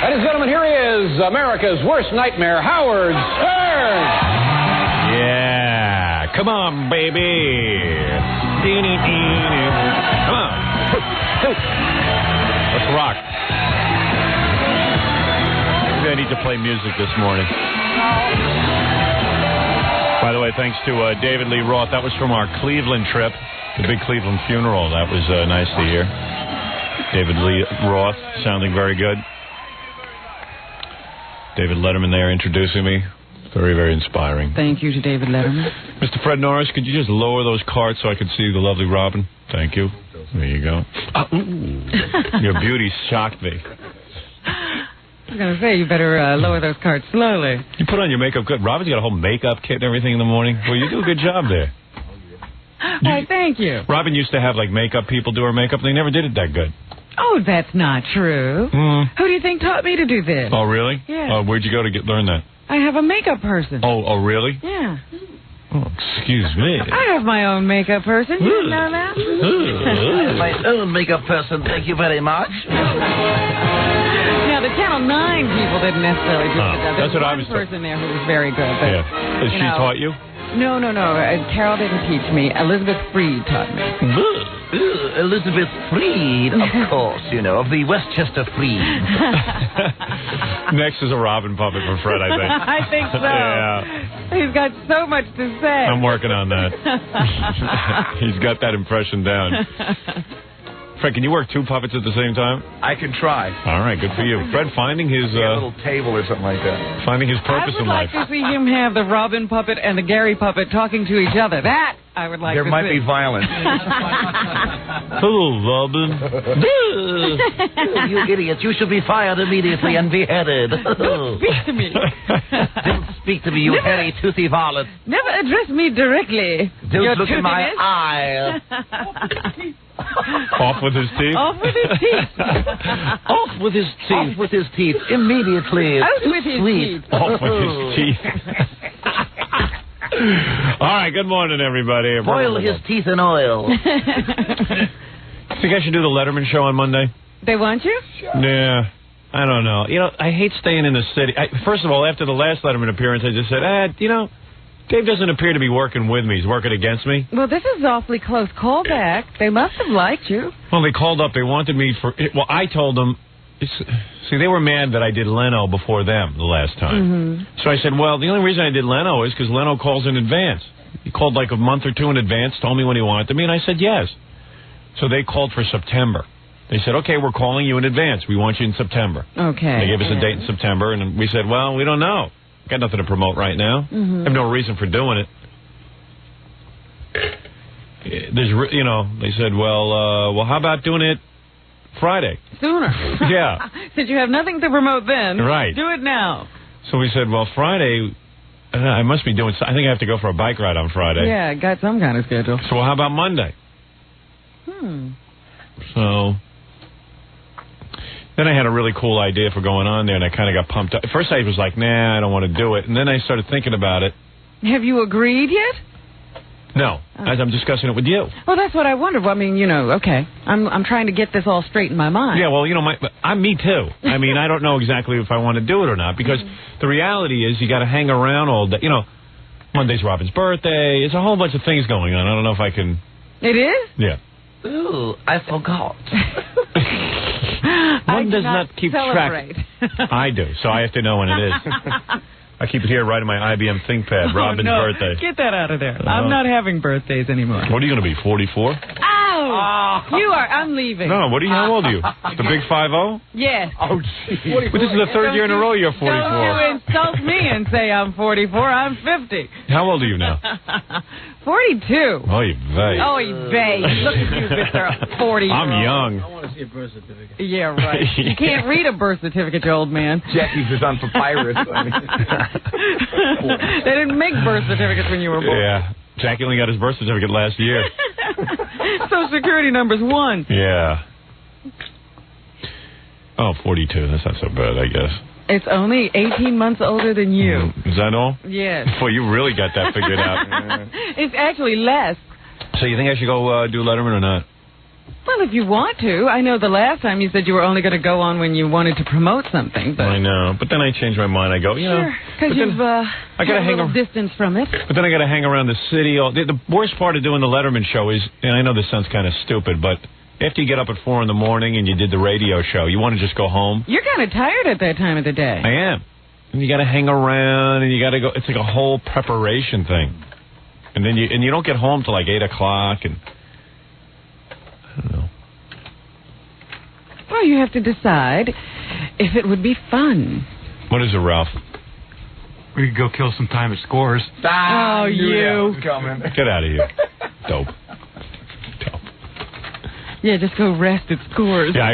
Ladies and gentlemen, here he is, America's worst nightmare, Howard Stern. Yeah, come on, baby. Come on. Let's rock. Maybe I need to play music this morning. By the way, thanks to David Lee Roth. That was from our Cleveland trip, the big Cleveland funeral. That was nice to hear. David Lee Roth sounding very good. David Letterman there introducing me. Very, very inspiring. Thank you to David Letterman. Mr. Fred Norris, could you just lower those carts so I could see the lovely Robin? Thank you. There you go. Your beauty shocked me. I was going to say, you better lower those carts slowly. You put on your makeup good. Robin's got a whole makeup kit and everything in the morning. Well, you do a good job there. Why, thank you. Robin used to have, like, makeup people do her makeup. They never did it that good. Oh, that's not true. Who do you think taught me to do this? Oh, really? Yeah. Where'd you go to learn that? I have a makeup person. Oh, really? Yeah. Oh, excuse me. I have my own makeup person. You didn't know that? My own makeup person, thank you very much. Now, the Channel 9 people didn't necessarily do it. That's what I was person there who was very good. But, yeah. Has she taught you? No. Carol didn't teach me. Elizabeth Freed taught me. Elizabeth Freed, of course, you know, of the Westchester Freed. Next is a Robin puppet for Fred, I think. I think so. Yeah. He's got so much to say. I'm working on that. He's got that impression down. Fred, can you work two puppets at the same time? I can try. All right, good for you. Fred, finding his... a little table or something like that. Finding his purpose in life. I would like to see him have the Robin puppet and the Gary puppet talking to each other. That I would like to see. There might be violence. Hello, Robin. You idiot. You should be fired immediately and beheaded. Don't speak to me. Don't speak to me, you hairy, toothy varlet. Never address me directly. Don't look in my eye. Off with his teeth? Off with his teeth. Off with his teeth. Off with his teeth. Immediately. Out with his teeth. Off with his teeth. All right, good morning, everybody. Boil his teeth in oil. Think I should do the Letterman show on Monday? They want you? Yeah. I don't know. You know, I hate staying in the city. First of all, after the last Letterman appearance, I just said, Dave doesn't appear to be working with me. He's working against me. Well, this is awfully close callback. They must have liked you. Well, they called up. They wanted me for... Well, I told them... See, they were mad that I did Leno before them the last time. So I said, well, the only reason I did Leno is because Leno calls in advance. He called like a month or two in advance, told me when he wanted me, and I said yes. So they called for September. They said, okay, we're calling you in advance. We want you in September. Okay. They gave us a date in September, and we said, well, we don't know. Got nothing to promote right now. I have no reason for doing it. They said, well, how about doing it Friday? Sooner. Yeah. Since you have nothing to promote then, right. Do it now. So we said, well, Friday, I must be doing... I think I have to go for a bike ride on Friday. Yeah, got some kind of schedule. So how about Monday? So... Then I had a really cool idea for going on there, and I kind of got pumped up. At first I was like, nah, I don't want to do it. And then I started thinking about it. Have you agreed yet? No, as I'm discussing it with you. Well, that's what I wondered. Well, I mean, okay. I'm trying to get this all straight in my mind. Yeah, well, I'm me too. I mean, I don't know exactly if I want to do it or not, because the reality is you got to hang around all day. Monday's Robin's birthday. It's a whole bunch of things going on. I don't know if I can... It is? Yeah. Ooh, I forgot. One does not keep celebrate. track. I do, so I have to know when it is. I keep it here right in my IBM ThinkPad, Robin's birthday. Get that out of there. I'm not having birthdays anymore. What are you going to be, 44? Ow! I'm leaving. No, how old are you? The big 50? Yes. Oh, gee. But this is the third year in a row you're 44. Don't you insult me and say I'm 44. I'm 50. How old are you now? 42. Oy vey. Oy vey. Look at you, Mr. 40. I'm young. I want to see a birth certificate. Yeah, right. You can't read a birth certificate, you old man. Jackie's is on papyrus. They didn't make birth certificates when you were born. Yeah. Jackie only got his birth certificate last year. Social Security number's 1. Yeah. Oh, 42. That's not so bad, I guess. It's only 18 months older than you. Is that all? Yes. Boy, you really got that figured out. It's actually less. So you think I should go do Letterman or not? Well, if you want to. I know the last time you said you were only going to go on when you wanted to promote something. But I know, but then I changed my mind. I go, you know. Sure, because you've I gotta had a little distance from it. But then I got to hang around the city. The worst part of doing the Letterman show is, and I know this sounds kind of stupid, but after you get up at 4 in the morning and you did the radio show, you want to just go home. You're kind of tired at that time of the day. I am. And you got to hang around, and you got to go. It's like a whole preparation thing. And then you don't get home till like 8 o'clock, and I don't know. Well, you have to decide if it would be fun. What is it, Ralph? We could go kill some time at Scores. Oh, you. Get out of here. Dope. Yeah, just go rest at Scores. Yeah,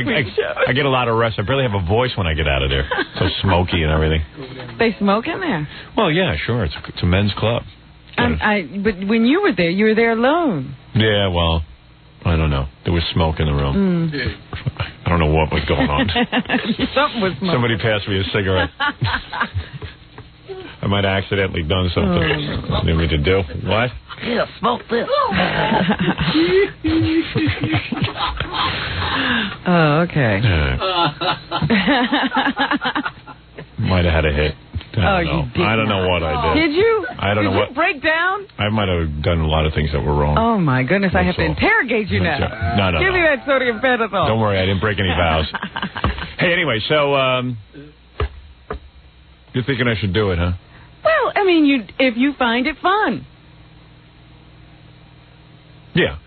I get a lot of rest. I barely have a voice when I get out of there. So smoky and everything. They smoke in there? Well, yeah, sure. It's a men's club. But when you were there alone. Yeah, well, I don't know. There was smoke in the room. I don't know what was going on. Something was smoking. Somebody passed me a cigarette. I might have accidentally done something I didn't mean to do. What? Yeah, smoke this. Oh, okay. Might have had a hit. I don't know what I did. Did you? I don't know what. Did you break down? I might have done a lot of things that were wrong. Oh, my goodness. I have to all. interrogate you now. No. Give me that sodium pentothal. Don't worry. I didn't break any vows. Hey, anyway, so you're thinking I should do it, huh? Well, I mean, if you find it fun. Yeah.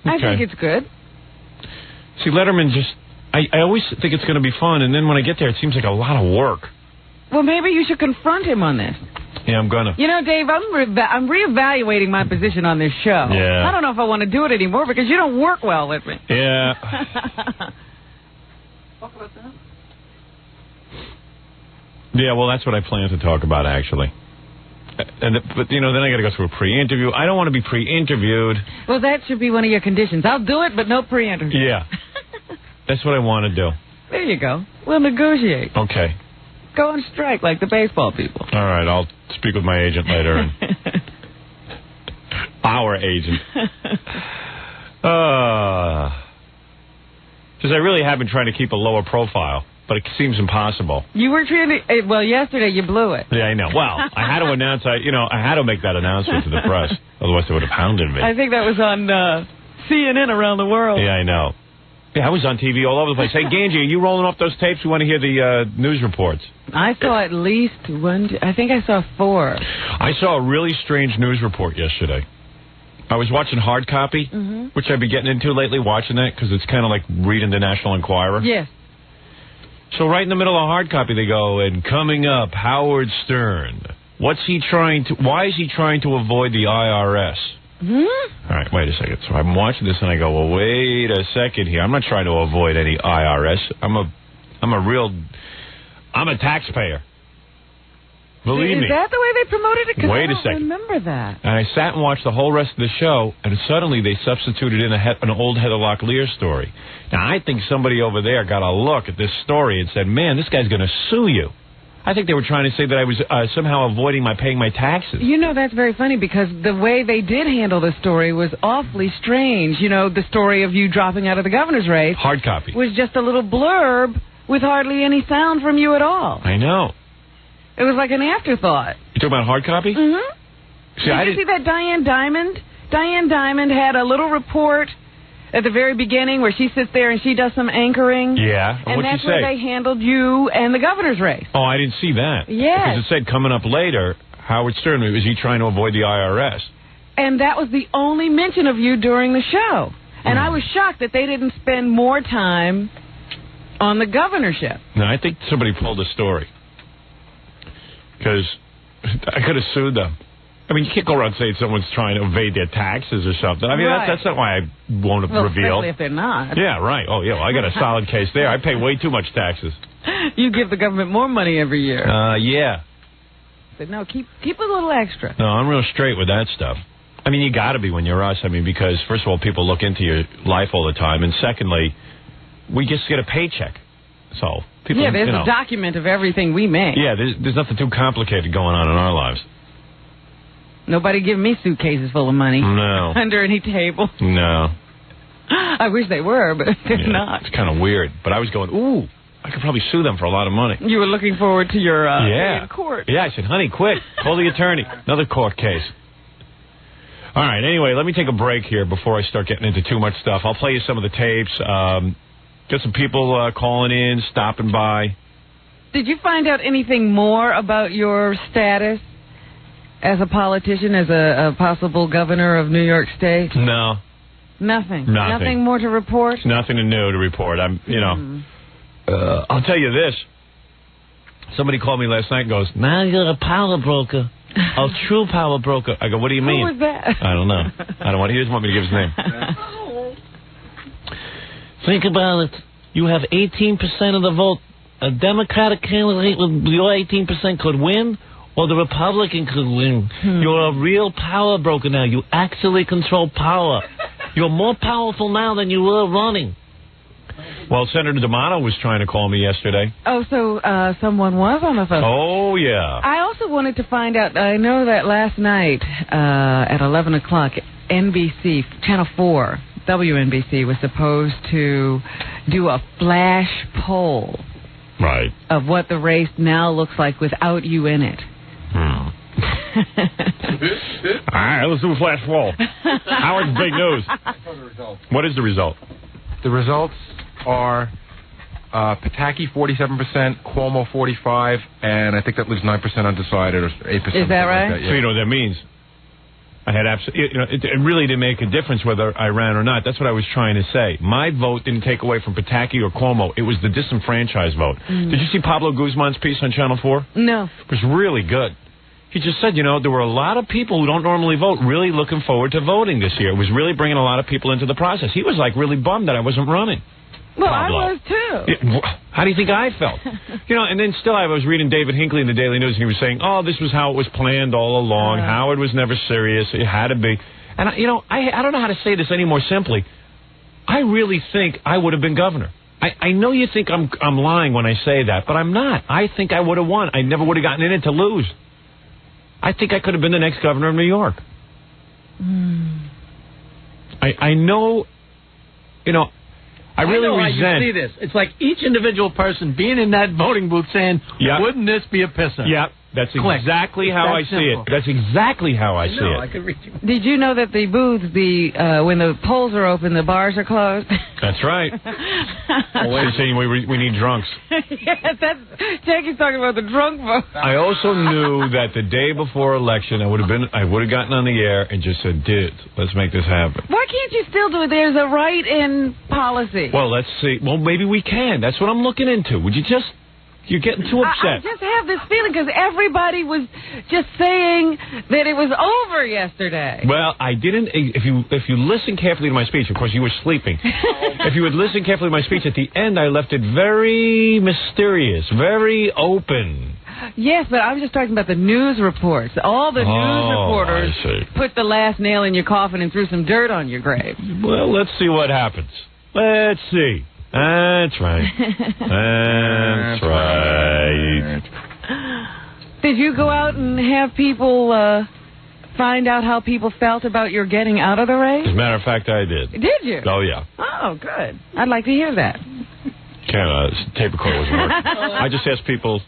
I think it's good. See, Letterman I always think it's going to be fun, and then when I get there, it seems like a lot of work. Well, maybe you should confront him on this. Yeah, I'm going to. You know, Dave, I'm reevaluating my position on this show. Yeah. I don't know if I want to do it anymore because you don't work well with me. Yeah. Talk about that? Yeah, well, that's what I plan to talk about, actually. But, then I got to go through a pre-interview. I don't want to be pre-interviewed. Well, that should be one of your conditions. I'll do it, but no pre-interview. Yeah. That's what I want to do. There you go. We'll negotiate. Okay. Go on strike like the baseball people. All right, I'll speak with my agent later. And our agent. Because I really have been trying to keep a lower profile, but it seems impossible. You were trying to... Well, yesterday you blew it. Yeah, I know. Well, I had to announce... I had to make that announcement to the press. Otherwise, they would have hounded me. I think that was on CNN around the world. Yeah, I know. Yeah, I was on TV all over the place. Hey, Ganji, are you rolling off those tapes? We want to hear the news reports. I saw at least one... I think I saw 4. I saw a really strange news report yesterday. I was watching Hard Copy, which I've been getting into lately, watching that, because it's kind of like reading the National Enquirer. Yes. So right in the middle of Hard Copy, they go, and coming up, Howard Stern. Why is he trying to avoid the IRS? All right, wait a second. So I'm watching this, and I go, well, wait a second here. I'm not trying to avoid any IRS. I'm a taxpayer. Believe me. Is that the way they promoted it? 'Cause Wait a I second. don't remember that. And I sat and watched the whole rest of the show, and suddenly they substituted in an old Heather Locklear story. Now, I think somebody over there got a look at this story and said, man, this guy's going to sue you. I think they were trying to say that I was somehow avoiding paying my taxes. You know, that's very funny because the way they did handle the story was awfully strange. You know, the story of you dropping out of the governor's race. Hard Copy. Was just a little blurb with hardly any sound from you at all. I know. It was like an afterthought. You talking about Hard Copy? Mm-hmm. Did you see that Diane Diamond? Diane Diamond had a little report at the very beginning where she sits there and she does some anchoring. Yeah. And what'd that's she say? where they handled you and the governor's race. Oh, I didn't see that. Yes. Because it said coming up later, Howard Stern, was he trying to avoid the IRS? And that was the only mention of you during the show. And I was shocked that they didn't spend more time on the governorship. No, I think somebody pulled a story. Because I could have sued them. I mean, you can't go around saying someone's trying to evade their taxes or something. I mean, right. that's not why I won't reveal. Especially if they're not. Yeah, right. Oh, yeah, well, I got a solid case there. I pay way too much taxes. You give the government more money every year. Yeah. But no, keep a little extra. No, I'm real straight with that stuff. I mean, you got to be when you're us. I mean, because, first of all, people look into your life all the time. And secondly, we just get a paycheck. So, people, there's a document of everything we make. Yeah, there's nothing too complicated going on in our lives. Nobody give me suitcases full of money. No. Under any table. No. I wish they were, but they're not. It's kind of weird. But I was going, ooh, I could probably sue them for a lot of money. You were looking forward to your day in court. Yeah, I said, honey, quick, call the attorney. Another court case. All right, anyway, let me take a break here before I start getting into too much stuff. I'll play you some of the tapes. Get some people calling in, stopping by. Did you find out anything more about your status as a politician, as a possible governor of New York State? No. Nothing. Nothing more to report? Nothing new to report. I'll tell you this. Somebody called me last night and goes, now you're a power broker. A true power broker. I go, what do you mean? Who was that? I don't know. I don't want. He doesn't want me to give his name. Think about it. You have 18% of the vote. A Democratic candidate with your 18% could win, or the Republican could win. You're a real power broker now. You actually control power. You're more powerful now than you were running. Well, Senator D'Amato was trying to call me yesterday. Oh, so someone was on the phone. Oh, yeah. I also wanted to find out, I know that last night at 11 o'clock, NBC, Channel 4, WNBC, was supposed to do a flash poll. Right. Of what the race now looks like without you in it. All right, let's do a flash poll. Howard's big news. What is the result? The results are Pataki 47%, Cuomo 45%, and I think that leaves 9% undecided or 8%. Is that right? Like that, yeah. So you know what that means. I had it really didn't make a difference whether I ran or not. That's what I was trying to say. My vote didn't take away from Pataki or Cuomo. It was the disenfranchised vote. Did you see Pablo Guzman's piece on Channel 4? No. It was really good. He just said, there were a lot of people who don't normally vote really looking forward to voting this year. It was really bringing a lot of people into the process. He was really bummed that I wasn't running. Well, Pablo. I was too. How do you think I felt? And then still I was reading David Hinckley in the Daily News, and he was saying, this was how it was planned all along. Howard was never serious. It had to be. And, I don't know how to say this any more simply. I really think I would have been governor. I know you think I'm lying when I say that, but I'm not. I think I would have won. I never would have gotten in it to lose. I think I could have been the next governor of New York. I know, I really know resent. How you see this. It's like each individual person being in that voting booth saying, wouldn't this be a pisser? Yeah, that's exactly how I see it. That's exactly how I see it. I can read you. Did you know that the booths, when the polls are open, the bars are closed? That's right. They're saying we need drunks. Yes, Jackie's talking about the drunk vote. I also knew that the day before election, I would have gotten on the air and just said, dude, let's make this happen. Why can't you still do it? There's a write-in policy. Well, let's see. Well, maybe we can. That's what I'm looking into. Would you just... You're getting too upset. I just have this feeling because everybody was just saying that it was over yesterday. Well, I didn't. If you listen carefully to my speech, of course you were sleeping. If you would listen carefully to my speech, at the end I left it very mysterious, very open. Yes, but I was just talking about the news reports. All the news reporters put the last nail in your coffin and threw some dirt on your grave. Well, let's see what happens. Let's see. That's right. That's right. Did you go out and have people find out how people felt about your getting out of the race? As a matter of fact, I did. Did you? Oh, yeah. Oh, good. I'd like to hear that. Tape recorder wasn't working. I just asked people,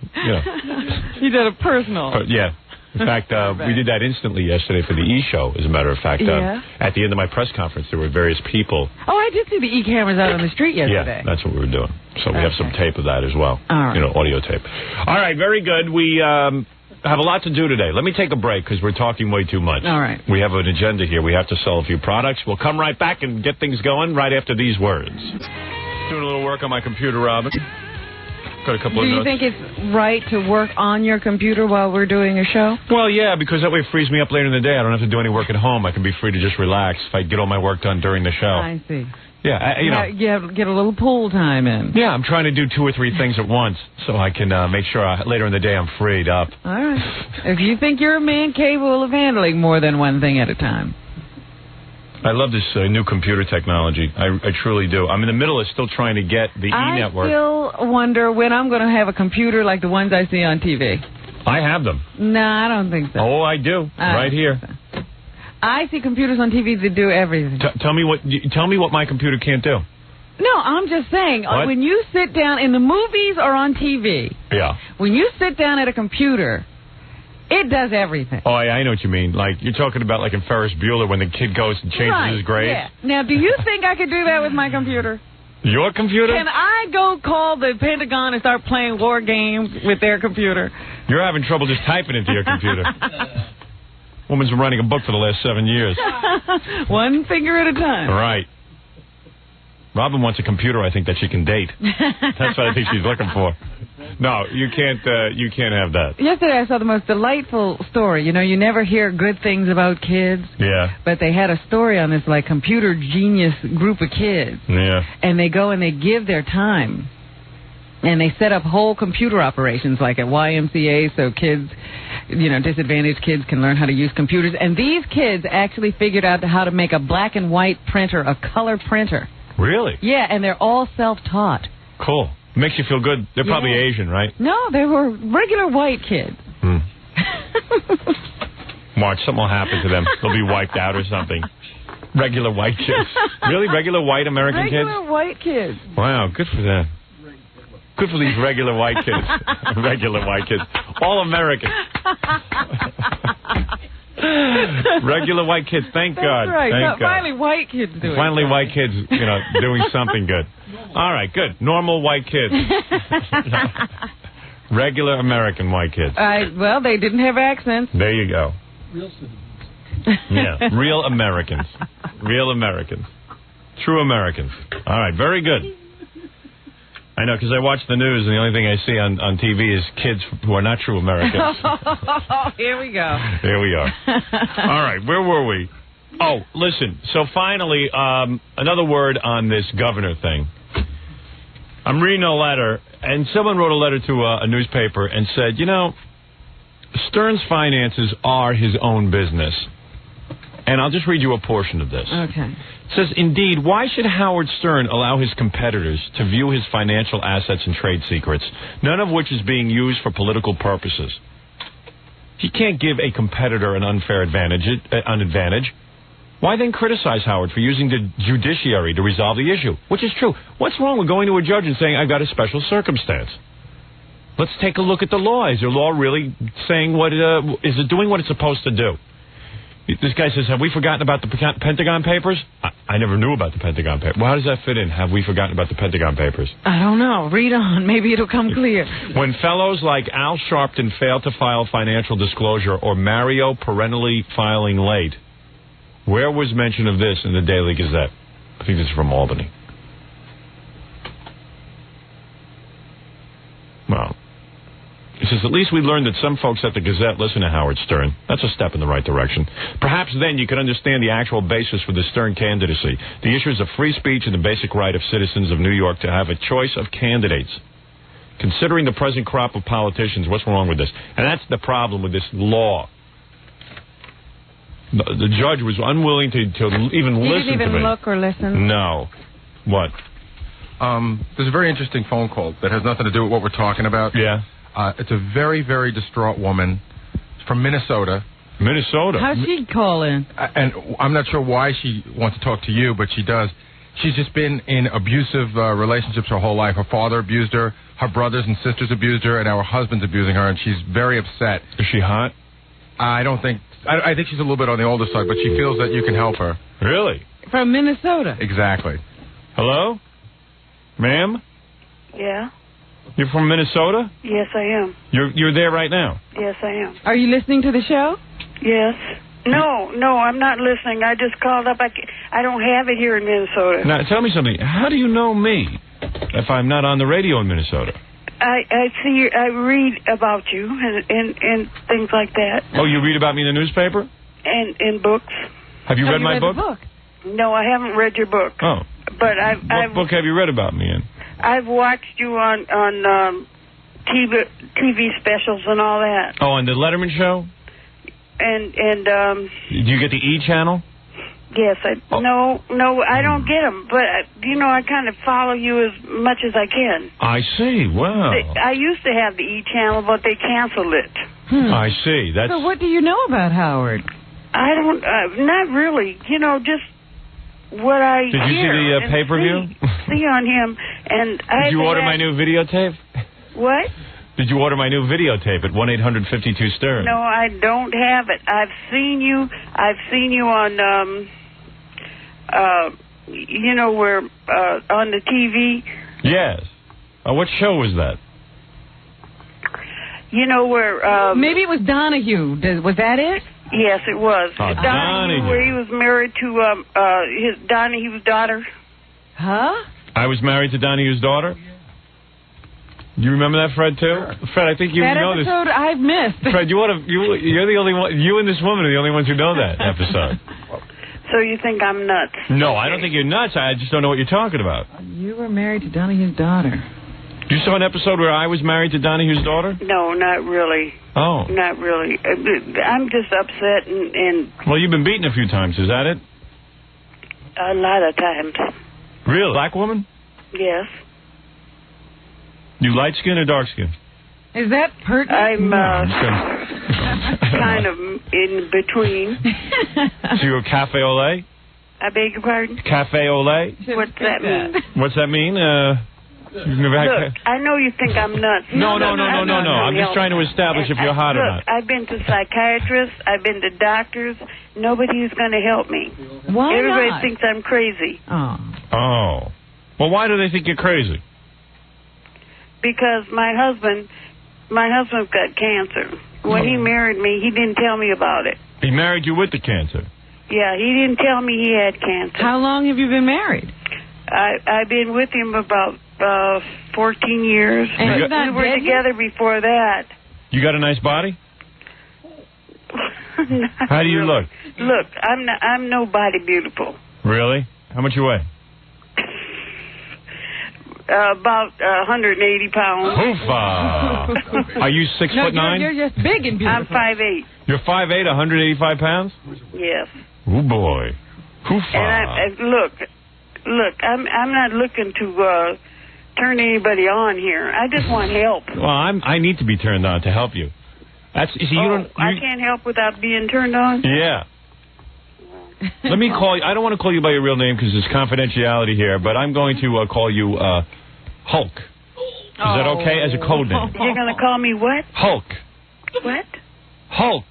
You did a personal. Yeah. In fact, we did that instantly yesterday for the E-show, as a matter of fact. At the end of my press conference, there were various people. Oh, I did see the E-cameras out on the street yesterday. Yeah, that's what we were doing. So we have some tape of that as well. All right. Audio tape. All right, very good. We have a lot to do today. Let me take a break because we're talking way too much. All right. We have an agenda here. We have to sell a few products. We'll come right back and get things going right after these words. Doing a little work on my computer, Robin. Got a couple of notes. Do you think it's right to work on your computer while we're doing a show? Well, yeah, because that way it frees me up later in the day. I don't have to do any work at home. I can be free to just relax if I get all my work done during the show. I see. Yeah, you have to get a little pool time in. Yeah, I'm trying to do 2 or 3 things at once so I can make sure later in the day I'm freed up. All right. If you think you're a man capable of handling more than one thing at a time. I love this new computer technology. I truly do. I'm in the middle of still trying to get the E-network. I still wonder when I'm going to have a computer like the ones I see on TV. I have them. No, I don't think so. Oh, I do. Right here. I see computers on TV that do everything. Tell me what my computer can't do. No, I'm just saying, What? when you sit down in the movies or on TV, Yeah. when you sit down at a computer, it does everything. Oh, I know what you mean. Like, you're talking about like in Ferris Bueller when the kid goes and changes his grades. Yeah. Now, do you think I could do that with my computer? Your computer? Can I go call the Pentagon and start playing war games with their computer? You're having trouble just typing into your computer. Woman's been writing a book for the last 7 years. One finger at a time. Right. Robin wants a computer, I think, that she can date. That's what I think she's looking for. No, you can't have that. Yesterday I saw the most delightful story. You know, you never hear good things about kids. Yeah. But they had a story on this, like, computer genius group of kids. Yeah. And they go and they give their time. And they set up whole computer operations, like at YMCA, so kids, you know, disadvantaged kids can learn how to use computers. And these kids actually figured out how to make a black and white printer, a color printer. Really? Yeah, and they're all self-taught. Cool. Makes you feel good. They're probably Yeah. Asian, right? No, they were regular white kids. March, something will happen to them. They'll be wiped out or something. Regular white kids. Really? Regular white American Regular kids? white kids. Wow, good for them. Good for these regular white kids. Regular white kids. All American. Regular white kids. Thank God. That's right. Thank God. Finally, white kids do it. Finally, white kids, you know, doing something good. All right, good. Normal white kids. Regular American white kids. Well, they didn't have accents. There you go. Yeah, real Americans. Real Americans. True Americans. All right, very good. I know, because I watch the news, and the only thing I see on TV is kids who are not true Americans. Here we go. Here we are. All right, where were we? Oh, listen, so finally, another word on this governor thing. I'm reading a letter, and someone wrote a letter to a newspaper and said, you know, Stern's finances are his own business. And I'll just read you a portion of this. Okay. It says, indeed, why should Howard Stern allow his competitors to view his financial assets and trade secrets, none of which is being used for political purposes? He can't give a competitor an unfair advantage. Why then criticize Howard for using the judiciary to resolve the issue? Which is true. What's wrong with going to a judge and saying, I've got a special circumstance? Let's take a look at the law. Is your law really saying is it doing what it's supposed to do? This guy says, have we forgotten about the Pentagon Papers? I never knew about the Pentagon Papers. Well, how does that fit in? Have we forgotten about the Pentagon Papers? I don't know. Read on. Maybe it'll come clear. When fellows like Al Sharpton fail to file financial disclosure or Mario perennially filing late, where was mention of this in the Daily Gazette? I think this is from Albany. Well, he says, at least we learned that some folks at the Gazette listen to Howard Stern. That's a step in the right direction. Perhaps then you could understand the actual basis for the Stern candidacy, the issues of free speech and the basic right of citizens of New York to have a choice of candidates. Considering the present crop of politicians, what's wrong with this? And that's the problem with this law. The judge was unwilling to even listen to me. He didn't even look or listen? No. What? There's a very interesting phone call that has nothing to do with what we're talking about. Yeah. It's a very, very distraught woman from Minnesota. Minnesota? How'd she call in? And I'm not sure why she wants to talk to you, but she does. She's just been in abusive relationships her whole life. Her father abused her, her brothers and sisters abused her, and now her husband's abusing her, and she's very upset. Is she hot? I think she's a little bit on the older side, but she feels that you can help her. Really? From Minnesota? Exactly. Hello? Ma'am? Yeah. You're from Minnesota? Yes, I am. You're there right now? Yes, I am. Are you listening to the show? Yes. No, I'm not listening. I just called up. I don't have it here in Minnesota. Now, tell me something. How do you know me if I'm not on the radio in Minnesota? I see. I read about you and things like that. Oh, you read about me in the newspaper? And in books. Have you read my book? The book? No, I haven't read your book. Oh. But What book have you read about me in? I've watched you on TV specials and all that. Oh, on the Letterman show? And Do you get the E channel? yes, no, I don't get them. But I kind of follow you as much as I can. I see. Wow. I used to have the E channel, but they canceled it. I see. So what do you know about Howard? I don't, not really. You know, just what I Did you see hear the and pay-per-view? see on him. And Did you order my new videotape? What? Did you order my new videotape at 1-800-52-STERN? No, I don't have it. I've seen you on, you know, where, on the TV. Yes. What show was that? You know where, maybe it was Donahue. Was that it? Yes, it was. Oh, Donahue. Where he was married to, his Donahue's daughter. Huh? I was married to Donahue's daughter? You remember that, Fred, too? Fred, I think you that know this. episode I've missed. Fred, you're the only one. You and this woman are the only ones who know that episode. So you think I'm nuts? No, I don't think you're nuts. I just don't know what you're talking about. You were married to Donahue's daughter. You saw an episode where I was married to Donahue's daughter? No, not really. Oh. Not really. I'm just upset and Well, you've been beaten a few times. Is that it? a lot of times. Really? Black woman? Yes. You light skin or dark skin? Is that pertinent? I'm I'm just gonna... kind of in between. So you're a cafe au lait? I beg your pardon? Cafe au lait? What's that mean? What's that mean? You've never had Look, I know you think I'm nuts. No. I'm just trying to establish if you're hot or not. I've been to psychiatrists. I've been to doctors. Nobody's going to help me. Why Everybody not? thinks I'm crazy. Oh. Well, why do they think you're crazy? Because my husband's got cancer. When he married me, he didn't tell me about it. He married you with the cancer. Yeah, he didn't tell me he had cancer. How long have you been married? I've been with him about 14 years. And But we were together before that. You got a nice body? How do you look? Look, I'm nobody beautiful. Really? How much you weigh? About 180 pounds. Hoofa! Are you 6'9"? You're just big and beautiful. I'm 5'8". You're 5'8", 185 pounds? Yes. Oh boy. Hoofa! And look, I'm not looking to turn anybody on here. I just want help. Well, I need to be turned on to help you. That's you see, I can't help without being turned on. Yeah. Let me call you. I don't want to call you by your real name because there's confidentiality here, but I'm going to call you Hulk. Is that okay as a code name? You're going to call me what? Hulk. What? Hulk.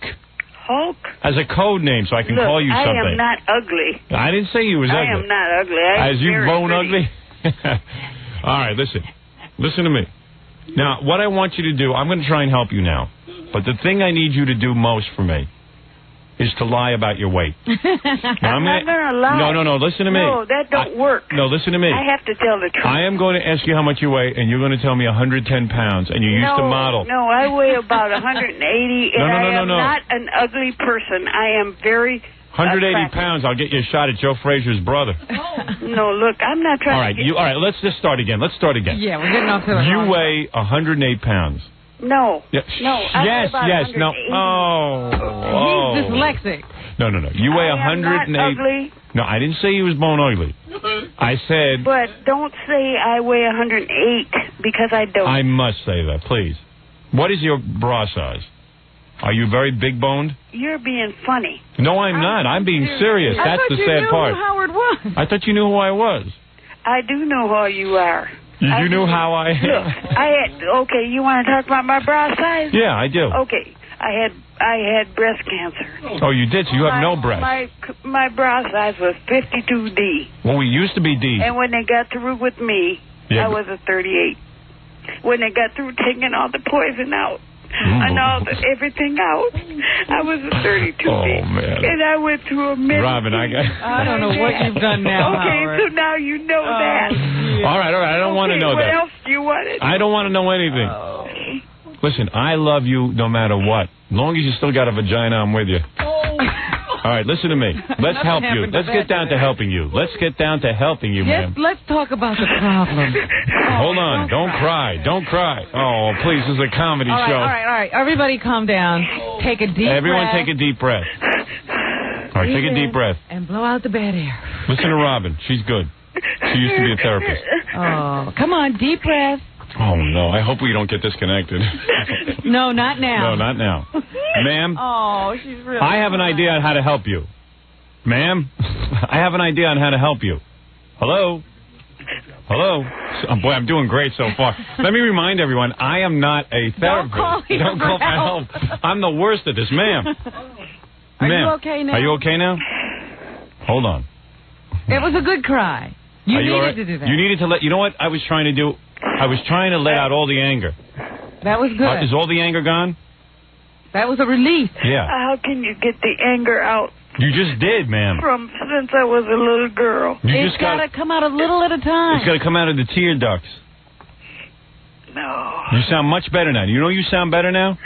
Hulk? As a code name, so I can call you something. I am not ugly. I didn't say you was ugly. I am not ugly. As you bone ugly? All right, listen. Listen to me. Now, what I want you to do, I'm going to try and help you now. But the thing I need you to do most for me is to lie about your weight. Now, I'm not going to lie. No, listen to me. No, that don't work. No, listen to me. I have to tell the truth. I am going to ask you how much you weigh, and you're going to tell me 110 pounds, and you used to model. No, I weigh about 180, and I am No. not an ugly person. I am very 180 attractive. pounds, I'll get you a shot at Joe Frazier's brother. No, look, I'm not trying All right, to all right, let's just start again. Let's start again. Yeah, we're getting off to the You wrong weigh 108 pounds. No. Yeah. No. I weigh about No. 180. Oh. He's dyslexic. No. You weigh I am 108. not ugly. No, I didn't say you was bone ugly. I said. But don't say I weigh 108 because I don't. I must say that, please. What is your bra size? Are you very big boned? You're being funny. No, I'm not. I'm being serious. I That's thought the you sad knew part. who Howard was. I thought you knew who I was. I do know who you are. You knew how I. Look, okay, you want to talk about my bra size? Yeah, I do. Okay, I had breast cancer. Oh, you did? So you have no breast. My bra size was 52D. Well, we used to be D. And when they got through with me, Yeah, I was a 38. When they got through taking all the poison out and everything out, I was a 32D. Oh, man. And I went through a minute. Robin, I don't know what you've done now, Okay, Howard. so now you know that. Yeah. All right. I don't want to know what that. What else do you want to know? I don't want to know anything. Listen, I love you no matter what. As long as you still got a vagina, I'm with you. All right, listen to me. Let's help you. Let's get down to helping you. Let's get down to helping you, ma'am. Let's talk about the problem. Hold on. Don't cry. Don't cry. Oh, please, this is a comedy show. All right. Everybody calm down. Take a deep Everyone breath. take a deep breath. All right, take a deep breath. And blow out the bad air. Listen to Robin. She's good. She used to be a therapist. Oh, come on, deep breath. Oh, no. I hope we don't get disconnected. No, not now. No, not now. Ma'am? Oh, she's really... I have an idea on how to help you. Ma'am? I have an idea on how to help you. Hello? Hello? Oh, boy, I'm doing great so far. Let me remind everyone, I am not a therapist. Don't call for help. I'm the worst at this. Ma'am. Are you okay now? Are you okay now? Hold on. It was a good cry. You needed to do that. You needed to let... You know what I was trying to do? I was trying to let out all the anger. That was good. Is all the anger gone? That was a release. Yeah. How can you get the anger out? You just did, ma'am. Since I was a little girl. It's got to come out a little at a time. It's got to come out of the tear ducts. No. You sound much better now. You know you sound better now?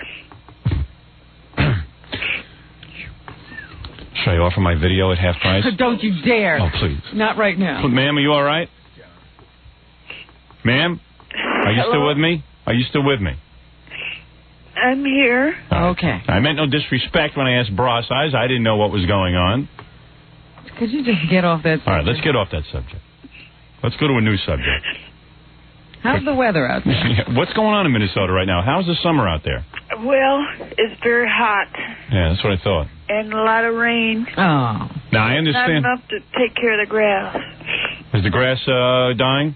Should I offer my video at half price? Don't you dare. Oh, please. Not right now. Ma'am, are you all right? Ma'am? Are you still with me? Are you still with me? I'm here. Okay. I meant no disrespect when I asked bra size. I didn't know what was going on. Could you just get off that subject? All right, let's get off that subject. Let's go to a new subject. How's the weather out there? What's going on in Minnesota right now? How's the summer out there? Well, it's very hot. Yeah, that's what I thought. And a lot of rain. Oh. Now, I understand. Not enough to take care of the grass. Is the grass dying?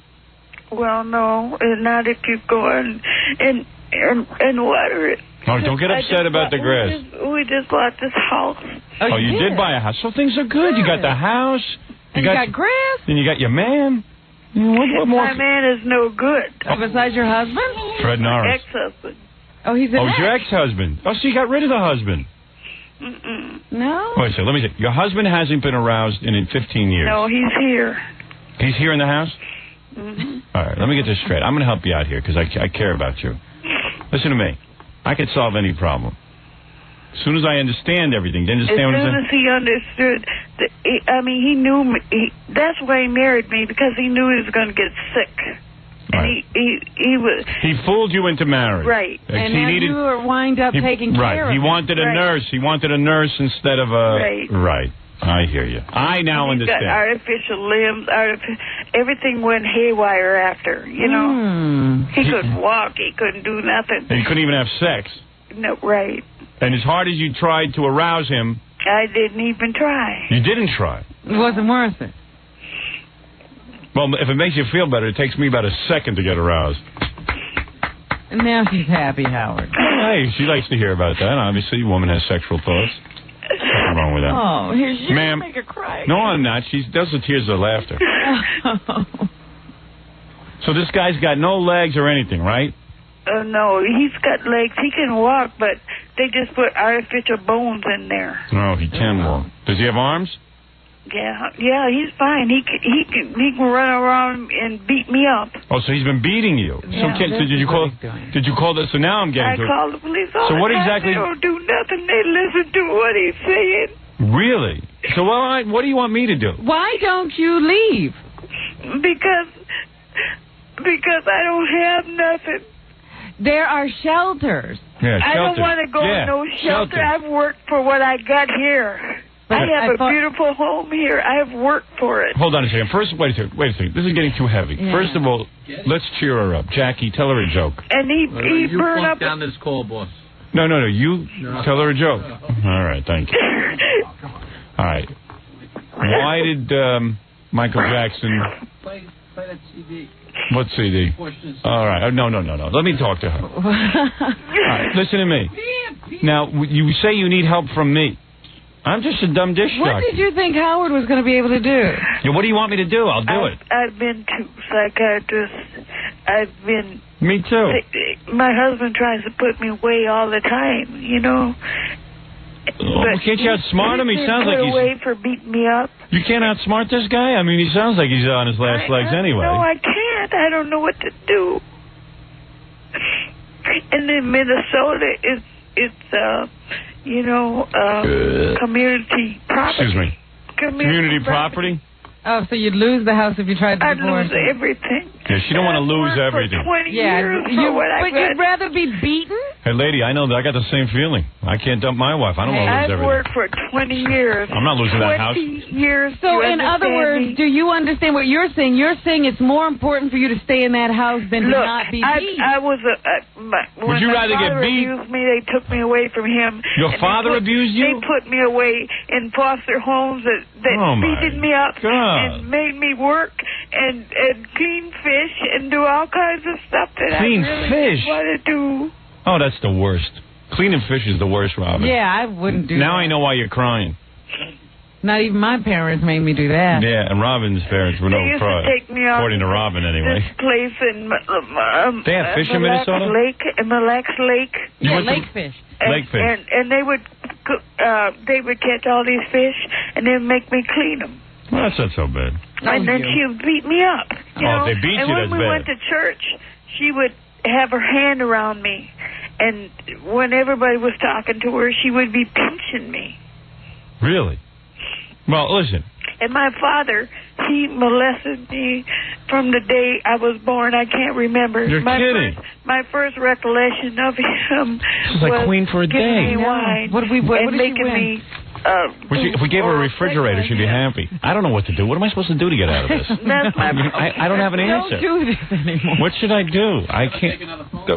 Well, no, not if you go and water it. Oh, don't get upset about the grass. We just bought this house. Oh, you did buy a house. So things are good. You got the house. You got grass. And you got your man. What more? My man is no good. Oh, besides your husband? Fred Norris. Ex-husband. Oh, he's an ex. Your ex-husband. Oh, so you got rid of the husband. No. Wait a second. Let me see. Your husband hasn't been aroused in 15 years. No, he's here. He's here in the house? All right, let me get this straight. I'm going to help you out here because I care about you. Listen to me. I could solve any problem. As soon as I understand everything. Do you understand what I'm saying? As soon as he understood, he knew me. That's why he married me, because he knew he was going to get sick. Right. And he fooled you into marriage. Right. And now you were wind up taking care of He wanted a nurse. He wanted a nurse instead of a... Right. I hear you. I now understand. Got artificial limbs, everything went haywire after, you know. He couldn't walk, he couldn't do nothing. And he couldn't even have sex. No, right. And as hard as you tried to arouse him... I didn't even try. You didn't try? It wasn't worth it. Well, if it makes you feel better, it takes me about a second to get aroused. And now she's happy, Howard. Hey, she likes to hear about that. Obviously, a woman has sexual thoughts. Nothing wrong with that. Oh, here's you. Ma'am, Make her cry. No, I'm not. She does the tears of laughter. So this guy's got no legs or anything, right? No, he's got legs. He can walk, but they just put artificial bones in there. No, he can walk. Does he have arms? Yeah, he's fine. He can run around and beat me up. Oh, so he's been beating you. Yeah, so did you call? Did you call this? So now I'm getting. I called the police. So what exactly? They don't do nothing. They listen to what he's saying. Really? So what do you want me to do? Why don't you leave? Because I don't have nothing. There are shelters. Yeah, I don't want to go to no shelter. I've worked for what I got here. I have a beautiful home here. I have worked for it. Hold on a second. First, wait a second. This is getting too heavy. Yeah. First of all, let's cheer her up. Jackie, tell her a joke. And he burned up. down this call, boss. No. You tell her a joke. All right, thank you. All right. Why did Michael Jackson... Play that CD. What CD? All right. No. Let me talk to her. All right, listen to me. Now, you say you need help from me. I'm just a dumb dish What jockey. did you think Howard was going to be able to do? Yeah, what do you want me to do? I'll do it. I've been to psychiatrists. I've been... Me too. My husband tries to put me away all the time, you know. But can't you outsmart him? He sounds like he's... away for beating me up. You can't outsmart this guy? I mean, he sounds like he's on his last legs anyway. No, I can't. I don't know what to do. And in Minnesota, it's community property. Excuse me. Community property? Oh, so you'd lose the house if you tried to I'd divorce lose everything. Yeah, she don't want to lose everything. For 20 years for what I but got. you'd rather be beaten? Hey, lady, I know that I got the same feeling. I can't dump my wife. I don't want to lose I've everything. worked for 20 years. I'm not losing that house. 20 years. So, you in other understand words, me? do you understand what you're saying? You're saying it's more important for you to stay in that house than to Look, not be beat. I was when you my rather get father beat? abused me, they took me away from him. Your and father abused you? They put me away in foster homes that Oh, my beated me up God. and made me work and clean fish and do all kinds of stuff that Clean I really fish? didn't want to do. Oh, that's the worst. Cleaning fish is the worst, Robin. Yeah, I wouldn't do Now that. I know why you're crying. Not even my parents made me do that. Yeah, and Robin's parents were They no used pride. to take me out According to to Robin, anyway. this place in They have fish in Mille Lacs Minnesota? Mille Lacs Lake. Yeah, went to- lake fish. Lake fish. And they would catch all these fish and then make me clean them. Well, that's not so bad. And then she would beat me up. You Oh, know? if they beat and you, when that's we bad. went to church, she would have her hand around me. And when everybody was talking to her, she would be pinching me. Really? Well, listen. And my father, he molested me from the day I was born. I can't remember. You're kidding. My first recollection of him She's like was queen for a giving day. me wine What and did she making win? me... If we gave her a refrigerator, she'd be happy. I don't know what to do. What am I supposed to do to get out of this? That's my I don't have an answer. Don't do this anymore. What should I do? I can't.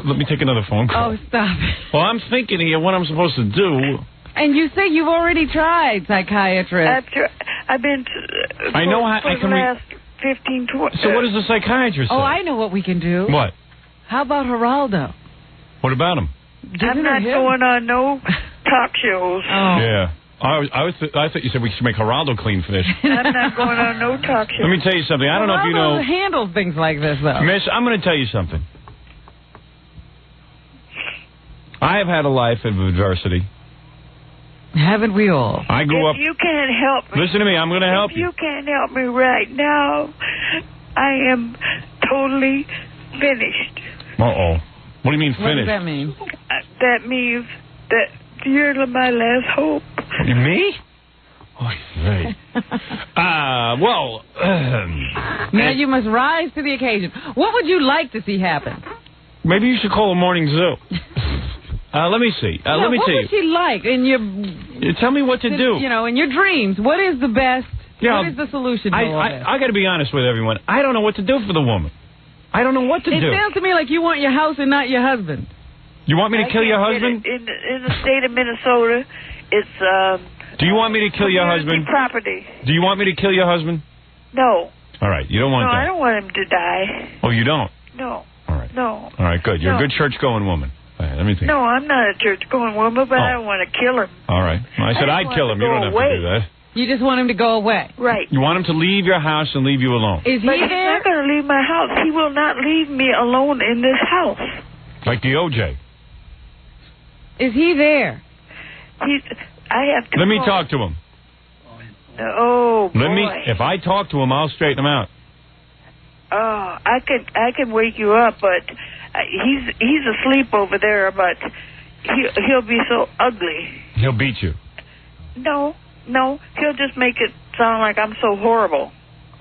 Let me take another phone call. Oh, stop it. Well, I'm thinking here what I'm supposed to do. And you say you've already tried, psychiatrist. I've been I know how- for I the can last 15, 20... So what does the psychiatrist say? Oh, I know what we can do. What? How about Geraldo? What about him? I'm not going on no talk shows. Oh. Yeah. I thought you said we should make Geraldo clean fish. I'm not going on no talk shows. Let me tell you something. I don't know if you know. Geraldo handles things like this, though. Miss, I'm going to tell you something. I have had a life of adversity. Haven't we all? I grew up. If you can't help me... Listen to me. I'm going to help If you can't help me right now, I am totally finished. Uh-oh. What do you mean What does finished? that mean? That means that you're my last hope. Me? Oh, right. Well... Now you must rise to the occasion. What would you like to see happen? maybe you should call a morning zoo. Let me see. Let me what see. would she like in your... Tell me what to do. You know, in your dreams, what is the best... Yeah, what is the solution to all this? I got to be honest with everyone. I don't know what to do for the woman. I don't know what to It do. sounds to me like you want your house and not your husband. You want me to kill your husband? In the state of Minnesota, it's... Do you want me to kill your husband? Property. Do you want me to kill your husband? No. All right, you don't want No, that. I don't want him to die. Oh, you don't? No. All right. No. All right, good. You're No. a good church-going woman. All right, let me think. No, I'm not a church-going woman, but I don't want to kill him. All right. Well, I said I I'd just kill want him. to You don't go have away. to do that. You just want him to go away. Right. You want him to leave your house and leave you alone. Is he But he's there? not going to leave my house. He will not leave me alone in this house. Like the OJ. Is he there? I have to Let me call- talk to him. Oh, boy. If I talk to him, I'll straighten him out. Oh, I can wake you up, but he's asleep over there. But he'll be so ugly. He'll beat you. No, he'll just make it sound like I'm so horrible.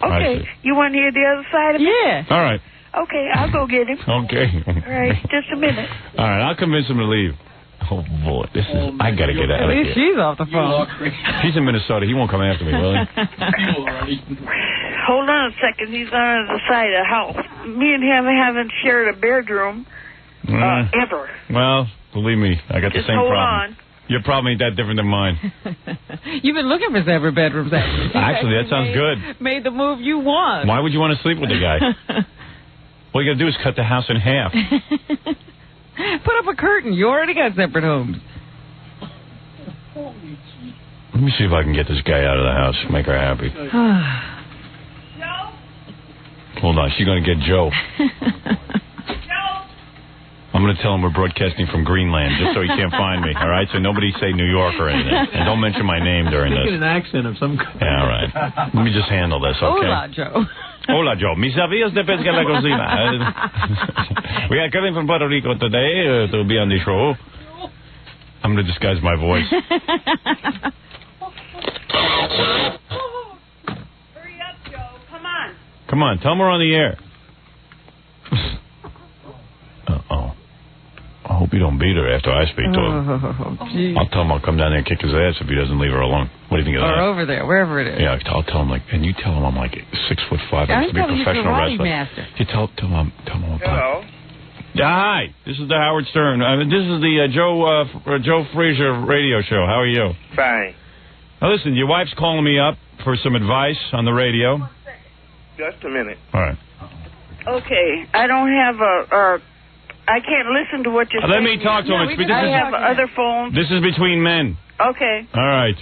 I Okay, see. you want to hear the other side of it? Yeah. All right. Okay, I'll go get him. Okay. All right, just a minute. All right, I'll convince him to leave. Oh, boy, this is... I got to get out At of least here. she's off the phone. He's in Minnesota. He won't come after me, will he? Hold on a second. He's on the side of the house. Me and him haven't shared a bedroom ever. Well, believe me, I got Just the same hold problem. on. Your problem ain't that different than mine. You've been looking for separate bedrooms, actually. Actually, that sounds good. Made the move you want. Why would you want to sleep with the guy? All you got to do is cut the house in half. Put up a curtain. You already got separate homes. Let me see if I can get this guy out of the house, make her happy. Hold on, she's going to get Joe. I'm going to tell him we're broadcasting from Greenland, just so he can't find me, all right? So nobody say New York or anything. And don't mention my name during Get this. an accent of some kind. Yeah, all right. Let me just handle this, okay? Hola, Joe. Hola, Joe. Mis avíos de pesca en la cocina. We are coming from Puerto Rico today to be on the show. I'm going to disguise my voice. Hurry up, Joe. Come on. Come on, tell him we're on the air. Uh-oh. I hope you don't beat her after I speak to him. Geez. I'll tell him I'll come down there and kick his ass if he doesn't leave her alone. What do you think of that? Or over there, wherever it is. Yeah, I'll tell him, like, and you tell him I'm like 6'5". I used to be a professional wrestler. Master. You tell him I'm Hello. Yeah, hi. This is the Howard Stern. This is the Joe Frazier radio show. How are you? Fine. Now, listen, your wife's calling me up for some advice on the radio. Just a minute. All right. Okay. I don't have I can't listen to what you're saying. Let me talk to him. I have other phones. This is between men. Okay. All right.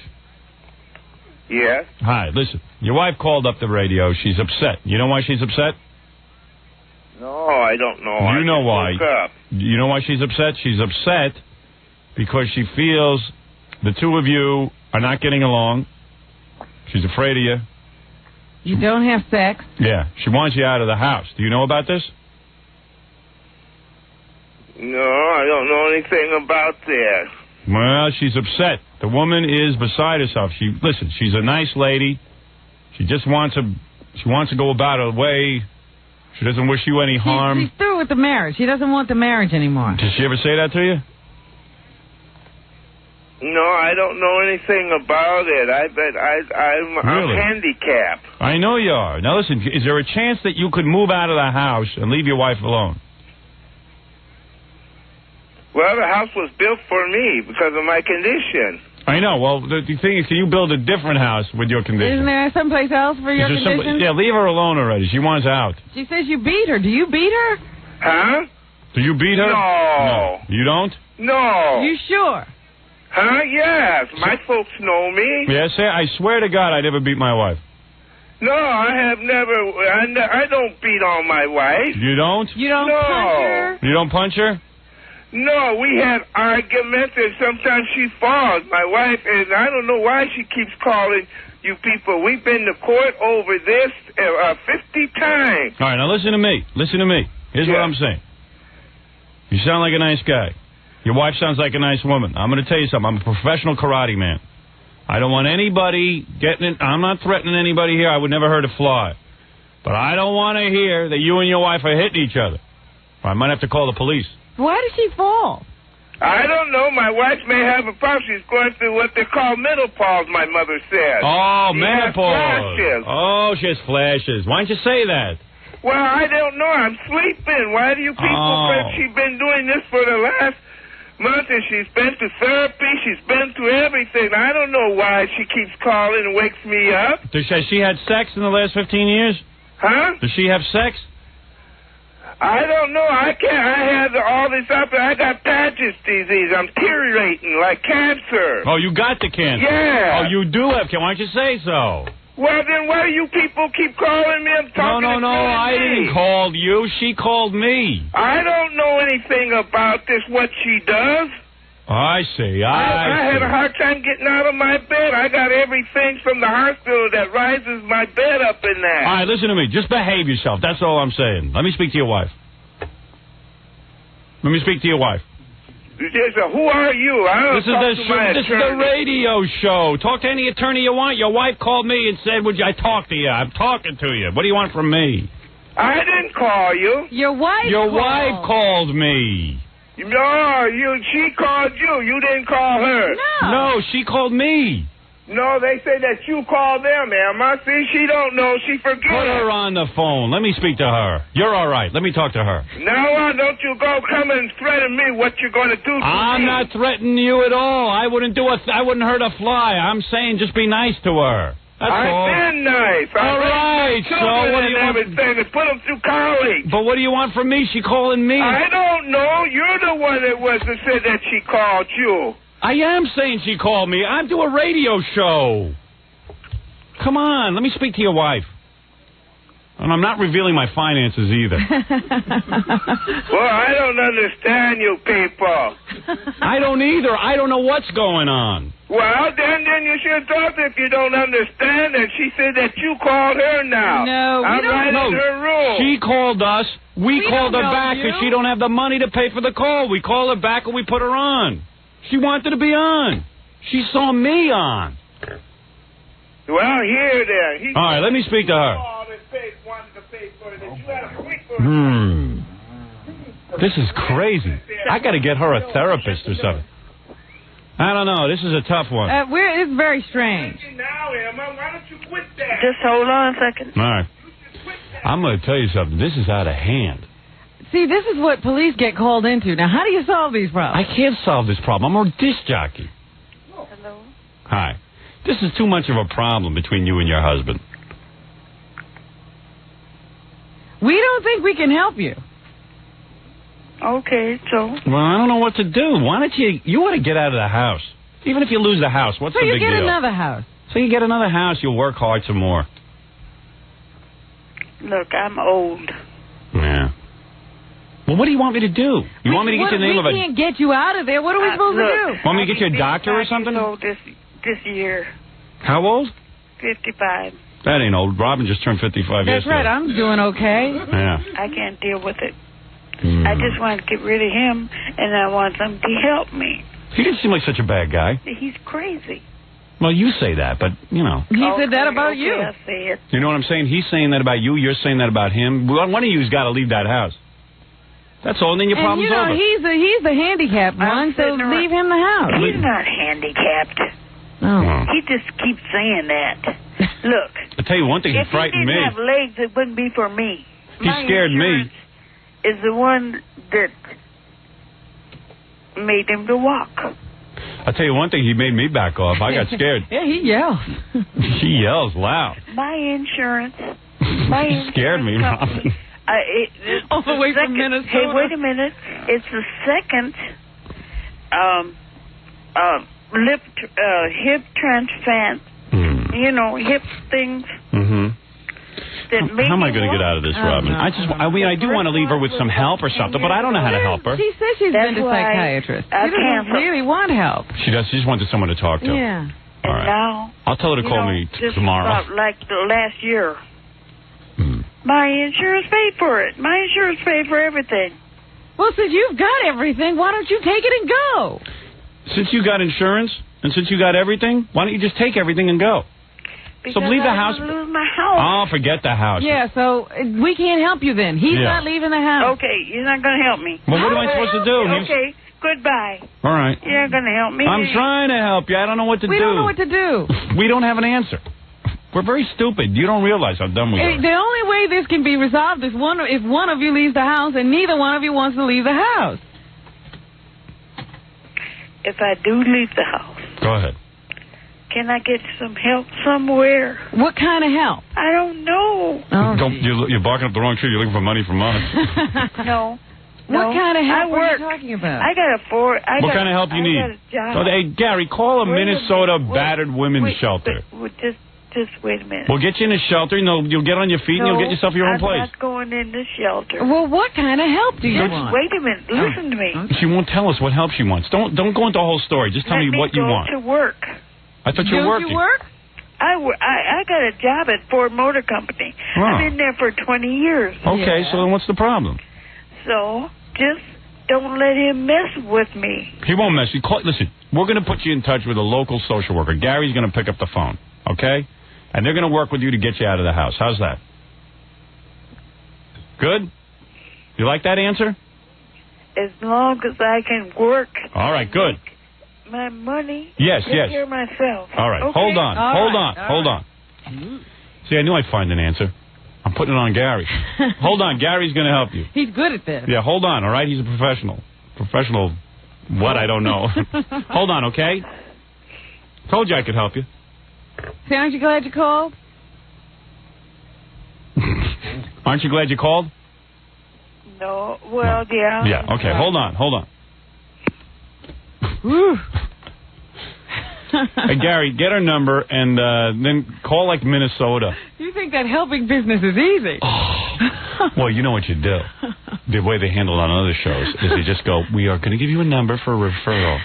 Yes. Hi, listen. Your wife called up the radio. She's upset. You know why she's upset? No, I don't know. You know why. Woke up. You know why she's upset? She's upset because she feels the two of you are not getting along. She's afraid of you. You don't have sex? Yeah. She wants you out of the house. Do you know about this? No, I don't know anything about that. Well, she's upset. The woman is beside herself. Listen, she's a nice lady. She just wants to go about her way. She doesn't wish you any harm. She's through with the marriage. She doesn't want the marriage anymore. Did she ever say that to you? No, I don't know anything about it. I'm handicapped. I know you are. Now listen, is there a chance that you could move out of the house and leave your wife alone? Well, the house was built for me because of my condition. I know. Well, the thing is, can you build a different house with your condition? Isn't there someplace else for your condition? Yeah, leave her alone already. She wants out. She says you beat her. Do you beat her? Huh? Do you beat her? No. You don't? No. You sure? Huh? Yes. My folks know me. Yes, I swear to God I never beat my wife. No, I have never. I don't beat on my wife. You don't? You don't punch her? You don't punch her? No, we had arguments, and sometimes she falls, my wife, and I don't know why she keeps calling you people. We've been to court over this 50 times. All right, now listen to me. Listen to me. Here's what I'm saying. You sound like a nice guy. Your wife sounds like a nice woman. I'm going to tell you something. I'm a professional karate man. I don't want anybody getting it. I'm not threatening anybody here. I would never hurt a fly. But I don't want to hear that you and your wife are hitting each other. I might have to call the police. Why did she fall? I don't know. My wife may have a problem. She's going through what they call menopause, my mother said. Oh, she menopause. Has flashes. Oh, she has flashes. Why don't you say that? Well, I don't know. I'm sleeping. Why do you people think she's been doing this for the last month? And she's been to therapy. She's been to everything. I don't know why she keeps calling and wakes me up. Has she had sex in the last 15 years? Huh? Does she have sex? I don't know. I had all this up. I got Paget's disease. I'm deteriorating like cancer. Oh, you got the cancer? Yeah. Oh, you do have cancer. Why don't you say so? Well, then why do you people keep calling me? I'm talking No, I didn't call you. She called me. I don't know anything about this, what she does. I see. I had a hard time getting out of my bed. I got everything from the hospital that rises my bed up in that. All right, listen to me. Just behave yourself. That's all I'm saying. Let me speak to your wife. Let me speak to your wife. Who are you? This is the radio show. Talk to any attorney you want. Your wife called me and said, would I talk to you? I'm talking to you. What do you want from me? I didn't call you. Your wife wife called me. No, she called you. You didn't call her. No, she called me. No, they say that you called them, Emma. See, she don't know. She forgets. Put her on the phone. Let me speak to her. You're all right. Let me talk to her. Now, don't you go come and threaten me what you're going to do to me. I'm not threatening you at all. I wouldn't hurt a fly. I'm saying just be nice to her. That's all. I've been nice. All right, so what do you want? Everything and put them through college. But what do you want from me? She calling me. I don't know. You're the one that said that she called you. I am saying she called me. I do a radio show. Come on, let me speak to your wife. And I'm not revealing my finances either. Well, I don't understand you people. I don't either. I don't know what's going on. Well, then you should talk if you don't understand. And she said that you called her now. No, I'm right in her room. She called us. We called her back because she don't have the money to pay for the call. We call her back and we put her on. She wanted to be on. She saw me on. Well, here then. All right, let me speak to her. This is crazy. I got to get her a therapist or something. I don't know. This is a tough one. It's very strange. Now, Emma, why don't you quit that? Just hold on a second. All right. I'm going to tell you something. This is out of hand. See, this is what police get called into. Now, how do you solve these problems? I can't solve this problem. I'm a disc jockey. Hello? Hi. This is too much of a problem between you and your husband. We don't think we can help you. Okay, so? Well, I don't know what to do. Why don't you want to get out of the house. Even if you lose the house, what's the big deal? So you get another house. So you get another house, you'll work hard some more. Look, I'm old. Yeah. Well, what do you want me to do? You want me to get you the name of a... We can't get you out of there. What are we supposed to do? Want me to get you a doctor or something? I'm old this year. How old? 55. That ain't old. Robin just turned 55 yesterday. That's right. I'm doing okay. Yeah. I can't deal with it. I just want to get rid of him, and I want somebody to help me. He didn't seem like such a bad guy. He's crazy. Well, you say that, but, you know. He said that about you. I say it. You know what I'm saying? He's saying that about you. You're saying that about him. One of you's got to leave that house. That's all, and then your problem's over. He's the handicapped one, so leave him the house. He's not handicapped. Oh. He just keeps saying that. Look. I'll tell you one thing, he frightened me. If he didn't have legs, it wouldn't be for me. He scared me. Is the one that made him to walk. I'll tell you one thing, he made me back off. I got scared. Yeah, he yells. He yells loud. My insurance. He scared me, Robin. All the way from Minnesota. Hey, wait a minute. It's the second hip transplant. You know, hip things. Mm-hmm. How am I going to get out of this, Robin? I do want to leave her with some help or something, but I don't know how to help her. She says she's been to psychiatrist. She doesn't really want help. She does. She just wanted someone to talk to. Yeah. All right. Now, I'll tell her to call me tomorrow. About like the last year. My insurance paid for it. My insurance paid for everything. Well, since you've got everything, why don't you take it and go? Since you got insurance and since you got everything, why don't you just take everything and go? Because so leave the house. I lose my house. Oh, forget the house. Yeah, so we can't help you then. He's not leaving the house. Okay, you're not going to help me. Well, what am I supposed to do? Okay, goodbye. All right. You're not going to help me. I'm trying to help you. I don't know what to do. We don't know what to do. We don't have an answer. We're very stupid. You don't realize how dumb we are. The only way this can be resolved is if one of you leaves the house and neither one of you wants to leave the house. If I do leave the house. Go ahead. Can I get some help somewhere? What kind of help? I don't know. You're barking up the wrong tree. You're looking for money from us. No. What kind of help are you talking about? I got What kind of help you need? I got a job. Hey, Gary, call a Minnesota battered women's shelter. Just wait a minute. We'll get you in a shelter. You'll get on your feet and you'll get yourself your own place. I'm not going in the shelter. Well, what kind of help do you want? Wait a minute. Listen to me. She won't tell us what help she wants. Don't go into the whole story. Just tell me what you want. Let me go to work. I thought you were working. You work? I got a job at Ford Motor Company. Oh. I've been there for 20 years. Okay, so then what's the problem? So just don't let him mess with me. He won't mess. Listen, we're going to put you in touch with a local social worker. Gary's going to pick up the phone, okay? And they're going to work with you to get you out of the house. How's that? Good? You like that answer? As long as I can work. All right, good. My money. Yes. Take care of myself. All right, okay? hold on. See, I knew I'd find an answer. I'm putting it on Gary. Hold on, Gary's going to help you. He's good at this. Yeah, hold on, all right? He's a professional. Professional what? I don't know. Hold on, okay? Told you I could help you. See, aren't you glad you called? Aren't you glad you called? No. Well, yeah. Yeah, okay, hold on. Hey, Gary, get her number and then call like Minnesota. You think that helping business is easy? Well, you know what you do. The way they handle it on other shows is they just go, we are going to give you a number for a referral.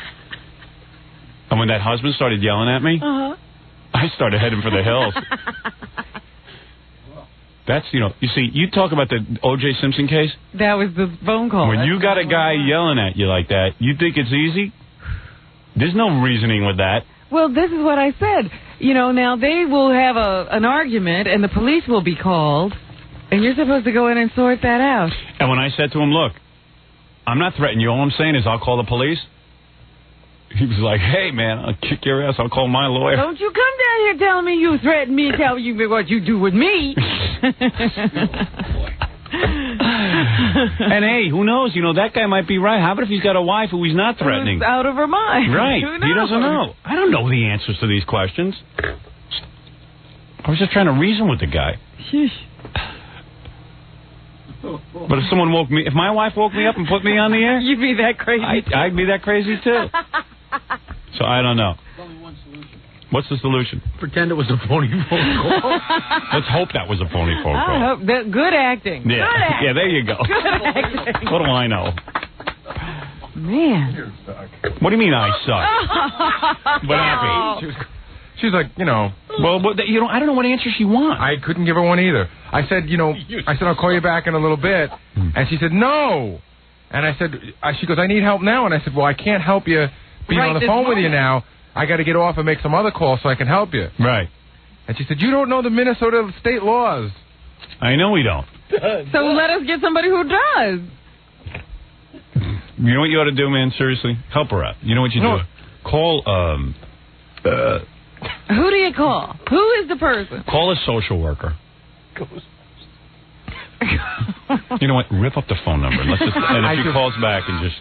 And when that husband started yelling at me, I started heading for the hills. That's, you see, you talk about the O.J. Simpson case. That was the phone call. When you got a guy yelling at you like that, you think it's easy? There's no reasoning with that. Well, this is what I said. Now they will have an argument and the police will be called, and you're supposed to go in and sort that out. And when I said to him, look, I'm not threatening you. All I'm saying is I'll call the police. He was like, hey, man, I'll kick your ass. I'll call my lawyer. Don't you come down here telling me you threaten me, tell you what you do with me. And, hey, who knows? You know, that guy might be right. How about if he's got a wife who he's not threatening? Who's out of her mind. Right. Who knows? He doesn't know. I don't know the answers to these questions. I was just trying to reason with the guy. Sheesh. But if my wife woke me up and put me on the air, You'd be that crazy. I'd be that crazy, too. So I don't know. There's only one solution. What's the solution? Pretend it was a phony phone call. Let's hope that was a phony phone call. I hope that good acting. Yeah. Good acting. Yeah, there you go. Good acting. What do I know? Man. What do you mean I suck? What happened? She's like, you know. Well, I don't know what answer she wants. I couldn't give her one either. I said, I'll call you back in a little bit. And she said, no. And I said, she goes, I need help now. And I said, well, I can't help you being on the phone with you now. I got to get off and make some other calls so I can help you. Right. And she said, you don't know the Minnesota state laws. I know we don't. So let us get somebody who does. You know what you ought to do, man? Seriously? Help her out. You know what you do? Call, Who do you call? Who is the person? Call a social worker. You know what? Rip up the phone number. And if she calls back and just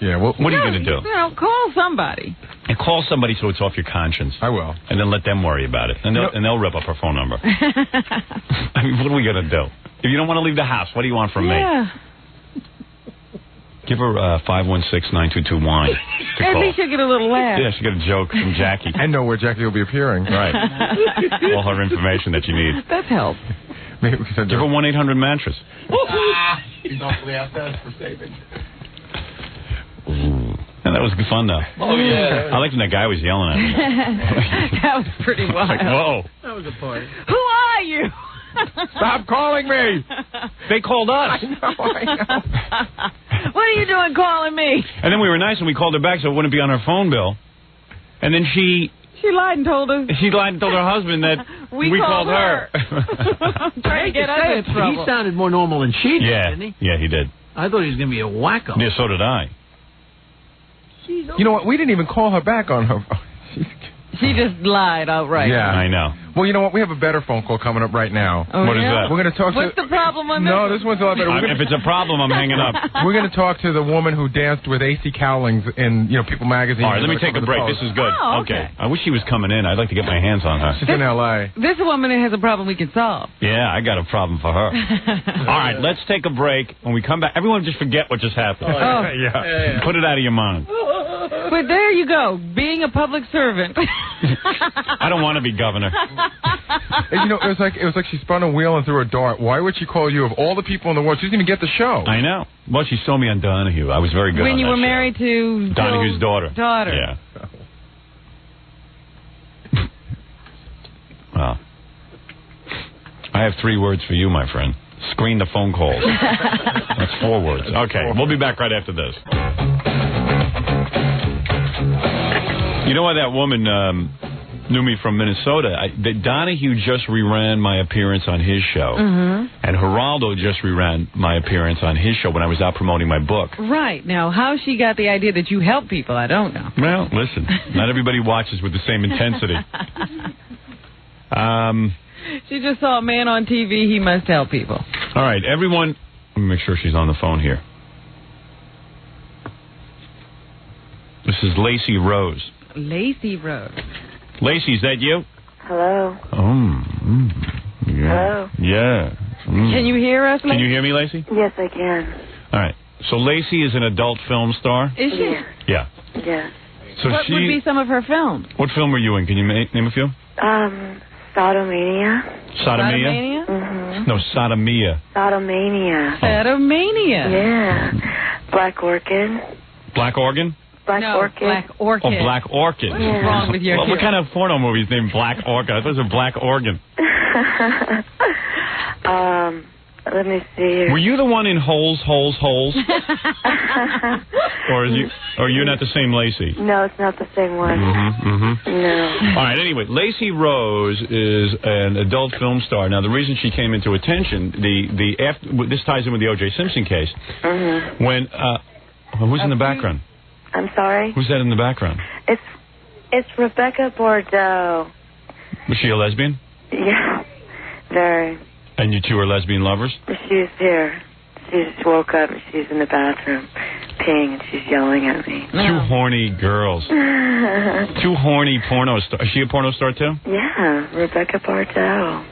Yeah, what are you going to do? Call somebody. And call somebody so it's off your conscience. I will. And then let them worry about it. And they'll rip up her phone number. I mean, what are we going to do? If you don't want to leave the house, what do you want from me? Give her 516-922-WINE to At call. least she'll get a little laugh. Yeah, she'll get a joke from Jackie. I know where Jackie will be appearing. Right. All her information that you need. That's help. Maybe we can Give her 1-800-MATTRESS. She's awfully asked us for saving. And that was good fun, though. Oh, yeah. I liked when that guy was yelling at me. That was pretty wild. Like, whoa. That was a party. Who are you? Stop calling me. They called us. I know. What are you doing calling me? And then we were nice and we called her back so it wouldn't be on her phone bill. And then she lied and told us. She lied and told her husband that we called her. Trying to get us in trouble. He sounded more normal than she did, didn't he? Yeah, he did. I thought he was going to be a wacko. Yeah, so did I. You know what? We didn't even call her back on her. She just lied outright. Yeah. I know. Well, you know what? We have a better phone call coming up right now. Oh, What is that? We're going to talk What's the problem on this? No, this one's a lot better. If it's a problem, I'm hanging up. We're going to talk to the woman who danced with A.C. Cowlings in, People magazine. All right, let me take a break. This is good. Oh, okay. I wish she was coming in. I'd like to get my hands on her. She's in L.A. This woman has a problem we can solve. Yeah, I got a problem for her. All right, let's take a break. When we come back, everyone just forget what just happened. Yeah. Put it out of your mind. But there you go, being a public servant. I don't want to be governor. And, it was like she spun a wheel and threw a dart. Why would she call you of all the people in the world? She didn't even get the show. I know. Well, she saw me on Donahue. I was very good When on you that were show. married to Donahue's daughter. Yeah. Well, I have 3 words for you, my friend. Screen the phone calls. That's 4 words. Okay, we'll be back right after this. You know why that woman knew me from Minnesota? Donahue just reran my appearance on his show. Mm-hmm. And Geraldo just reran my appearance on his show when I was out promoting my book. Right. Now, how she got the idea that you help people, I don't know. Well, listen, not everybody watches with the same intensity. She just saw a man on TV, he must help people. All right, everyone, let me make sure she's on the phone here. This is Lacey Rose. Lacey Rose. Lacey, is that you? Hello. Yeah. Hello. Yeah. Can you hear us, Lacey? Can you hear me, Lacey? Yes, I can. All right. So Lacey is an adult film star? Is she? Yeah. Yes. So what would be some of her films? What film were you in? Can you name a few? Sodomania. Sodomia? Mm-hmm. No, Sodomia. Sodomania. Sodomania. Yeah. Black Orchid. Black Organ? Black Orchid. Black Orchid. Oh, Black Orchid. What's wrong with your What kind of porno movie is named Black Orchid? I thought it was a Black Organ. Let me see here. Were you the one in Holes? Or you're not the same Lacey? No, it's not the same one. No. All right, anyway, Lacey Rose is an adult film star. Now, the reason she came into attention, this ties in with the O.J. Simpson case. When Who's in the background? I'm sorry? Who's that in the background? It's Rebecca Bordeaux. Was she a lesbian? Yeah, very. And you two are lesbian lovers? She's here. She just woke up and she's in the bathroom peeing and she's yelling at me. Two horny girls. Two horny porno stars. Is she a porno star too? Yeah, Rebecca Bordeaux.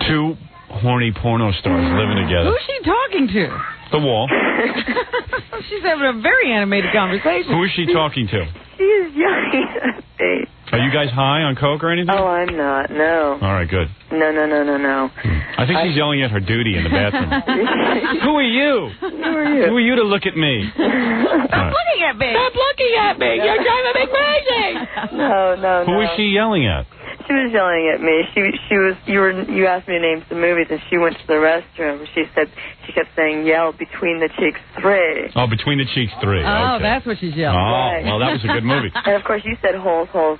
Two horny porno stars living together. Who's she talking to? The wall. She's having a very animated conversation. Who is she talking to? She is yelling at me. Are you guys high on coke or anything? Oh, I'm not. No. All right, good. No. I think she's yelling at her duty in the bathroom. Who are you? Who are you to look at me? Stop looking at me. Stop looking at me. You're driving me crazy. No. Who is she yelling at? She was yelling at me. You asked me to name some movies, and she went to the restroom. She kept saying, "Yell Between the Cheeks 3." Oh, Between the Cheeks 3. Oh, okay. that's what she's yelling. Oh, Right. well, that was a good movie. And of course, you said holes. So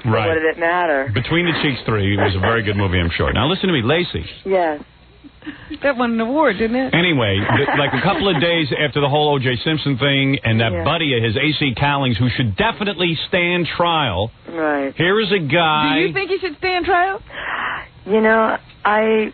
Right. what did it matter? Between the Cheeks 3 was a very good movie, I'm sure. Now listen to me, Lacey. Yes. That won an award, didn't it? Anyway, like a couple of days after the whole O.J. Simpson thing and that buddy of his, A.C. Cowlings, who should definitely stand trial. Right. Here is a guy. Do you think he should stand trial? You know, I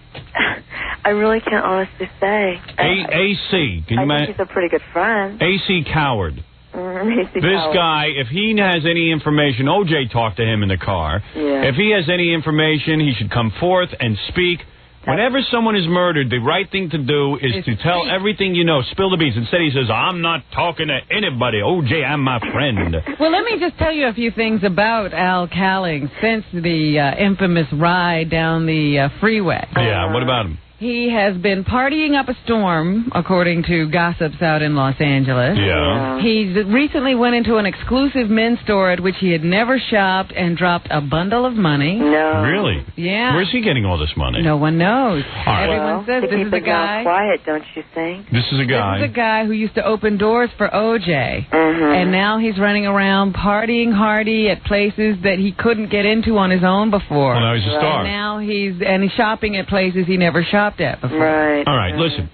really can't honestly say. A.C. Can you I imagine? think he's a pretty good friend. A.C. Coward. A.C. This Coward. guy, if he has any information, O.J. talked to him in the car. Yeah. If he has any information, he should come forth and speak. Whenever someone is murdered, the right thing to do is to tell everything you know. Spill the beans. Instead, he says, I'm not talking to anybody. O.J., I'm my friend. Well, let me just tell you a few things about Al Cowlings since the infamous ride down the freeway. Yeah, what about him? He has been partying up a storm, according to gossips out in Los Angeles. Yeah. He recently went into an exclusive men's store at which he had never shopped and dropped a bundle of money. No. Really? Yeah. Where's he getting all this money? No one knows. right. Everyone says to this keep is the it down guy. quiet, don't you think? This is a guy. This is a guy who used to open doors for O.J. And now he's running around partying hardy at places that he couldn't get into on his own before. Well, now he's a star. And now he's shopping at places he never shopped at before. Right. All right, listen.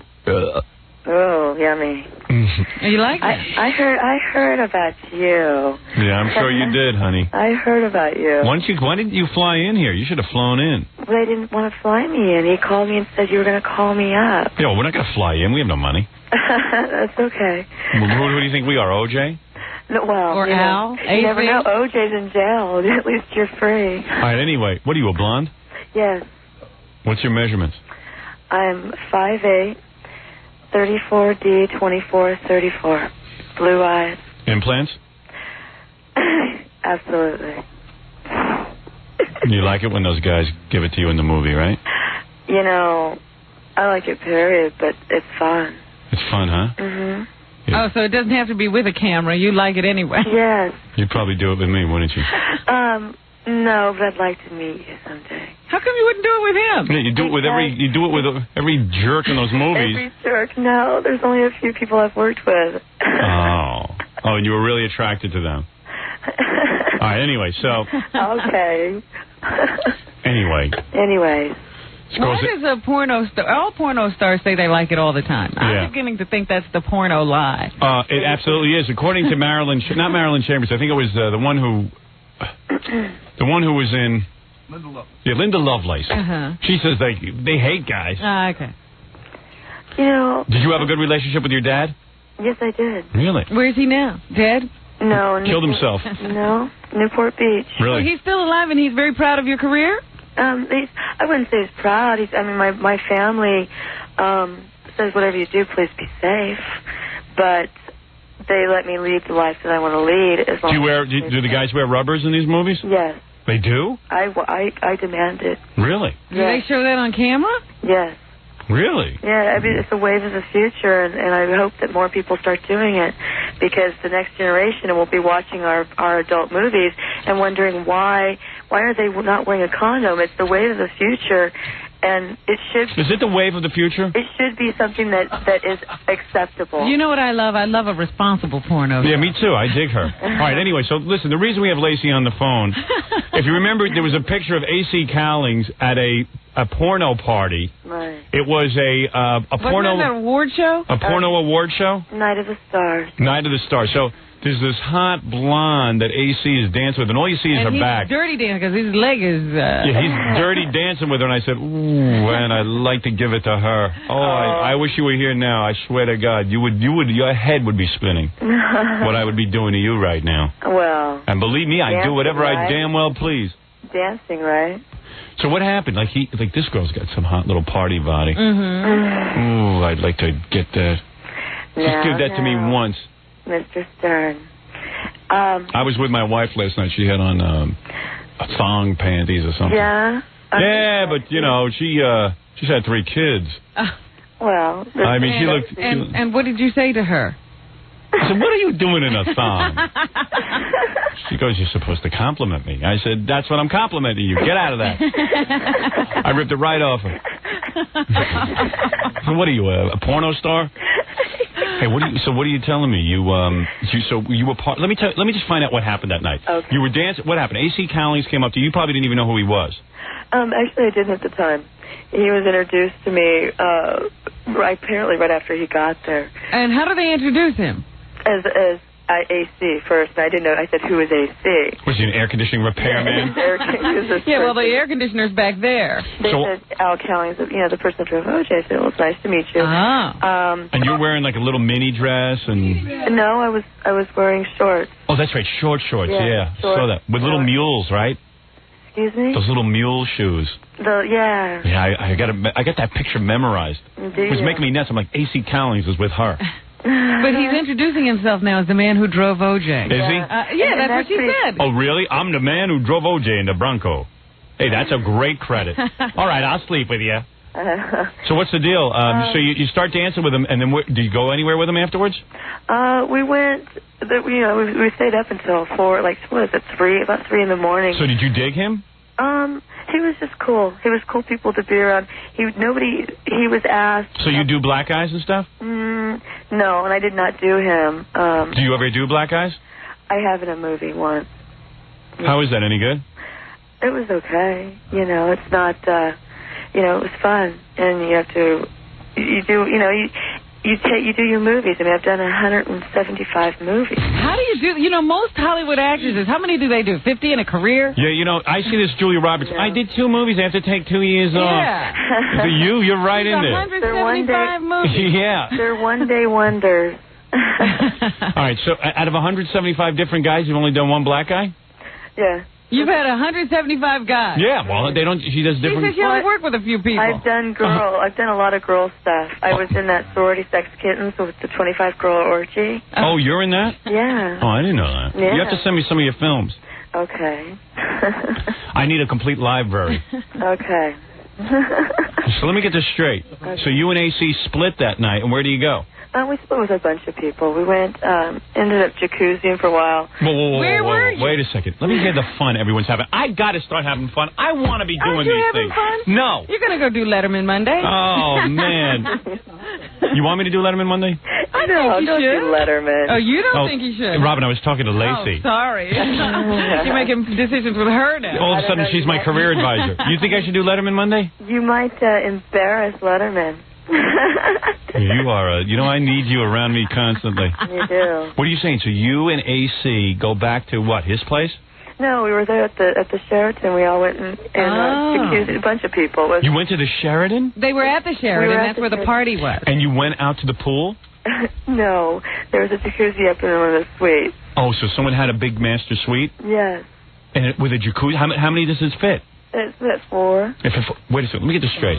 Oh, yummy. You like it? I heard about you. Yeah, I'm sure you did, honey. I heard about you. Why didn't you fly in here? You should have flown in. They didn't want to fly me in. He called me and said you were going to call me up. Yeah, well, we're not going to fly in. We have no money. That's okay. Who do you think we are, O.J.? No, well, Or you Al? know, you never know. OJ's in jail. At least you're free. All right, anyway, what are you, a blonde? Yes. What's your measurements? I'm 5'8", 34D, 24, 34. Blue eyes. Implants? Absolutely. You like it when those guys give it to you in the movie, right? You know, I like it, period, but it's fun. It's fun, huh? Mm-hmm. Oh, so it doesn't have to be with a camera. You like it anyway. Yes. You'd probably do it with me, wouldn't you? No, but I'd like to meet you someday. How come you wouldn't do it with him? Yeah, you do it with every jerk in those movies. Every jerk. No, there's only a few people I've worked with. Oh, and you were really attracted to them. All right, anyway, so. Okay. Anyways. Why does a porno star? All porno stars say they like it all the time. Yeah. I'm beginning to think that's the porno lie. It absolutely is. According to not Marilyn Chambers, I think it was the one who was in Linda Lovelace. She says they hate guys. Okay. You know. Did you have a good relationship with your dad? Yes, I did. Really? Where's he now? Dead? No. Killed himself. No, Newport Beach. Really? So he's still alive and he's very proud of your career? I wouldn't say he's proud. My family says whatever you do, please be safe. But they let me lead the life that I want to lead. As long Do the guys wear rubbers in these movies? Yes. They do? I demand it. Really? Do they show that on camera? Yes. Really? Yeah, I mean, it's a wave of the future, and I hope that more people start doing it, because the next generation will be watching our adult movies and wondering why are they not wearing a condom. It's the wave of the future, And it should. Is it the wave of the future? It should be something that is acceptable. You know what I love? I love a responsible porno. Yeah, me too. I dig her. All right, anyway, so listen, the reason we have Lacey on the phone, if you remember, there was a picture of A.C. Cowlings at a porno party. Right. It was a porno... Wasn't that an award show? A porno award show? Night of the Stars. Night of the Stars. So there's this hot blonde that AC is dancing with, and all you see is her back. He's dirty dancing because his leg is... Yeah, he's dirty dancing with her, and I said, ooh, and I'd like to give it to her. Oh, I wish you were here now. I swear to God, your head would be spinning. What I would be doing to you right now. Well. And believe me, I do whatever I damn well please. Dancing, right? So what happened? Like this girl's got some hot little party body. Mm-hmm. Ooh, I'd like to get that. Just give that to me once. Mr. Stern. I was with my wife last night. She had on a thong panties or something. Yeah? Yeah, but, you know, she's had 3 kids. Well. I mean, she looked... And what did you say to her? I said, what are you doing in a thong? She goes, you're supposed to compliment me. I said, that's what I'm complimenting you. Get out of that. I ripped it right off her. So what are you, a porno star? Hey, what are you telling me? You were part... Let me just find out what happened that night. Okay. You were dancing... What happened? A.C. Cowlings came up to you. You probably didn't even know who he was. Actually, I didn't at the time. He was introduced to me apparently right after he got there. And how did they introduce him? As AC first. And I didn't know. I said, who is AC? Was he an air conditioning repairman? Yeah, well, the air conditioner's back there. They said Al Cowlings, the person that drove OJ. I said, well, it's nice to meet you. Ah. And you're wearing like a little mini dress and... No, I was wearing shorts. Oh, that's right, shorts. Yeah, short, saw that. With little mules, right? Excuse me? Those little mule shoes. Yeah. Yeah, I got that picture memorized. It was making me nuts. I'm like, A.C. Cowlings is with her. But he's introducing himself now as the man who drove OJ. Is he? Yeah, that's what she said. Oh, really? I'm the man who drove OJ in the Bronco. Hey, that's a great credit. All right, I'll sleep with you. So what's the deal? So you start dancing with him, and then do you go anywhere with him afterwards? We went. We stayed up until 4. Like, what is it? 3? About 3 in the morning. So did you dig him? He was just cool. He was cool people to be around. He was asked. So you do black eyes and stuff? No, and I did not do him. Do you ever do black eyes? I have in a movie once. How is that? Any good? It was okay. It's not. It was fun, and you have to. You do your movies. I mean, I've done 175 movies. How do you do? Most Hollywood actresses, how many do they do? 50 in a career? Yeah, I see this Julia Roberts. I did 2 movies. I have to take 2 years off. Yeah. So you're right in there. 175 movies. Yeah. They're one-day wonders. All right, so out of 175 different guys, you've only done 1 black guy? Yeah. You've had 175 guys. Yeah, well, they don't. She does different. She says she only work with a few people. I've done a lot of girl stuff. I was in that sorority sex kittens with the 25 girl orgy. Oh, you're in that? Yeah. Oh, I didn't know that. Yeah. You have to send me some of your films. Okay. I need a complete library. Okay. So let me get this straight. Okay. So you and AC split that night, and where do you go? We split with a bunch of people. We went, ended up jacuzziing for a while. Whoa, Where were you? Wait a second. Let me hear the fun everyone's having. I got to start having fun. I want to be doing these things. Fun? No. You're going to go do Letterman Monday? Oh, man. You want me to do Letterman Monday? I think you should. Do Letterman. Oh, you don't think you should? Robin, I was talking to Lacey. Oh, sorry. You're making decisions with her now. All of a sudden, she's my career advisor. You think I should do Letterman Monday? You might embarrass Letterman. You are I need you around me constantly. You do. What are you saying? So you and AC go back to what, his place? No, we were there at the Sheraton. We all went and a bunch of people. You went to the Sheraton? They were at the Sheraton. That's where the party was. And you went out to the pool? No, there was a jacuzzi up in one of the suites. Oh, so someone had a big master suite? Yes. And with a jacuzzi, how many does this fit? It's at 4. Wait a second, let me get this straight.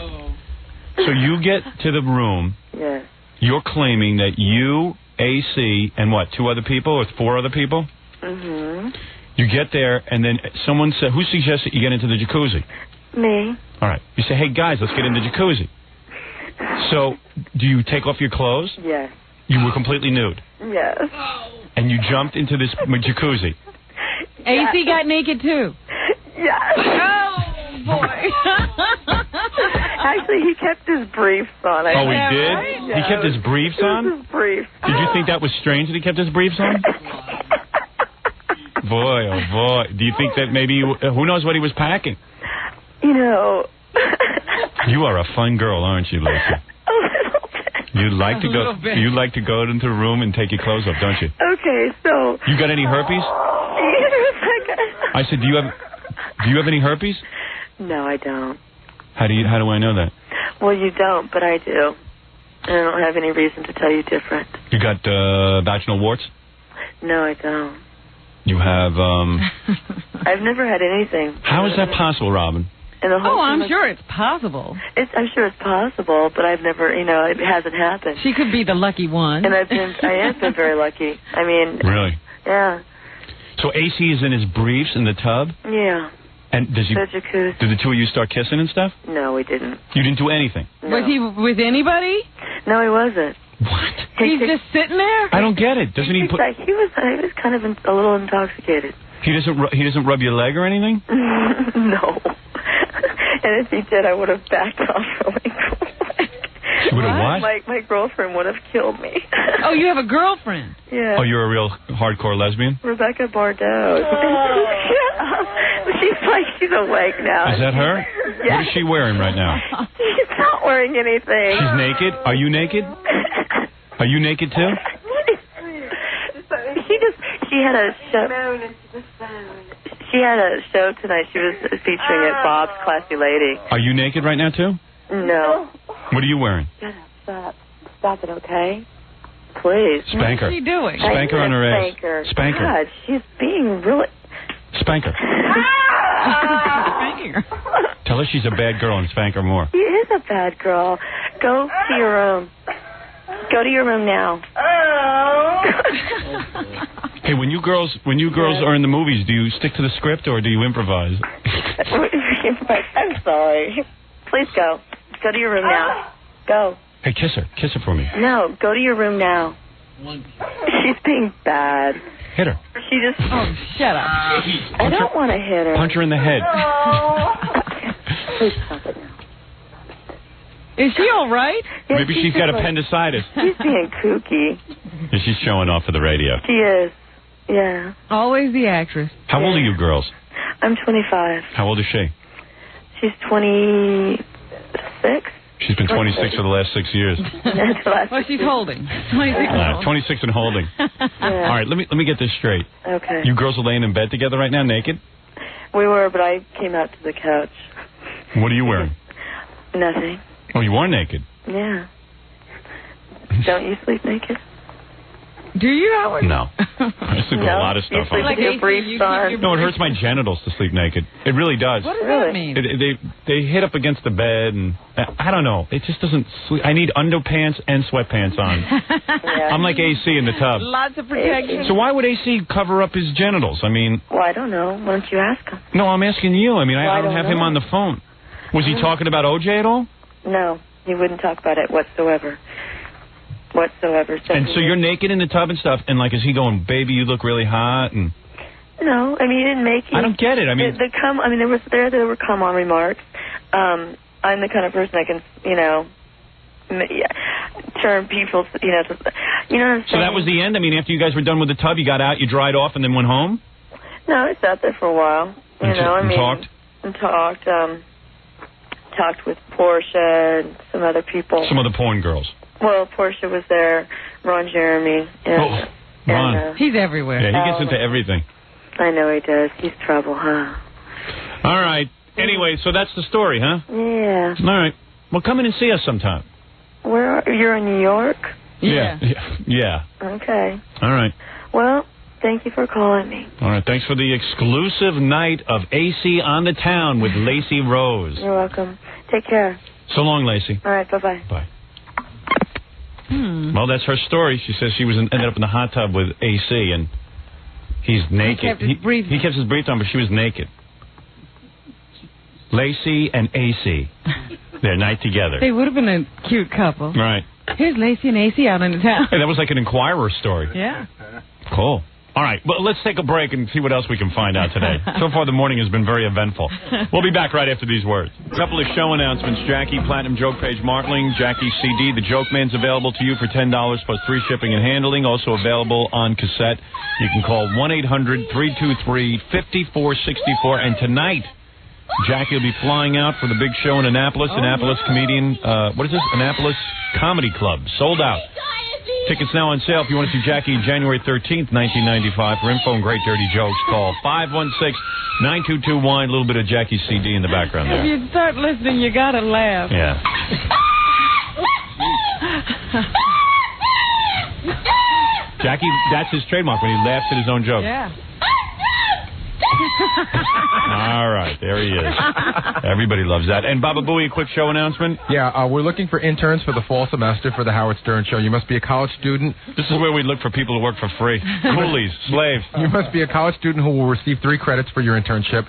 So you get to the room. Yes. You're claiming that you, AC, and what, 2 other people or 4 other people? Mm-hmm. You get there, and then someone said, who suggests that you get into the jacuzzi? Me. All right. You say, hey, guys, let's get in the jacuzzi. So do you take off your clothes? Yes. You were completely nude? Yes. And you jumped into this jacuzzi? AC got naked, too? Yes. Oh, boy. Actually, he kept his briefs on. Oh, he did? Right? He kept his briefs on? His briefs. Did you think that was strange that he kept his briefs on? Boy, oh boy. Do you think that maybe, who knows what he was packing? You know. You are a fun girl, aren't you, Lacey? A little bit. You like to go into a room and take your clothes off, don't you? Okay, so. You got any herpes? I said, do you have any herpes? No, I don't. How do I know that? Well, you don't, but I do. And I don't have any reason to tell you different. You got vaginal warts? No, I don't. You have I've never had anything. How is that possible, Robin? I'm sure it's possible. I'm sure it's possible, but I've never, it hasn't happened. She could be the lucky one. And I have been very lucky. I mean. Really? Yeah. So AC is in his briefs in the tub? Yeah. And did The jacuzzi. the two of you start kissing and stuff? No, we didn't. You didn't do anything? No. Was he with anybody? No, he wasn't. What? He's just sitting there? I don't get it. Doesn't he put? He was kind of a little intoxicated. He doesn't rub your leg or anything? No. And if he did, I would have backed off really quick. You would have what? My girlfriend would have killed me. Oh, you have a girlfriend? Yeah. Oh, you're a real hardcore lesbian? Rebecca Bardot. She's awake now. Is that her? Yeah. What is she wearing right now? She's not wearing anything. She's naked? Are you naked? Are you naked too? She had a show. She had a show tonight. She was featuring at Bob's Classy Lady. Are you naked right now too? No. What are you wearing? Stop it, okay? Please. Spank her. What's she doing? Spank her on her ass. Spank her. God, she's being really. Spank her. Spanking her. Tell her she's a bad girl and spank her more. She is a bad girl. Go to your room. Go to your room now. Hey, when you girls are in the movies, do you stick to the script or do you improvise? I'm sorry. Please go. Go to your room now. Go. Hey, kiss her. Kiss her for me. No, go to your room now. She's being bad. Hit her. She just. Oh, shut up. I don't want to hit her. Punch her in the head. Please stop it now. Is she all right? Yeah, Maybe she's got appendicitis. She's being kooky. And she's showing off for the radio. She is. Yeah. Always the actress. How old are you girls? I'm 25. How old is she? She's 26. She's been 26 for the last 6 years. Well, she's holding. 26. 26 and holding. Yeah. All right, let me get this straight. Okay. You girls are laying in bed together right now, naked? We were, but I came out to the couch. What are you wearing? Nothing. Oh, you are naked. Yeah. Don't you sleep naked? Do you, Howard? No. I sleep with a lot of stuff on. Like your briefs on. No, it hurts my genitals to sleep naked. It really does. What does that mean? They hit up against the bed, and I don't know. It just doesn't sleep. I need underpants and sweatpants on. Yeah. I'm like AC in the tub. Lots of protection. So why would AC cover up his genitals? I mean... Well, I don't know. Why don't you ask him? No, I'm asking you. I mean, I don't have him know. on the phone. Was he talking about OJ at all? No, he wouldn't talk about it whatsoever. And so you're naked in the tub and stuff, and like, is he going, baby, you look really hot? And no, I mean, he didn't make it. I don't get it. I mean, there were come on remarks. I'm the kind of person that can, turn people, to, you know what I'm saying? So that was the end? I mean, after you guys were done with the tub, you got out, you dried off, and then went home? No, I sat there for a while. Talked? And talked with Portia and some other people. Some other porn girls. Well, Portia was there, Ron Jeremy. And, Ron. He's everywhere. Yeah, he gets into everything. I know he does. He's trouble, huh? All right. Anyway, so that's the story, huh? Yeah. All right. Well, come in and see us sometime. You're in New York? Yeah. Yeah. Okay. All right. Well, thank you for calling me. All right. Thanks for the exclusive night of AC on the Town with Lacey Rose. You're welcome. Take care. So long, Lacey. All right. Bye-bye. Bye. Well, that's her story. She says she ended up in the hot tub with AC, and he's naked. He kept his briefs he kept his briefs on, but she was naked. Lacey and AC. Their night together. They would have been a cute couple. Right. Here's Lacey and AC out in the town. Hey, that was like an Inquirer story. Yeah. Cool. All right, well, let's take a break and see what else we can find out today. So far, the morning has been very eventful. We'll be back right after these words. A couple of show announcements. Jackie, Platinum Joke Page Martling, Jackie CD. The Joke Man's available to you for $10 plus free shipping and handling. Also available on cassette. You can call 1-800-323-5464. And tonight, Jackie will be flying out for the big show in Annapolis. Annapolis comedian, Annapolis Comedy Club. Sold out. Tickets now on sale. If you want to see Jackie January 13th, 1995. For info and great dirty jokes, call 516-9221. A little bit of Jackie CD in the background there. If you start listening, you got to laugh. Yeah. Jackie, that's his trademark when he laughs at his own jokes. Yeah. All right, there he is. Everybody loves that. And Baba Booey, a quick show announcement. Yeah, we're looking for interns for the fall semester for the Howard Stern Show. You must be a college student. This is where we look for people to work for free. Coolies, slaves. You must be a college student who will receive 3 credits for your internship.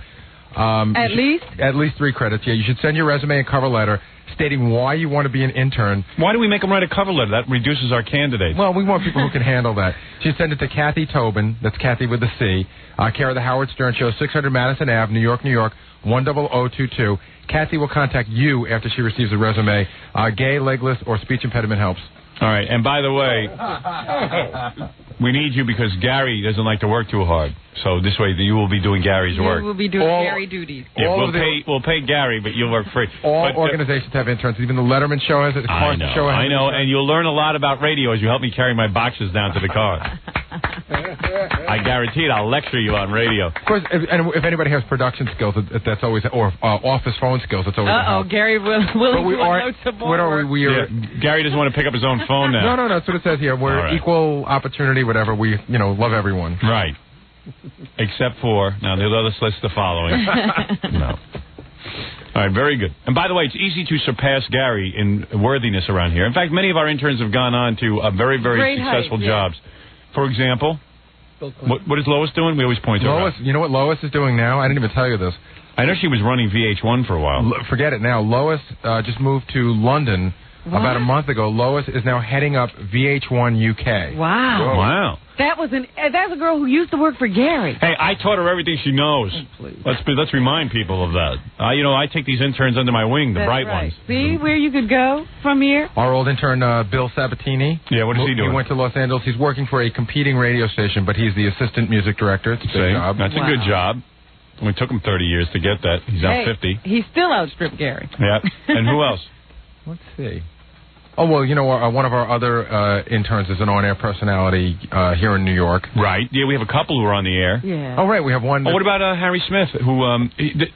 At least? At least 3 credits, yeah. You should send your resume and cover letter stating why you want to be an intern. Why do we make them write a cover letter? That reduces our candidates. Well, we want people who can handle that. You send it to Kathy Tobin, that's Kathy with a C, care of the Howard Stern Show, 600 Madison Ave, New York, New York, 10022. Kathy will contact you after she receives a resume. Gay, legless, or speech impediment helps. All right, and by the way, we need you because Gary doesn't like to work too hard. So this way you will be doing Gary's work. You will be doing Gary duties. Yeah, we'll pay Gary, but you'll work free. All organizations have interns. Even the Letterman Show has it. The Carson Show has it. I know, and you'll learn a lot about radio as you help me carry my boxes down to the car. I guarantee it. I'll lecture you on radio. Of course, if anybody has production skills, that's always, or office phone skills, that's always. Gary will note some more. What are we? Gary doesn't want to pick up his own phone now. No, that's what it says here. We're equal opportunity, whatever. We, love everyone. Right. Except for, now let's list the following. No. All right, very good. And by the way, it's easy to surpass Gary in worthiness around here. In fact, many of our interns have gone on to very, very successful jobs. For example, what is Lois doing? We always point to Lois. her. You know what Lois is doing now? I didn't even tell you this. I know she was running VH1 for a while. Forget it now. Lois just moved to London about a month ago. Lois is now heading up VH1 UK. Wow. Wow. That's a girl who used to work for Gary. Hey, I taught her everything she knows. Let's remind people of that. I take these interns under my wing, the bright ones. See where you could go from here? Our old intern, Bill Sabatini. Yeah, what is he doing? He went to Los Angeles. He's working for a competing radio station, but he's the assistant music director. It's a big job. That's a good job. It took him 30 years to get that. He's now 50. He still outstripped Gary. Yeah. And who else? Let's see. Oh, well, one of our other interns is an on-air personality here in New York. Right. Yeah, we have a couple who are on the air. Yeah. Oh, right, we have one. Oh, what about Harry Smith, who... the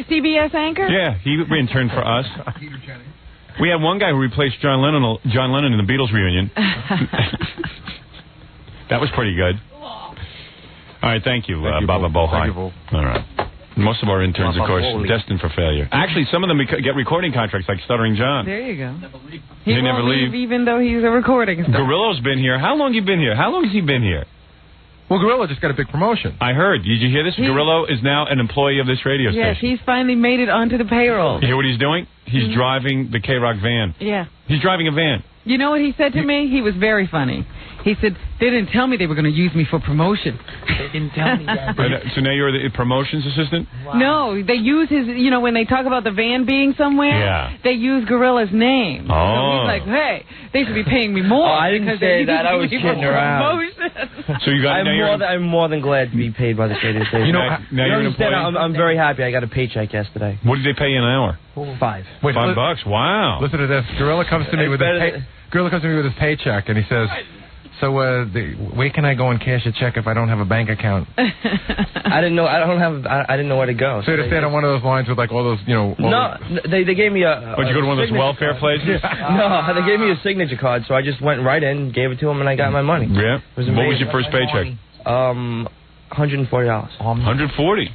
CBS anchor? Yeah, he interned for us. We had one guy who replaced John Lennon in the Beatles reunion. That was pretty good. All right, thank you, Baba Bohai. Thank you, All right. Most of our interns, of course, destined for failure. Actually, some of them get recording contracts, like Stuttering John. There you go. They never leave, even though he's a recording star. Gorillo's been here. How long you been here? How long has he been here? Well, Gorillo just got a big promotion. I heard. Did you hear this? Gorillo is now an employee of this radio station. Yes, he's finally made it onto the payroll. You hear what he's doing? He's driving the K-Rock van. Yeah. He's driving a van. You know what he said to me? He was very funny. He said, they didn't tell me they were going to use me for promotion. They didn't tell me that. So now you're the promotions assistant? Wow. No, they use his, when they talk about the van being somewhere, they use Gorilla's name. Oh. So he's like, hey, they should be paying me more. Oh, I didn't say that. I was kidding around. So you got I'm more than glad to be paid by the radio station. Now you're an employee? I'm very happy. I got a paycheck yesterday. What did they pay you an hour? $5. Wait, $5? Wow. Listen to this. Gorilla comes to me with his paycheck, and he says, so where can I go and cash a check if I don't have a bank account? I didn't know. I didn't know where to go. So you had to stand on one of those lines with like all those, they gave me a. Would you go to one of those welfare places? No, they gave me a signature card, so I just went right in, gave it to them, and I got my money. Yeah. What was your first paycheck? $140. $140.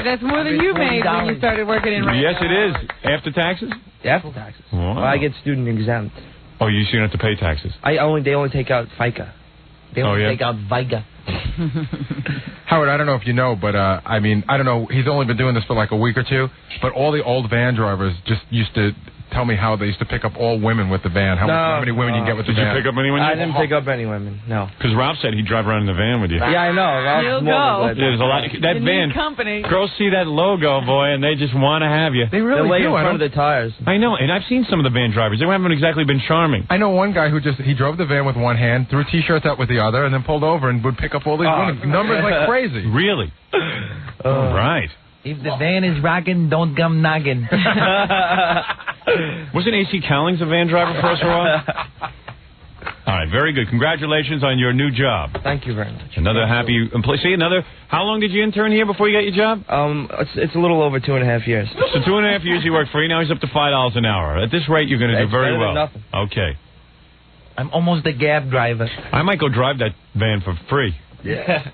That's more than you made when you started working in radio. Yes, it is. After taxes? After taxes. Wow. Well, I get student exempt. Oh, you don't have to pay taxes. They only take out FICA. They only take out VIGA. Howard, I don't know if you know, but I don't know. He's only been doing this for like a week or two, but all the old van drivers just used to tell me how they used to pick up all women with the van. How many women you can get with the van? Did you pick up anyone? I didn't pick up any women, no. Because Ralph said he'd drive around in the van with you. Yeah, I know. You'll go. There's a lot. That You van. need company. Girls see that logo, boy, and they just want to have you. They really They're do. in front of the tires. I know, and I've seen some of the van drivers. They haven't exactly been charming. I know one guy who he drove the van with one hand, threw T-shirts out with the other, and then pulled over and would pick up all these women. Numbers like crazy. Really? All right. If the van is rocking, don't come knocking. Wasn't A.C. Cowlings a van driver for us for a while? All right, very good. Congratulations on your new job. Thank you very much. Another happy employee. See, how long did you intern here before you got your job? It's a little over 2.5 years. So 2.5 years you worked free. Now he's up to $5 an hour. At this rate, you're going to do very well. Nothing. Okay. I'm almost a cab driver. I might go drive that van for free. Yeah.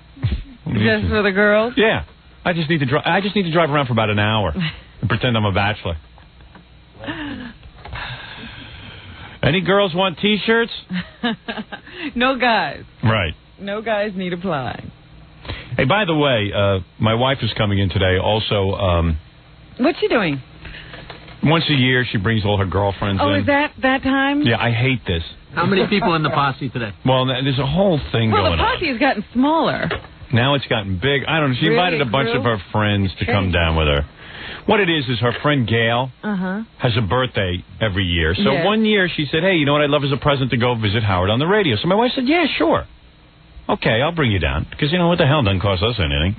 Just for the girls? Yeah. I just need to drive around for about an hour and pretend I'm a bachelor. Any girls want T-shirts? No guys. Right. No guys need applying. Hey, by the way, my wife is coming in today also. What's she doing? Once a year, she brings all her girlfriends in. Oh, is that time? Yeah, I hate this. How many people in the posse today? Well, there's a whole thing Well, going the on. posse has gotten smaller. Now it's gotten big. I don't know. She invited a bunch of her friends to come down with her. What it is her friend Gail has a birthday every year. So one year she said, hey, you know what I'd love as a present to go visit Howard on the radio. So my wife said, yeah, sure. Okay, I'll bring you down. Because, you know, what the hell, doesn't cost us anything.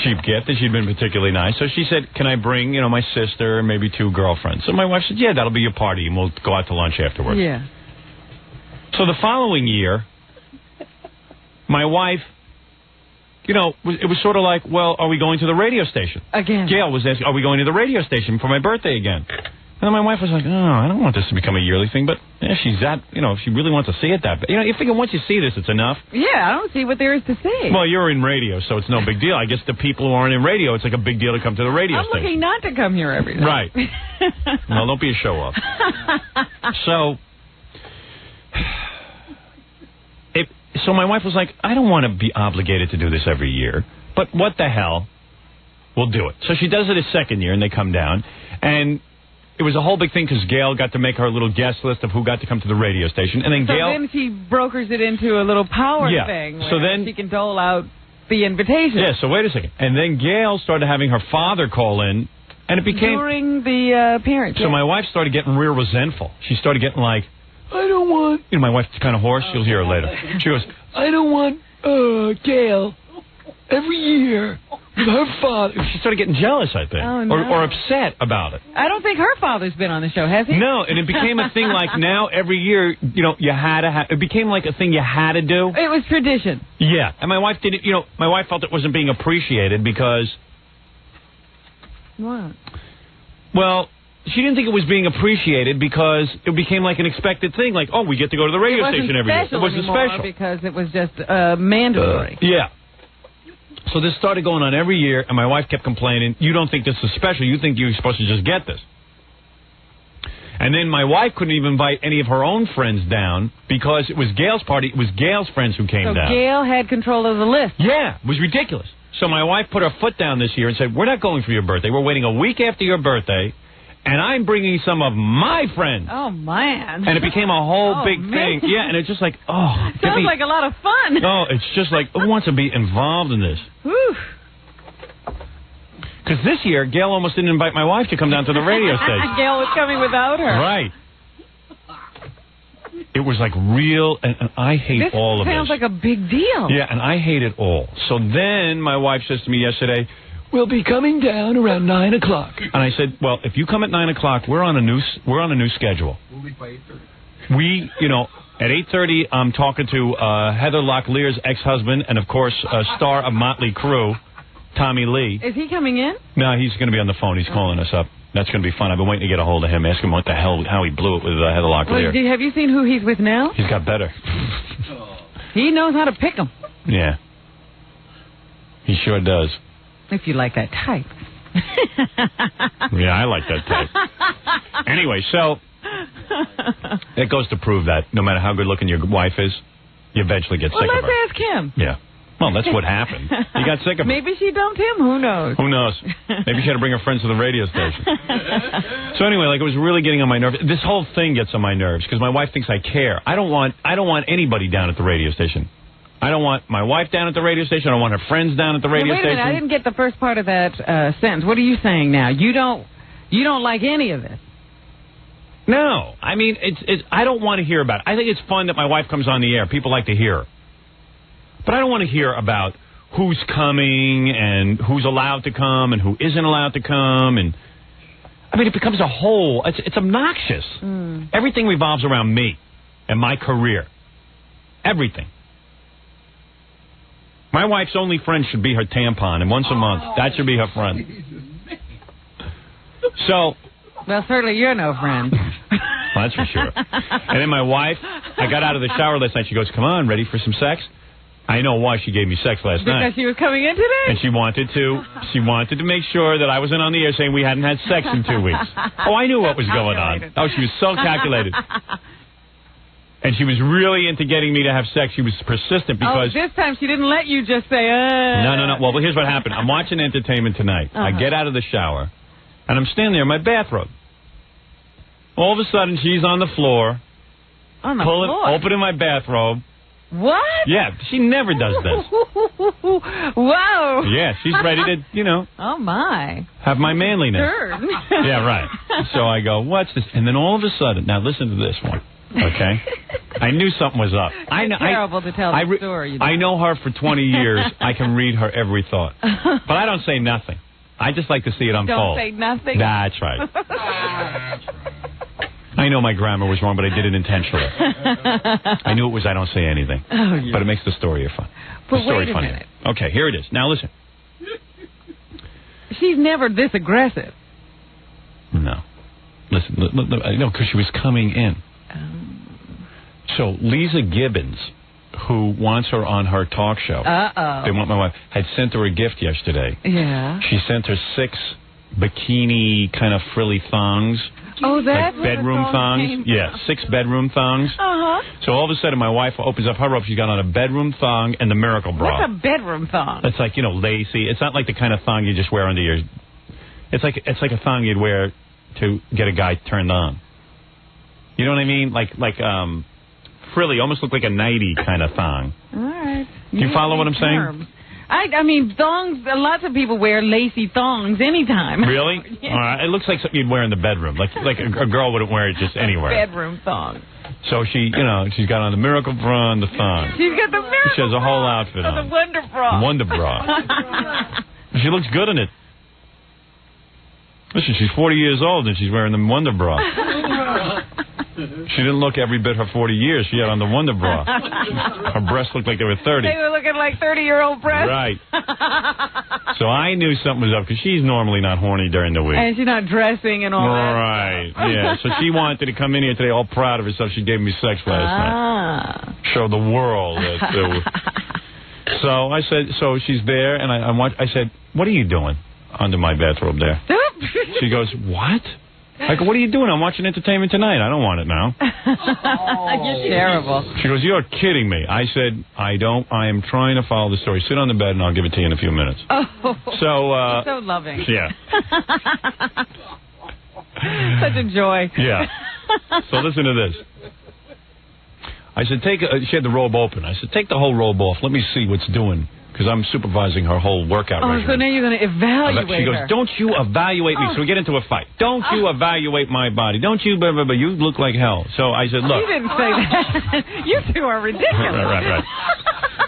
Cheap gift, and she'd been particularly nice. So she said, can I bring, you know, my sister and maybe 2 girlfriends? So my wife said, yeah, that'll be your party, and we'll go out to lunch afterwards. Yeah. So the following year, my wife, you know, it was sort of like, well, are we going to the radio station? Again. Gail was asking, are we going to the radio station for my birthday again? And then my wife was like, oh, I don't want this to become a yearly thing, but if she's that, you know, if she really wants to see it that bad. You know, you figure once you see this, it's enough. Yeah, I don't see what there is to see. Well, you're in radio, so it's no big deal. I guess the people who aren't in radio, it's like a big deal to come to the radio station. I'm looking not to come here every day. Right. No, don't be a show-off. So my wife was like, I don't want to be obligated to do this every year, but what the hell? We'll do it. So she does it a second year, and they come down, and it was a whole big thing because Gail got to make her little guest list of who got to come to the radio station, and then Gail... then she brokers it into a little power thing where so then she can dole out the invitation. Yeah, so wait a second. And then Gail started having her father call in, and it became... During the appearance. So my wife started getting real resentful. She started getting like, I don't want... You know, my wife's kind of hoarse. You'll hear her later. She goes, I don't want Gail every year with her father. She started getting jealous, I think. Oh, no. Or upset about it. I don't think her father's been on the show, has he? No, and it became a thing like now every year, you know, you had to have... It became like a thing you had to do. It was tradition. Yeah. And my wife didn't... You know, my wife felt it wasn't being appreciated because... What? Well... She didn't think it was being appreciated because it became like an expected thing. Like, oh, we get to go to the radio station every day. It wasn't special. Because it was just mandatory. Yeah. So this started going on every year, and my wife kept complaining, you don't think this is special. You think you're supposed to just get this. And then my wife couldn't even invite any of her own friends down because it was Gail's party. It was Gail's friends who came down. So Gail had control of the list. Yeah, it was ridiculous. So my wife put her foot down this year and said, we're not going for your birthday. We're waiting a week after your birthday. And I'm bringing some of my friends. Oh, man. And it became a whole big thing. Yeah, and it's just like, oh. Sounds like a lot of fun. Oh, it's just like, who wants to be involved in this? Because this year, Gail almost didn't invite my wife to come down to the radio station. Gail was coming without her. Right. It was like real, and I hate all of this. This sounds like a big deal. Yeah, and I hate it all. So then my wife says to me yesterday, we'll be coming down around 9 o'clock. And I said, well, if you come at 9 o'clock, we're on a new schedule. We'll leave by 8:30. We, you know, at 8:30, I'm talking to Heather Locklear's ex-husband and, of course, star of Motley Crue, Tommy Lee. Is he coming in? No, he's going to be on the phone. He's calling us up. That's going to be fun. I've been waiting to get a hold of him, ask him what the hell, how he blew it with Heather Locklear. Well, have you seen who he's with now? He's got better. He knows how to pick them. Yeah. He sure does. If you like that type. Yeah, I like that type. Anyway, so it goes to prove that no matter how good looking your wife is, you eventually get sick of her. Let's ask him. Yeah. Well, that's what happened. He got sick of her. Maybe she dumped him. Who knows? Who knows? Maybe she had to bring her friends to the radio station. So anyway, like, it was really getting on my nerves. This whole thing gets on my nerves because my wife thinks I care. I don't want anybody down at the radio station. I don't want my wife down at the radio station. I don't want her friends down at the radio wait a minute, station. I didn't get the first part of that sentence. What are you saying now? You don't like any of this? No, I mean, it's. I don't want to hear about it. I think it's fun that my wife comes on the air. People like to hear her. But I don't want to hear about who's coming and who's allowed to come and who isn't allowed to come. And I mean, it becomes a whole. It's obnoxious. Everything revolves around me and my career. Everything. My wife's only friend should be her tampon, and once a month, that should be her friend. So. Well, certainly you're no friend. Well, that's for sure. And then my wife, I got out of the shower last night. She goes, "Come on, ready for some sex?" I know why she gave me sex last night. Because she was coming in today? And she wanted to make sure that I wasn't on the air saying we hadn't had sex in 2 weeks. Oh, I knew what was going on. Oh, she was so calculated. And she was really into getting me to have sex. She was persistent because... Oh, this time she didn't let you just say, No. Well, here's what happened. I'm watching Entertainment Tonight. I get out of the shower, and I'm standing there in my bathrobe. All of a sudden, she's on the floor. On the floor? Opening my bathrobe. What? Yeah, she never does this. Whoa. Yeah, she's ready to, Oh, my. have my manliness. Sure. Yeah, right. So I go, what's this? And then all of a sudden, now listen to this one, okay? I knew something was up. It's terrible to tell the story. I know her for 20 years. I can read her every thought. But I don't say nothing. I just like to see it unfold. Don't say nothing? That's right. I know my grammar was wrong, but I did it intentionally. I knew it was I don't say anything. Oh, yeah. But it makes the story fun. But the story wait a funny. minute. Okay, here it is. Now listen. She's never this aggressive. No. Listen, no, because she was coming in. So Lisa Gibbons, who wants her on her talk show, they want my wife, had sent her a gift yesterday. Yeah. She sent her 6 bikini kind of frilly thongs. Oh, that's like bedroom thongs. Yeah, 6 bedroom thongs. So all of a sudden, my wife opens up her robe. She's got on a bedroom thong and the Miracle Bra. What's a bedroom thong? It's like, lacy. It's not like the kind of thong you just wear under your... It's like a thong you'd wear to get a guy turned on. You know what I mean? Like frilly, almost look like a nightie kind of thong. All right. Do you follow what I'm saying? I mean, thongs, lots of people wear lacy thongs anytime. Really? Yeah. All right. It looks like something you'd wear in the bedroom. Like a girl wouldn't wear it just anywhere. Bedroom thong. So she, she's got on the Miracle Bra and the thong. She's got the Miracle She has a whole outfit Bra. on. The Wonder Bra. Wonder Bra. She looks good in it. Listen, she's 40 years old and she's wearing the Wonder Bra. She didn't look every bit her 40 years. She had on the Wonder Bra. Her breasts looked like they were 30. They were looking like 30-year-old breasts. Right. So I knew something was up because she's normally not horny during the week. And she's not dressing and all that. Right. Yeah. So she wanted to come in here today all proud of herself. She gave me sex last night. Show the world. So I said, so she's there, and I said, what are you doing under my bathrobe there? She goes, what? I go, what are you doing? I'm watching Entertainment Tonight. I don't want it now. You're terrible. She goes, you're kidding me. I said, I am trying to follow the story. Sit on the bed and I'll give it to you in a few minutes. Oh, so loving. Yeah. Such a joy. Yeah. So listen to this. I said, she had the robe open. I said, take the whole robe off. Let me see what's doing. Because I'm supervising her whole workout regimen. So now you're going to evaluate her. She goes, don't you evaluate me. So we get into a fight. Don't you evaluate my body. Don't you, blah, blah, blah. You look like hell. So I said, look. You didn't say that. You two are ridiculous. Right.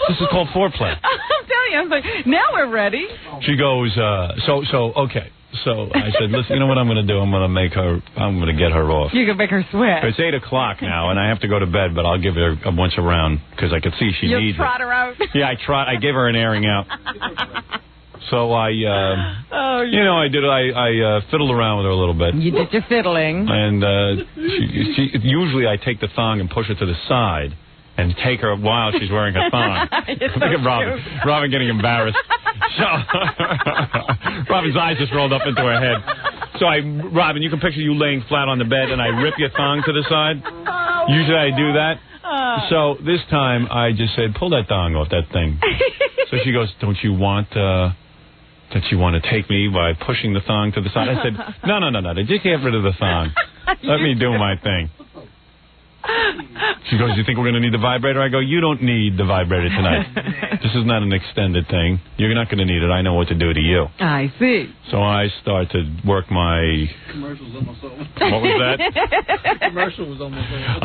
This is called foreplay. I'm telling you. I was like, now we're ready. She goes, okay. So I said, listen, you know what I'm going to do? I'm going to get her off. You can make her sweat. It's 8 o'clock now, and I have to go to bed, but I'll give her a bunch around because I could see she needs it. You'll trot her out? Yeah, I gave her an airing out. So I fiddled around with her a little bit. You did your fiddling. And she usually I take the thong and push her to the side and take her while she's wearing her thong. Look at Robin getting embarrassed. So, Robin's eyes just rolled up into her head. So Robin, you can picture you laying flat on the bed and I rip your thong to the side. Usually I do that. So this time I just said, pull that thong off that thing. So she goes, don't you want to take me by pushing the thong to the side? I said, no. Just get rid of the thong. Let me do my thing. She goes, you think we're going to need the vibrator? I go, you don't need the vibrator tonight. This is not an extended thing. You're not going to need it. I know what to do to you. I see. So I start to work my... Commercial's almost over. What was that? The commercial was almost over.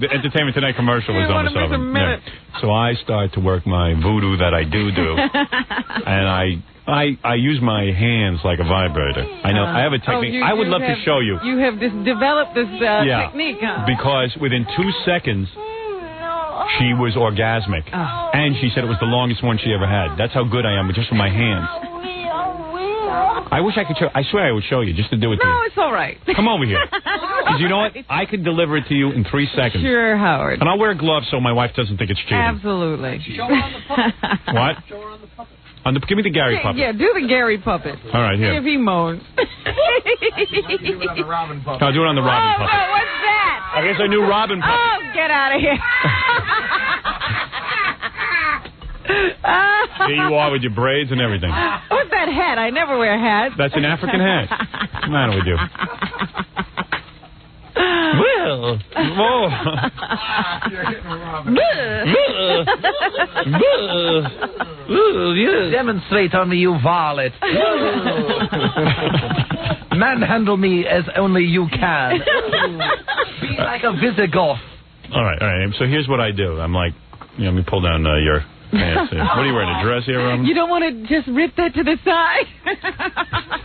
The Entertainment Tonight commercial was almost over. Yeah. So I start to work my voodoo that I do. And I use my hands like a vibrator. I know. I have a technique. I would love to show you. You have developed this technique, huh? Because within 2 seconds, she was orgasmic. Oh. And she said it was the longest one she ever had. That's how good I am, just with my hands. I wish I could show. I swear I would show you, just to do it to you. No, it's all right. Come over here. Because you know what? I could deliver it to you in 3 seconds. Sure, Howard. And I'll wear gloves so my wife doesn't think it's cheating. Absolutely. Show her on the puppet. What? Show her on the puppet. Give me the Gary puppet. Yeah, do the Gary puppet. All right, here. See if he moans. Do it on the Robin puppet. I'll do it on the Robin puppet. No, what's that? I guess our new Robin puppet. Oh, get out of here. Here you are with your braids and everything. What's that hat? I never wear hats. That's an African hat. What's the matter with you? Will. Whoa. Demonstrate on me, you varlet. Manhandle me as only you can. Be like a Visigoth. All right. So here's what I do. I'm like, let me pull down your pants here. What are you wearing, a dress here, Robin? You don't want to just rip that to the side?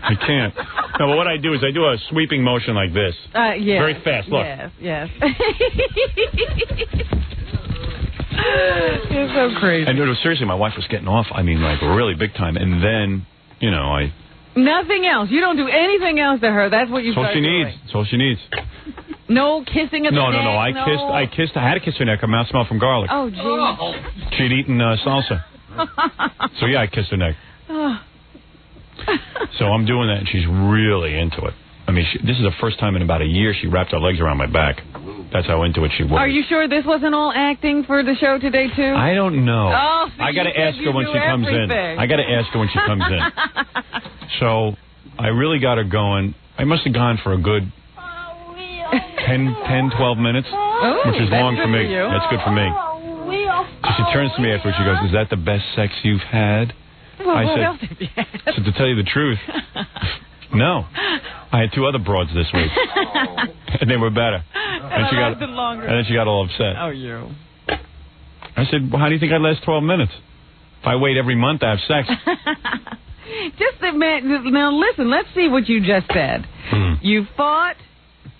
I can't. No, but what I do is I do a sweeping motion like this. Yes. Very fast. Look. Yes. You're so crazy. And seriously, my wife was getting off. I mean, like, really big time. And then, I... Nothing else. You don't do anything else to her. That's what you start doing. That's all she needs. No kissing at the neck? No. I had to kiss her neck. Her mouth smelled from garlic. Oh, gee. She'd eaten salsa. So, yeah, I kissed her neck. So I'm doing that, and she's really into it. I mean, this is the first time in about a year she wrapped her legs around my back. That's how into it she was. Are you sure this wasn't all acting for the show today, too? I don't know. Oh, so I got to ask her when she comes in. I got to ask her when she comes in. So I really got her going. I must have gone for a good 10, 12 minutes, which is long for me. That's good for me. So she turns to me afterwards. She goes, "Is that the best sex you've had?" Well, I what said, else have you had? So to tell you the truth, no. I had 2 other broads this week, and they were better. And then she got all upset. Oh, you. I said, well, how do you think I'd last 12 minutes? If I wait every month to have sex. Now listen, let's see what you just said. You fought,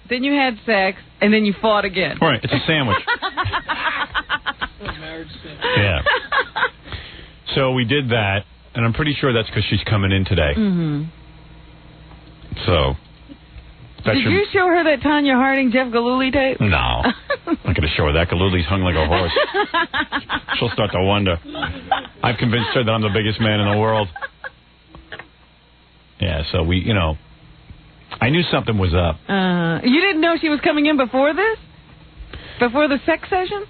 then you had sex, and then you fought again. Right, it's a sandwich. Yeah. So we did that, and I'm pretty sure that's because she's coming in today. Mm-hmm. So. Did you show her that Tanya Harding, Jeff Gillooly tape? No. I'm not going to show her that. Gillooly's hung like a horse. She'll start to wonder. I've convinced her that I'm the biggest man in the world. Yeah, so I knew something was up. You didn't know she was coming in before this? Before the sex session?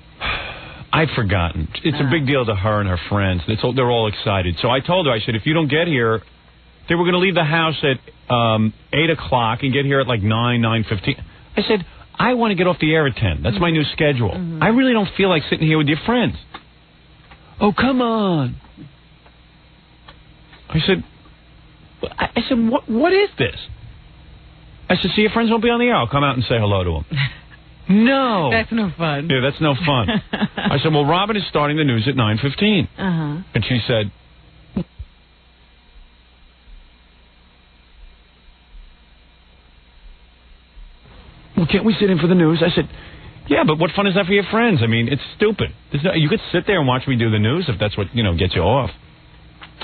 I'd forgotten. It's a big deal to her and her friends. They're all excited. So I told her, I said, if you don't get here, they were going to leave the house at 8 o'clock and get here at like 9:15. I said, I want to get off the air at 10. That's my new schedule. I really don't feel like sitting here with your friends. Oh, come on. I said, what is this? I said, see, your friends won't be on the air. I'll come out and say hello to them. No. That's no fun. Yeah, that's no fun. I said, well, Robin is starting the news at 9:15. And she said, well, can't we sit in for the news? I said, yeah, but what fun is that for your friends? I mean, it's stupid. You could sit there and watch me do the news if that's what, gets you off.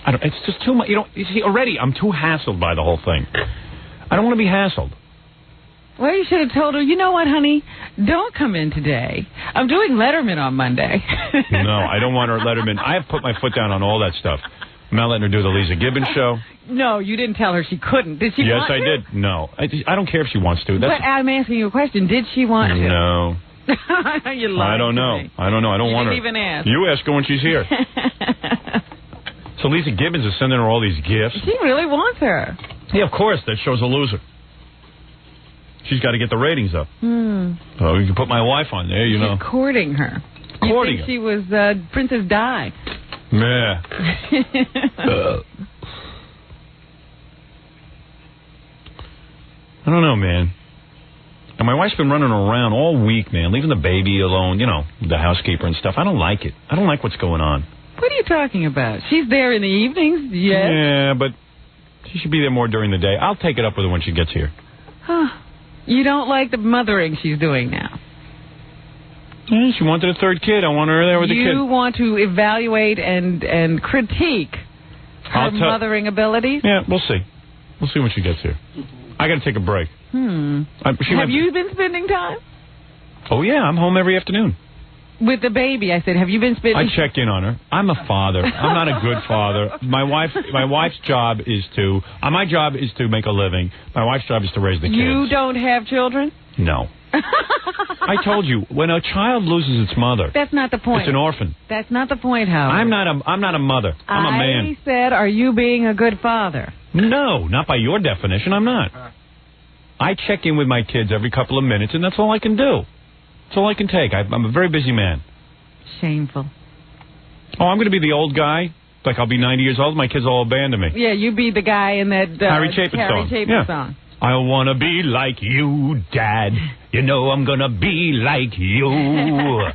It's just too much. You see, already I'm too hassled by the whole thing. I don't want to be hassled. Well, you should have told her, you know what, honey? Don't come in today. I'm doing Letterman on Monday. No, I don't want her at Letterman. I have put my foot down on all that stuff. I'm not letting her do the Lisa Gibbons show. No, you didn't tell her she couldn't. Did she want to? Yes, I did. No. I don't care if she wants to. But I'm asking you a question. Did she want to? No. You lied I don't know. to me. I don't know. I don't want her. You didn't even ask. You ask her when she's here. So Lisa Gibbons is sending her all these gifts. She really wants her. Yeah, of course. That show's a loser. She's got to get the ratings up. Oh, you can put my wife on there, you know. She's courting her. Courting you think she was Princess Di. Yeah. I don't know, man. And my wife's been running around all week, man, leaving the baby alone, you know, the housekeeper and stuff. I don't like it. I don't like what's going on. What are you talking about? She's there in the evenings, yes. Yeah, but she should be there more during the day. I'll take it up with her when she gets here. Huh. You don't like the mothering she's doing now? Yeah, she wanted a third kid. I want her there with the kid. You want to evaluate and critique her mothering abilities? Yeah, we'll see. We'll see when she gets here. I got to take a break. Have you been spending time? Oh, yeah, I'm home every afternoon. With the baby, I said, have you been spending... I check in on her. I'm a father. I'm not a good father. My wife's job is to... my job is to make a living. My wife's job is to raise the kids. You don't have children? No. I told you, when a child loses its mother... That's not the point. It's an orphan. That's not the point, Howard. I'm not a mother. I'm a man. I said, are you being a good father? No, not by your definition. I'm not. I check in with my kids every couple of minutes, and that's all I can do. That's all I can take. I'm a very busy man. Shameful. Oh, I'm going to be the old guy. Like, I'll be 90 years old, my kids all abandon me. Yeah, you be the guy in that Harry Chapin song. I want to be like you, Dad. You know I'm going to be like you. You'll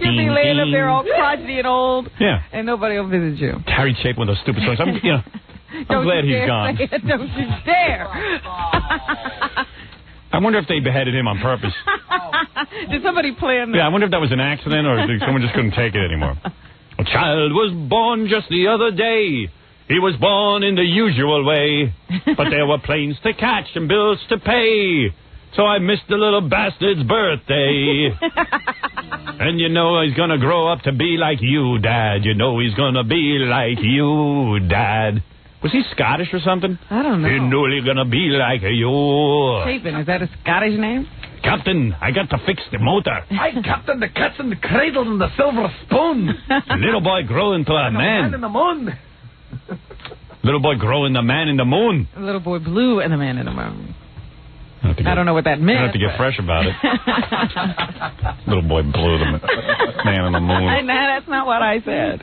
be laying up there all crotchety and old. Yeah. And nobody will visit you. Harry Chapin with those stupid songs. I'm glad he's gone. Don't you dare. I wonder if they beheaded him on purpose. Did somebody plan that? Yeah, I wonder if that was an accident or if someone just couldn't take it anymore. A child was born just the other day. He was born in the usual way. But there were planes to catch and bills to pay. So I missed the little bastard's birthday. And you know he's going to grow up to be like you, Dad. You know he's going to be like you, Dad. Was he Scottish or something? I don't know. You know he's going to be like you. Chapin, is that a Scottish name? Captain, I got to fix the motor. Hi, Captain, the cat's in the cradle and the silver spoon. Little boy grow into a man. Man in the moon. Little boy grow in the man in the moon. The little boy blue and the man in the moon. I don't know what that meant. I have to get fresh about it. Little boy blue, the man in the moon. Nah, that's not what I said.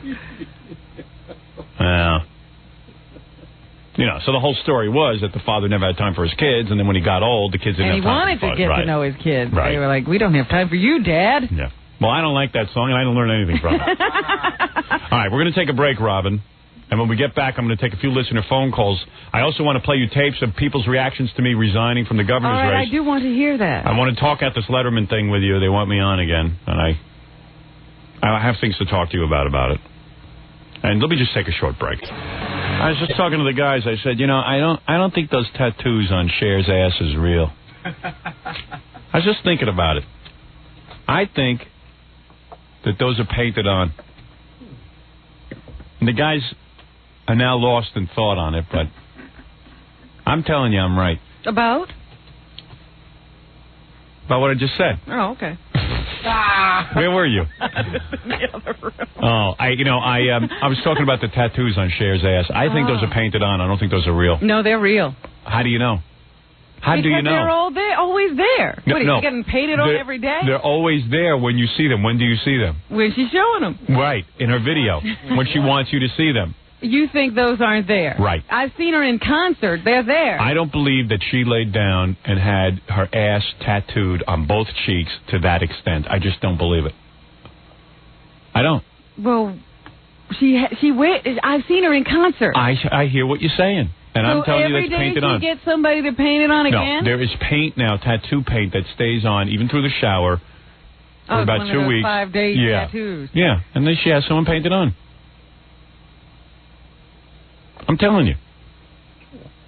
Yeah. You know, so the whole story was that the father never had time for his kids, and then when he got old, the kids didn't have time. And he wanted to get to know his kids. Right. They were like, we don't have time for you, Dad. Yeah. Well, I don't like that song, and I didn't learn anything from it. All right, we're going to take a break, Robin. And when we get back, I'm going to take a few listener phone calls. I also want to play you tapes of people's reactions to me resigning from the governor's race. race. I do want to hear that. I want to talk at this Letterman thing with you. They want me on again, and I have things to talk to you about it. And let me just take a short break. I was just talking to the guys. I said, you know, I don't think those tattoos on Cher's ass is real. I was just thinking about it. I think that those are painted on. And the guys are now lost in thought on it, but I'm telling you I'm right. About? About what I just said. Oh, okay. Where were you? The other room. Oh, I was talking about the tattoos on Cher's ass. I think those are painted on. I don't think those are real. No, they're real. How do you know? How do you know? They're always there. No, what, are you getting painted on every day? They're always there when you see them. When do you see them? When she's showing them. Right, in her video, when she wants you to see them. You think those aren't there? Right. I've seen her in concert. They're there. I don't believe that she laid down and had her ass tattooed on both cheeks to that extent. I just don't believe it. I don't. Well, I've seen her in concert. I hear what you're saying. And I'm telling you that's painted on. Every day she get somebody to paint it on again? No, there is paint now, tattoo paint that stays on even through the shower for about 2 weeks. 5-day tattoos. Yeah, and then she has someone paint it on. I'm telling you.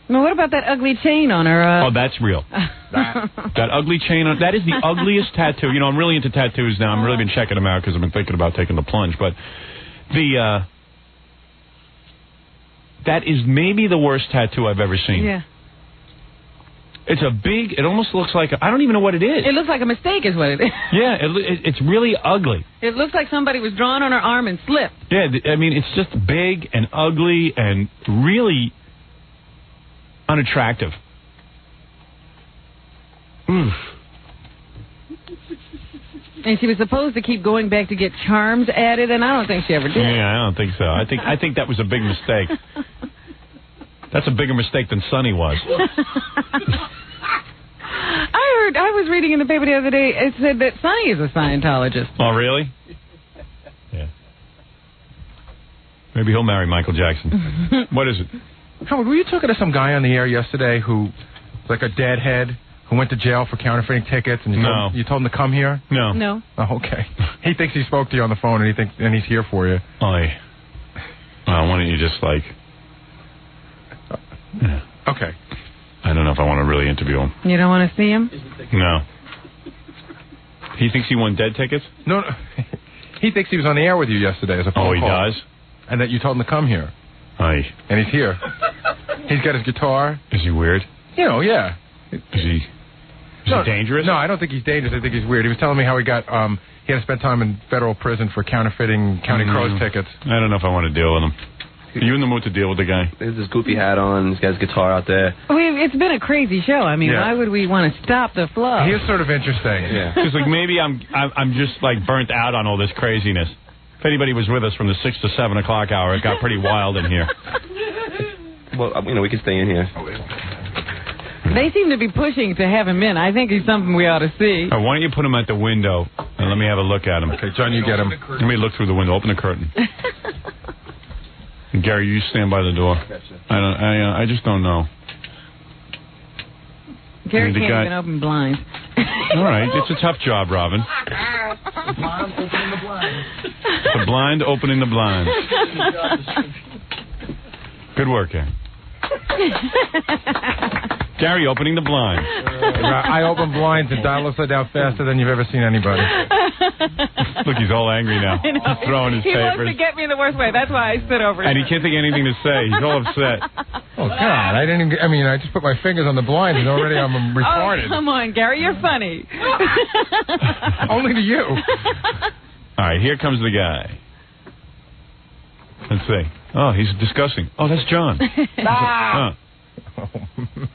Well, what about that ugly chain on her? Oh, that's real. That ugly chain on... That is the ugliest tattoo. You know, I'm really into tattoos now. I've really been checking them out because I've been thinking about taking the plunge. But that is maybe the worst tattoo I've ever seen. Yeah. It's a big, it almost looks like, I don't even know what it is. It looks like a mistake is what it is. Yeah, it's really ugly. It looks like somebody was drawn on her arm and slipped. Yeah, I mean, it's just big and ugly and really unattractive. Oof. And she was supposed to keep going back to get charms added, and I don't think she ever did. Yeah, I don't think so. I think that was a big mistake. That's a bigger mistake than Sonny was. I was reading in the paper the other day, it said that Sonny is a Scientologist. Oh, really? Yeah. Maybe he'll marry Michael Jackson. What is it? Howard, were you talking to some guy on the air yesterday who, like a deadhead, who went to jail for counterfeiting tickets, and you told him to come here? No. No. Oh, okay. He thinks he spoke to you on the phone, and he's here for you. Well, why don't you just, like... Yeah. Okay. I don't know if I want to really interview him. You don't want to see him? No. He thinks he won dead tickets? No. He thinks he was on the air with you yesterday as a phone call. Oh, he does? And that you told him to come here. Aye. And he's here. He's got his guitar. Is he weird? You know, yeah. Is he dangerous? No, I don't think he's dangerous. I think he's weird. He was telling me how he got, he had to spend time in federal prison for counterfeiting County Crows tickets. I don't know if I want to deal with him. Are you in the mood to deal with the guy? He has this goofy hat on. He's got his guitar out there. It's been a crazy show. I mean, why would we want to stop the flow? He is sort of interesting. Yeah. Because like maybe I'm just like burnt out on all this craziness. If anybody was with us from the 6 to 7 o'clock hour, it got pretty wild in here. Well, we can stay in here. They seem to be pushing to have him in. I think he's something we ought to see. Why don't you put him at the window and let me have a look at him? Okay, John, you get him. Let me look through the window. Open the curtain. Gary, you stand by the door. I just don't know. Gary can't even open blinds. All right, it's a tough job, Robin. The blind opening the blind. Good work, Gary. Gary opening the blinds. I open blinds and dial upside down faster than you've ever seen anybody. Look, he's all angry now. He's throwing his papers. He wants to get me in the worst way. That's why I stood over him. And he can't think of anything to say. He's all upset. Oh, God. I just put my fingers on the blinds and already I'm retarded. Oh, come on, Gary. You're funny. Only to you. All right, here comes the guy. Let's see. Oh, he's disgusting. Oh, that's John.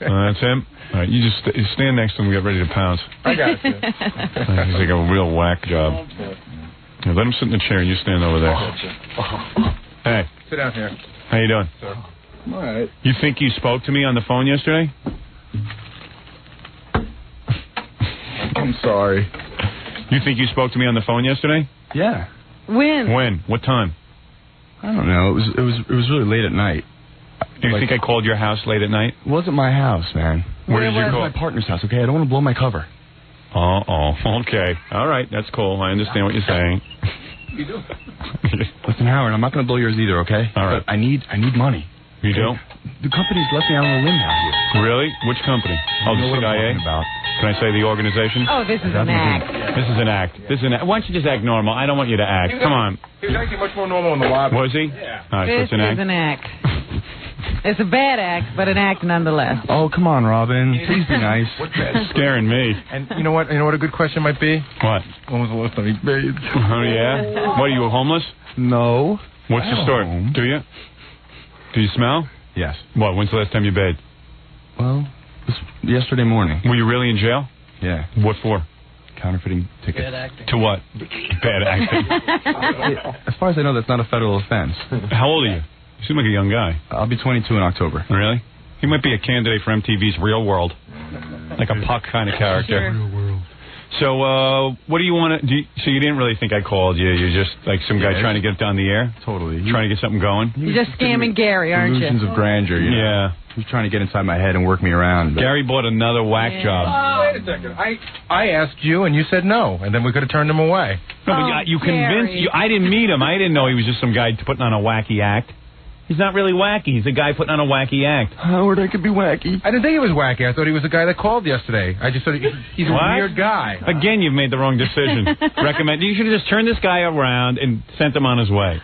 That's him. All right, you just stand next to him and get ready to pounce. I got you. He's like a real whack job. Now, let him sit in the chair and you stand over there. Hey. Sit down here. How you doing? Sir. I'm all right. You think you spoke to me on the phone yesterday? I'm sorry. You think you spoke to me on the phone yesterday? Yeah. When? When? What time? I don't know. It was really late at night. Do you think I called your house late at night? It wasn't my house, man. Where did you call? My partner's house, okay? I don't want to blow my cover. Okay. All right, that's cool. I understand what you're saying. You do. Listen, Howard, I'm not going to blow yours either, okay? All right. But I need money. You do? The company's left me out on a limb out here. Really? Which company? Oh, the what CIA? I'm talking about. Can I say the organization? Oh, this is an act. This is an act. Why don't you just act normal? I don't want you to act. Come on. He was acting much more normal in the lobby. Was he? Yeah. All right, This so it's is an act. It's a bad act, but an act nonetheless. Oh, come on, Robin. Please be nice. That's scaring me. And you know what? You know what a good question might be? What? When was the last time you bathed? Oh, yeah? What, are you homeless? No. What's the story? Do you? Do you smell? Yes. What, when's the last time you bathed? Well, it was yesterday morning. Were you really in jail? Yeah. What for? Counterfeiting tickets. Bad acting. To what? Bad acting. As far as I know, that's not a federal offense. How old are you? You seem like a young guy. I'll be 22 in October. Really? He might be a candidate for MTV's Real World. Like a Puck kind of character. Sure. Real world. So, what do you want to... So you didn't really think I called you. You're just like some guy trying to get it on the air? Totally. Trying to get something going? You're just scamming Gary, aren't you? Illusions of grandeur, you know? Yeah. He's trying to get inside my head and work me around. But Gary bought another whack job. Wait a second. I asked you, and you said no, and then we could have turned him away. No, but you convinced... Gary. I didn't meet him. I didn't know he was just some guy putting on a wacky act. He's not really wacky. He's a guy putting on a wacky act. Howard, I could be wacky. I didn't think he was wacky. I thought he was the guy that called yesterday. I just thought he's a What? weird guy. Again, you've made the wrong decision. You should have just turned this guy around and sent him on his way.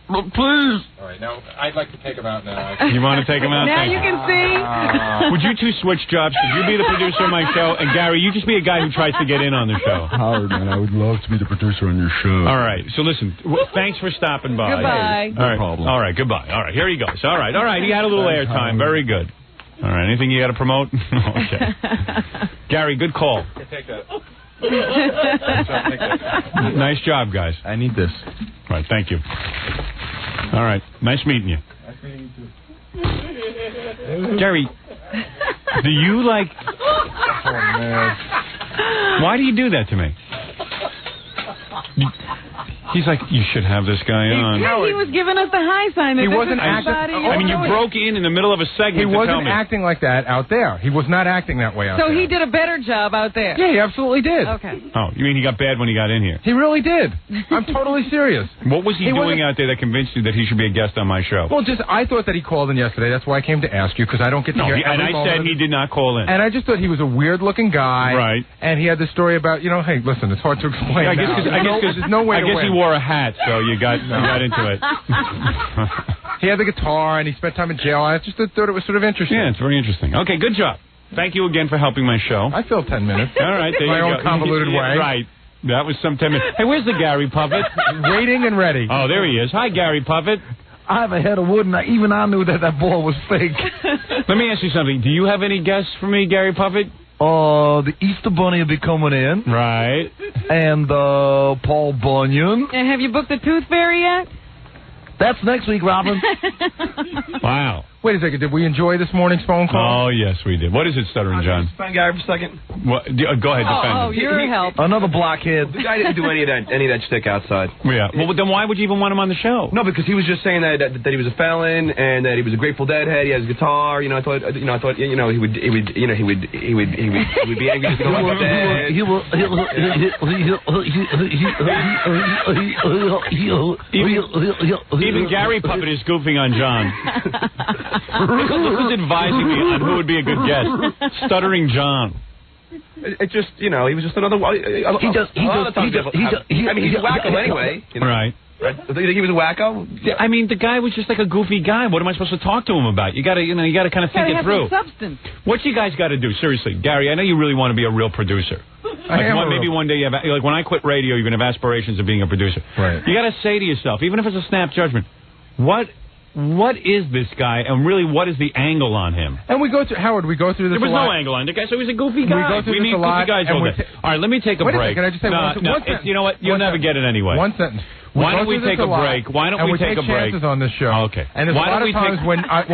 Please. All right, now I'd like to take him out now. You want to take him out? Now Thank you can see. Would you two switch jobs? Could you be the producer of my show? And Gary, you just be a guy who tries to get in on the show. Howard, man, I would love to be the producer on your show. All right. So listen, thanks for stopping by. Goodbye. All right. No problem. All right. Goodbye. All right. Here he goes. All right. He had a little airtime. Very good. All right. Anything you got to promote? Okay. Gary, good call. Take that. Nice job, guys. I need this. All right. Thank you. All right. Nice meeting you. Nice meeting you too. Gary, do you like... Oh, man. Why do you do that to me? He's like, you should have this guy on. He was giving us the high sign. He wasn't acting. I mean, you broke in the middle of a segment. He to tell wasn't me. acting like that out there. He was not acting that way out there. So he did a better job out there. Yeah, he absolutely did. Okay. Oh, you mean he got bad when he got in here? He really did. I'm totally serious. What was he doing out there that convinced you that he should be a guest on my show? Well, I thought that he called in yesterday. That's why I came to ask you, because I don't get to hear and every I moment said of he did not call in. And I just thought he was a weird-looking guy. Right. And he had this story about, hey, listen, it's hard to explain. I guess there's no way to he win. wore a hat, so you got into it. He had the guitar, and he spent time in jail. I just thought it was sort of interesting. Yeah, it's very interesting. Okay, good job. Thank you again for helping my show. I filled 10 minutes. All right, there my you own go. convoluted way. Right. That was some 10 minutes. Hey, where's the Gary Puppet? Waiting and ready. Oh, there he is. Hi, Gary Puppet. I have a head of wood, and even I knew that ball was fake. Let me ask you something. Do you have any guests for me, Gary Puppet? The Easter Bunny will be coming in. Right. And Paul Bunyan. And have you booked the Tooth Fairy yet? That's next week, Robin. Wow. Wait a second. Did we enjoy this morning's phone call? Oh, yes, we did. What is it, Stuttering John? Defend Gary for a second. What? Go ahead, defend him. Your help. Another blockhead. The guy didn't do any of that shtick outside. Yeah. Well, then why would you even want him on the show? No, because he was just saying that he was a felon and that he was a Grateful Dead head. He has a guitar. I thought he would be angry if he don't like that. Even Gary Puppet is goofing on John. Look who's advising me on who would be a good guest. Stuttering John. It just, he was just another. I mean, he's a wacko anyway. Right. Do you think he was a wacko? Yeah, I mean, the guy was just like a goofy guy. What am I supposed to talk to him about? You gotta kind of think it through. Substance. What you guys got to do, seriously, Gary? I know you really want to be a real producer. Maybe one day you have, like when I quit radio, you're gonna have aspirations of being a producer. Right. You got to say to yourself, even if it's a snap judgment, what is this guy, and really, what is the angle on him? And we go through, Howard, we go through this There was a lot. no angle on the guy, so he's a goofy guy. We go through this need a lot, goofy guys and all day. All right, let me take a break. Can I just say one sentence? You know what? You'll never get it anyway. One sentence. Why don't we take a break? Why don't we take a break? Chances on this show. Okay. And there's Why a lot don't of we times take... when I just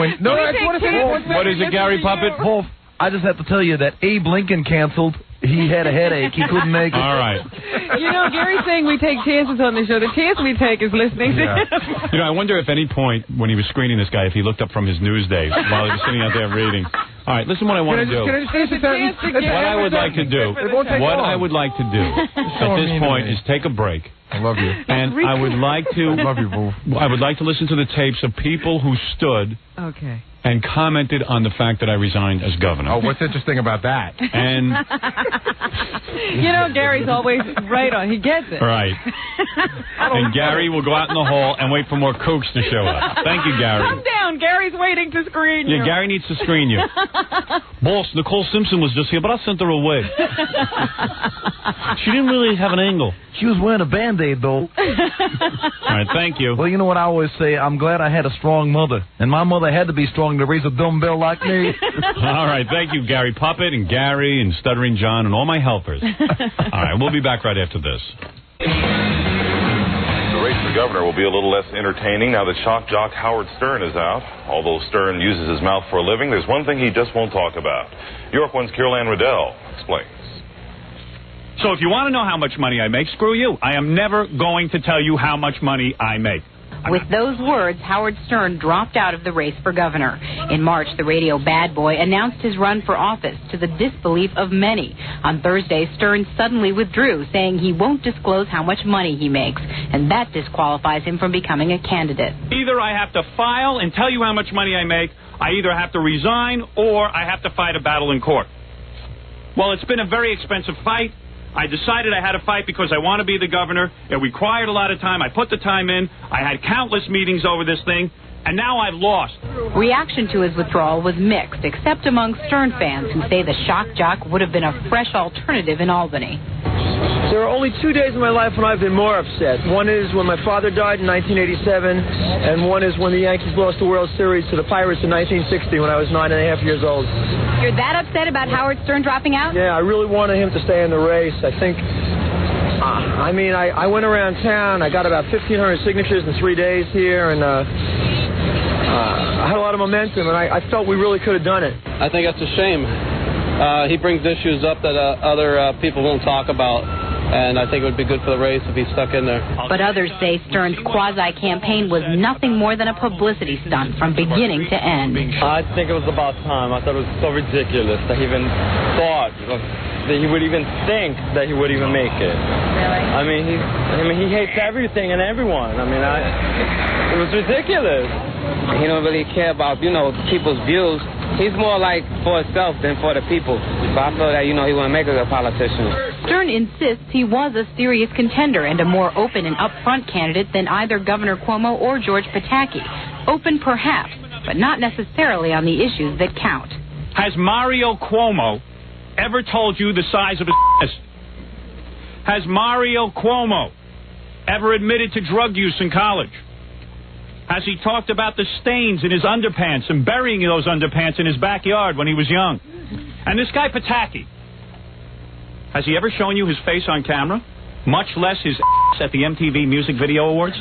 want to say one What is it, Gary Puppet? Wolf, I just have to tell you that Abe Lincoln canceled. He had a headache. He couldn't make it. All right. Gary's saying we take chances on the show. The chance we take is listening to him. I wonder if any point when he was screening this guy, if he looked up from his news day while he was sitting out there reading. All right, listen what I want to do. Can I just finish the sentence? What I would like to do, I would like to do at this point is take a break. I love you. And I would like to... I love you, Boo. I would like to listen to the tapes of people who stood... Okay. And commented on the fact that I resigned as governor. Oh, what's interesting about that? And Gary's always right on. He gets it. Right. And Gary will go out in the hall and wait for more kooks to show up. Thank you, Gary. Calm down. Gary's waiting to screen you. Yeah, Gary needs to screen you. Boss, Nicole Simpson was just here, but I sent her away. She didn't really have an angle. She was wearing a Band-Aid, though. All right, thank you. Well, you know what I always say? I'm glad I had a strong mother. And my mother had to be strong to raise a dumbbell like me. All right, thank you, Gary Puppet and Gary and Stuttering John and all my helpers. All right, we'll be back right after this. The race for governor will be a little less entertaining now that shock jock Howard Stern is out. Although Stern uses his mouth for a living, there's one thing he just won't talk about. York One's Carol Ann Riddell explains. So if you want to know how much money I make, screw you. I am never going to tell you how much money I make. With those words, Howard Stern dropped out of the race for governor. In March, the radio bad boy announced his run for office to the disbelief of many. On Thursday, Stern suddenly withdrew, saying he won't disclose how much money he makes, and that disqualifies him from becoming a candidate. Either I have to file and tell you how much money I make, I either have to resign, or I have to fight a battle in court. Well, it's been a very expensive fight. I decided I had to fight because I want to be the governor. It required a lot of time. I put the time in. I had countless meetings over this thing, and now I've lost. Reaction to his withdrawal was mixed, except among Stern fans who say the shock jock would have been a fresh alternative in Albany. There are only 2 days in my life when I've been more upset. One is when my father died in 1987, and one is when the Yankees lost the World Series to the Pirates in 1960 when I was 9.5 years old. You're that upset about Howard Stern dropping out? Yeah, I really wanted him to stay in the race. I think, I went around town. I got about 1,500 signatures in 3 days here, and I had a lot of momentum, and I felt we really could have done it. I think that's a shame. He brings issues up that other people won't talk about, and I think it would be good for the race if he stuck in there. But others say Stern's quasi-campaign was nothing more than a publicity stunt from beginning to end. I think it was about time. I thought it was so ridiculous that he even thought that he would even think that he would even make it. Really? He hates everything and everyone. It was ridiculous. He don't really care about, people's views. He's more like for himself than for the people. So I feel that, he wouldn't make a good politician. Stern insists he was a serious contender and a more open and upfront candidate than either Governor Cuomo or George Pataki. Open perhaps, but not necessarily on the issues that count. Has Mario Cuomo ever told you the size of his penis? Has Mario Cuomo ever admitted to drug use in college? Has he talked about the stains in his underpants and burying those underpants in his backyard when he was young? And this guy Pataki, has he ever shown you his face on camera? Much less his ass at the MTV Music Video Awards?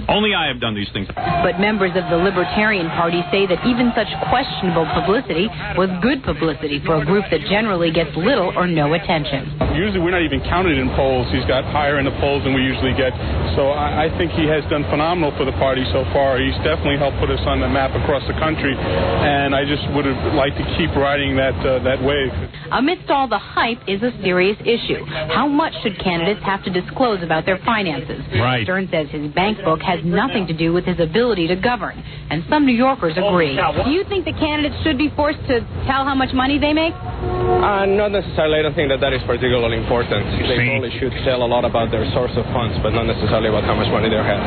Only I have done these things. But members of the Libertarian Party say that even such questionable publicity was good publicity for a group that generally gets little or no attention. Usually we're not even counted in polls. He's got higher in the polls than we usually get. So I think he has done phenomenal for the party so far. He's definitely helped put us on the map across the country. And I just would have liked to keep riding that wave. Amidst all the hype is a serious issue. How much should candidates have to disclose about their finances? Right. Stern says his bank book has nothing to do with his ability to govern, and some New Yorkers agree. Do you think the candidates should be forced to tell how much money they make? Not necessarily. I don't think that is particularly important. They probably should tell a lot about their source of funds, but not necessarily about how much money they have.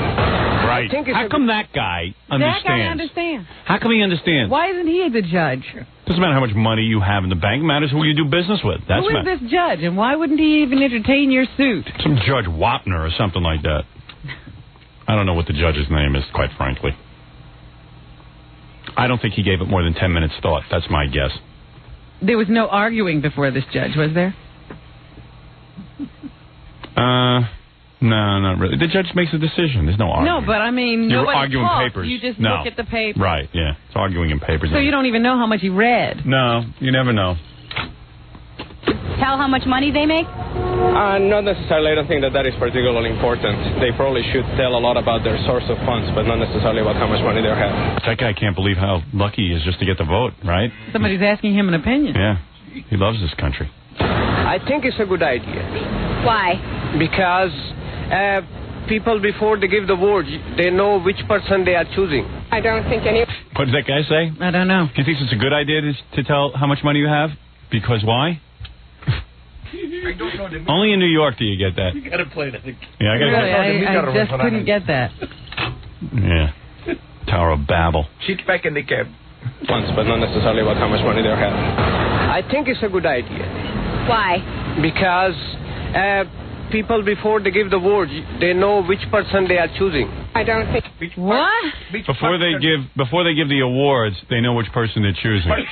Right. How come that guy understands? That guy understands. How come he understands? Why isn't he the judge? Doesn't matter how much money you have in the bank. It matters who you do business with. Who is this judge, and why wouldn't he even entertain your suit? Some Judge Wapner or something like that. I don't know what the judge's name is, quite frankly. I don't think he gave it more than 10 minutes thought. That's my guess. There was no arguing before this judge, was there? No, not really. The judge makes a decision. There's no arguing. No, but you're nobody arguing talks. papers. You just look at the paper. Right, yeah. It's arguing in papers. So you don't even know how much he read. No, you never know. Tell how much money they make? Not necessarily. I don't think that is particularly important. They probably should tell a lot about their source of funds, but not necessarily about how much money they have. That guy can't believe how lucky he is just to get the vote, right? Somebody's asking him an opinion. Yeah. He loves this country. I think it's a good idea. Why? Because people, before they give the vote, they know which person they are choosing. I don't think any... What did that guy say? I don't know. He thinks it's a good idea to tell how much money you have? Because why? I don't know. Only in New York do you get that. You gotta play that. Yeah, I just couldn't get that. Yeah. Tower of Babel. Sit back in the cab. Funds, but not necessarily about how much money they have. I think it's a good idea. Why? Because people, before they give the vote, they know which person they are choosing. I don't think... What? Before they give the awards, they know which person they're choosing. What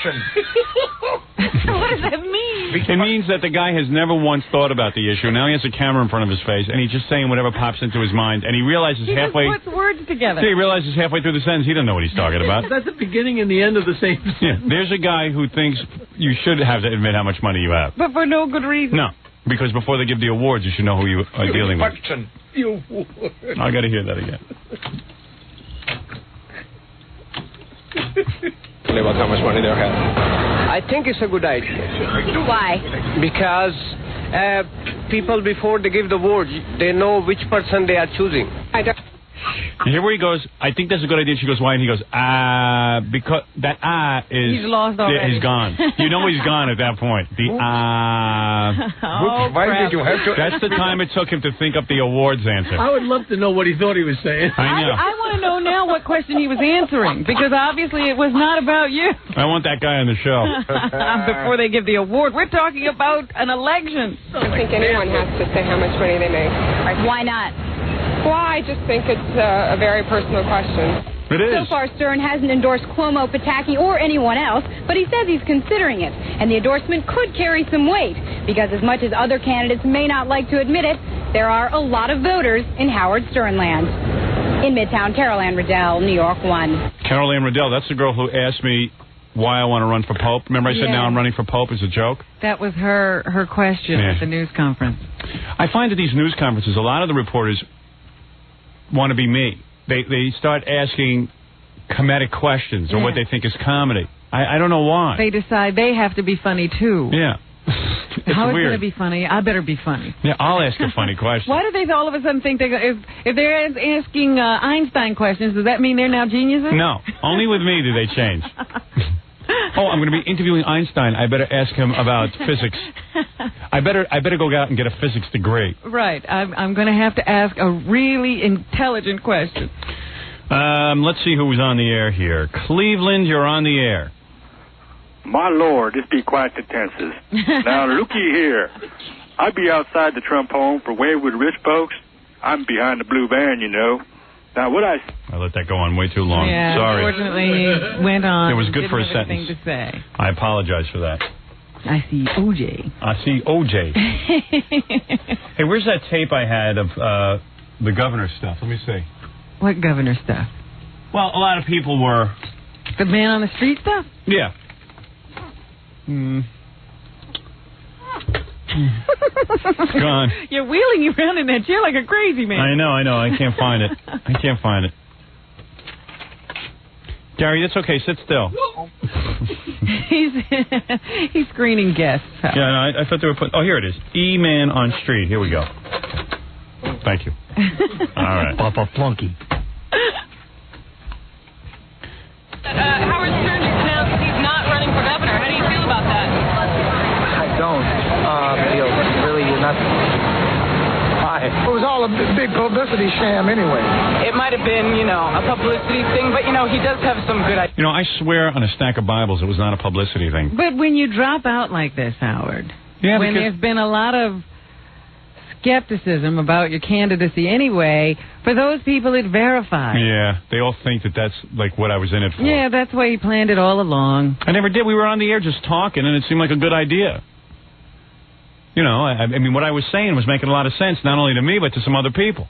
does that mean? It means that the guy has never once thought about the issue. Now he has a camera in front of his face, and he's just saying whatever pops into his mind, and he realizes halfway... He just puts words together. He realizes halfway through the sentence he doesn't know what he's talking about. That's the beginning and the end of the same sentence. Yeah, there's a guy who thinks you should have to admit how much money you have. But for no good reason. No, because before they give the awards, you should know who you are dealing with. I got to hear that again. About how much money they have. I think it's a good idea. Why? Because people, before they give the vote, they know which person they are choosing. I don't... Here where he goes, I think that's a good idea. She goes, why? And he goes, because that is... He's lost already. Yeah, he's gone. You know he's gone at that point. The Oh, why crap. did you have to... That's the time it took him to think up the awards answer. I would love to know what he thought he was saying. I know. I want to know now what question he was answering, because obviously it was not about you. I want that guy on the show. Before they give the award, we're talking about an election. I don't think anyone has to say how much money they make. Why not? Well, I just think it's a very personal question. It is. So far, Stern hasn't endorsed Cuomo, Pataki, or anyone else, but he says he's considering it. And the endorsement could carry some weight, because as much as other candidates may not like to admit it, there are a lot of voters in Howard Stern land. In Midtown, Carol Ann Riddell, New York 1. Carol Ann Riddell, that's the girl who asked me why I want to run for Pope. Remember I said now I'm running for Pope as a joke? That was her question at the news conference. I find at these news conferences, a lot of the reporters want to be me. They start asking comedic questions or what they think is comedy. I don't know why. They decide they have to be funny, too. Yeah. It's How weird. is going to be funny? I better be funny. Yeah, I'll ask a funny question. Why do they all of a sudden think if they're asking Einstein questions, does that mean they're now geniuses? No, only with me do they change. Oh, I'm going to be interviewing Einstein. I better ask him about physics. I better go out and get a physics degree. Right. I'm going to have to ask a really intelligent question. Let's see who's on the air here. Cleveland, you're on the air. My Lord, this be quite the tenses. Now, looky here. I be outside the Trump home for wayward rich folks. I'm behind the blue van, you know. Now, what I let that go on way too long. Yeah, Sorry. Unfortunately, he went on. It was good didn't for a have anything sentence. to say. I apologize for that. I see OJ. I see OJ. Hey, where's that tape I had of the governor stuff? Let me see. What governor stuff? Well, a lot of people were... The man on the street stuff? Yeah. It's gone. You're wheeling around in that chair like a crazy man. I know. I can't find it. Gary, that's okay. Sit still. He's screening guests. Yeah, no, I thought they were putting... Oh, here it is. E-Man on street. Here we go. Thank you. All right. Papa Flunky. Howard Stern just announced he's not running for governor. How do you feel about that? I don't. Really nothing. It was all a big publicity sham anyway. It might have been, a publicity thing, but, he does have some good ideas. I swear on a stack of Bibles it was not a publicity thing. But when you drop out like this, Howard, when there's been a lot of skepticism about your candidacy anyway, for those people it verifies. Yeah, they all think that that's like what I was in it for. Yeah, that's why he planned it all along. I never did. We were on the air just talking, and it seemed like a good idea. I mean, what I was saying was making a lot of sense, not only to me, but to some other people.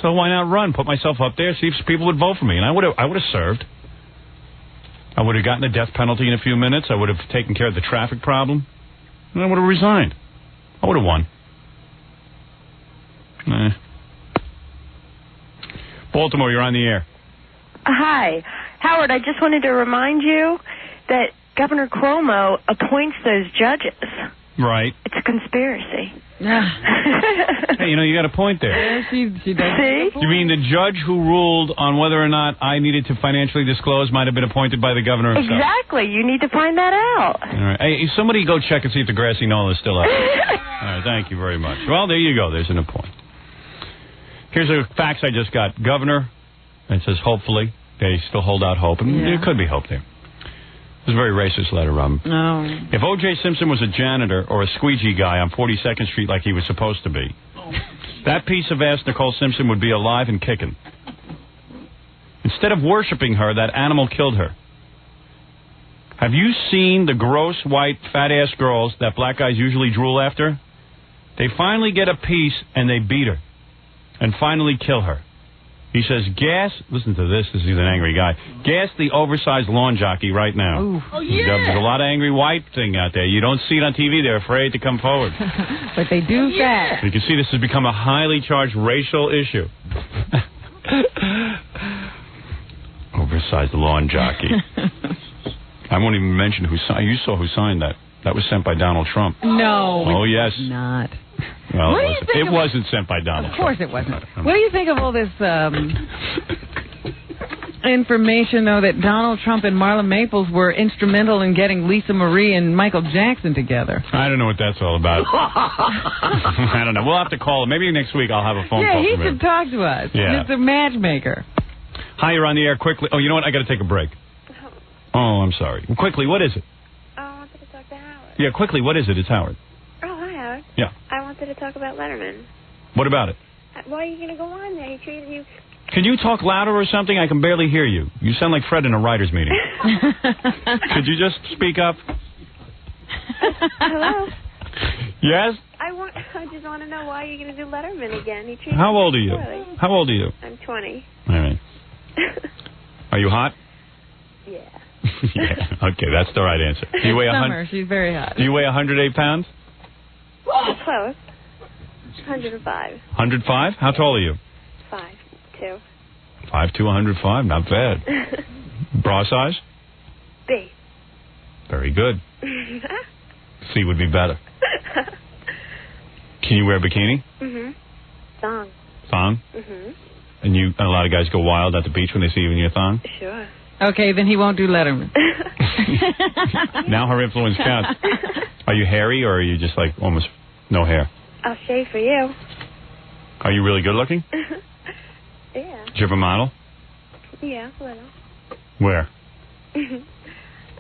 So why not run, put myself up there, see if people would vote for me? And I would have served. I would have gotten the death penalty in a few minutes. I would have taken care of the traffic problem. And I would have resigned. I would have won. Baltimore, you're on the air. Hi. Howard, I just wanted to remind you that Governor Cuomo appoints those judges. Right. It's a conspiracy. Hey, you got a point there. Yeah, she does. See? You mean the judge who ruled on whether or not I needed to financially disclose might have been appointed by the governor himself? Exactly. You need to find that out. All right. Hey, somebody go check and see if the grassy knoll is still up. All right, thank you very much. Well, there you go. There's an point. Here's a fax I just got. Governor, it says hopefully. They still hold out hope, and there could be hope there. This is a very racist letter, No. If O.J. Simpson was a janitor or a squeegee guy on 42nd Street like he was supposed to be, that piece of ass Nicole Simpson would be alive and kicking. Instead of worshiping her, that animal killed her. Have you seen the gross, white, fat-ass girls that black guys usually drool after? They finally get a piece and they beat her and finally kill her. He says, listen to this, he's an angry guy, gas the oversized lawn jockey right now. Ooh. Oh, yeah. There's a lot of angry white thing out there. You don't see it on TV. They're afraid to come forward. But they do that. You can see this has become a highly charged racial issue. Oversized lawn jockey. I won't even mention who signed. You saw who signed that. That was sent by Donald Trump. No. Oh, yes. Not. Well, What do you think it wasn't sent by Donald Of course Trump. it wasn't. What do you think of all this information, though, that Donald Trump and Marla Maples were instrumental in getting Lisa Marie and Michael Jackson together? I don't know what that's all about. I don't know. We'll have to call him. Maybe next week I'll have a phone Yeah, call he from him. should talk to us. Yeah. He's a matchmaker. Hi, you're on the air. Quickly. Oh, you know what? I got to take a break. Oh, I'm sorry. Quickly, what is it? Oh, I wanted to talk to Howard. Yeah, quickly, what is it? It's Howard. Oh, hi, Howard. Yeah. I wanted to talk about Letterman. What about it? Why are you going to go on there? He treated you... Can you talk louder or something? I can barely hear you. You sound like Fred in a writer's meeting. Could you just speak up? Hello? Yes? I just want to know why you're going to do Letterman again. He treated How old are you? poorly. How old are you? I'm 20. All right. Are you hot? Yeah. Yeah. Okay, that's the right answer. Do you weigh Summer, she's very hot. Do you weigh 108 pounds? Close. 105. 105? How tall are you? 5'2". 5'2", 105. Not bad. Bra size? B. Very good. C would be better. Can you wear a bikini? Song. Thong? And a lot of guys go wild at the beach when they see you in your thong? Sure. Okay, then he won't do Letterman. Now her influence counts. Are you hairy or are you just like almost no hair? I'll shave for you. Are you really good looking? Yeah. Did you ever model? Yeah, a little. Where?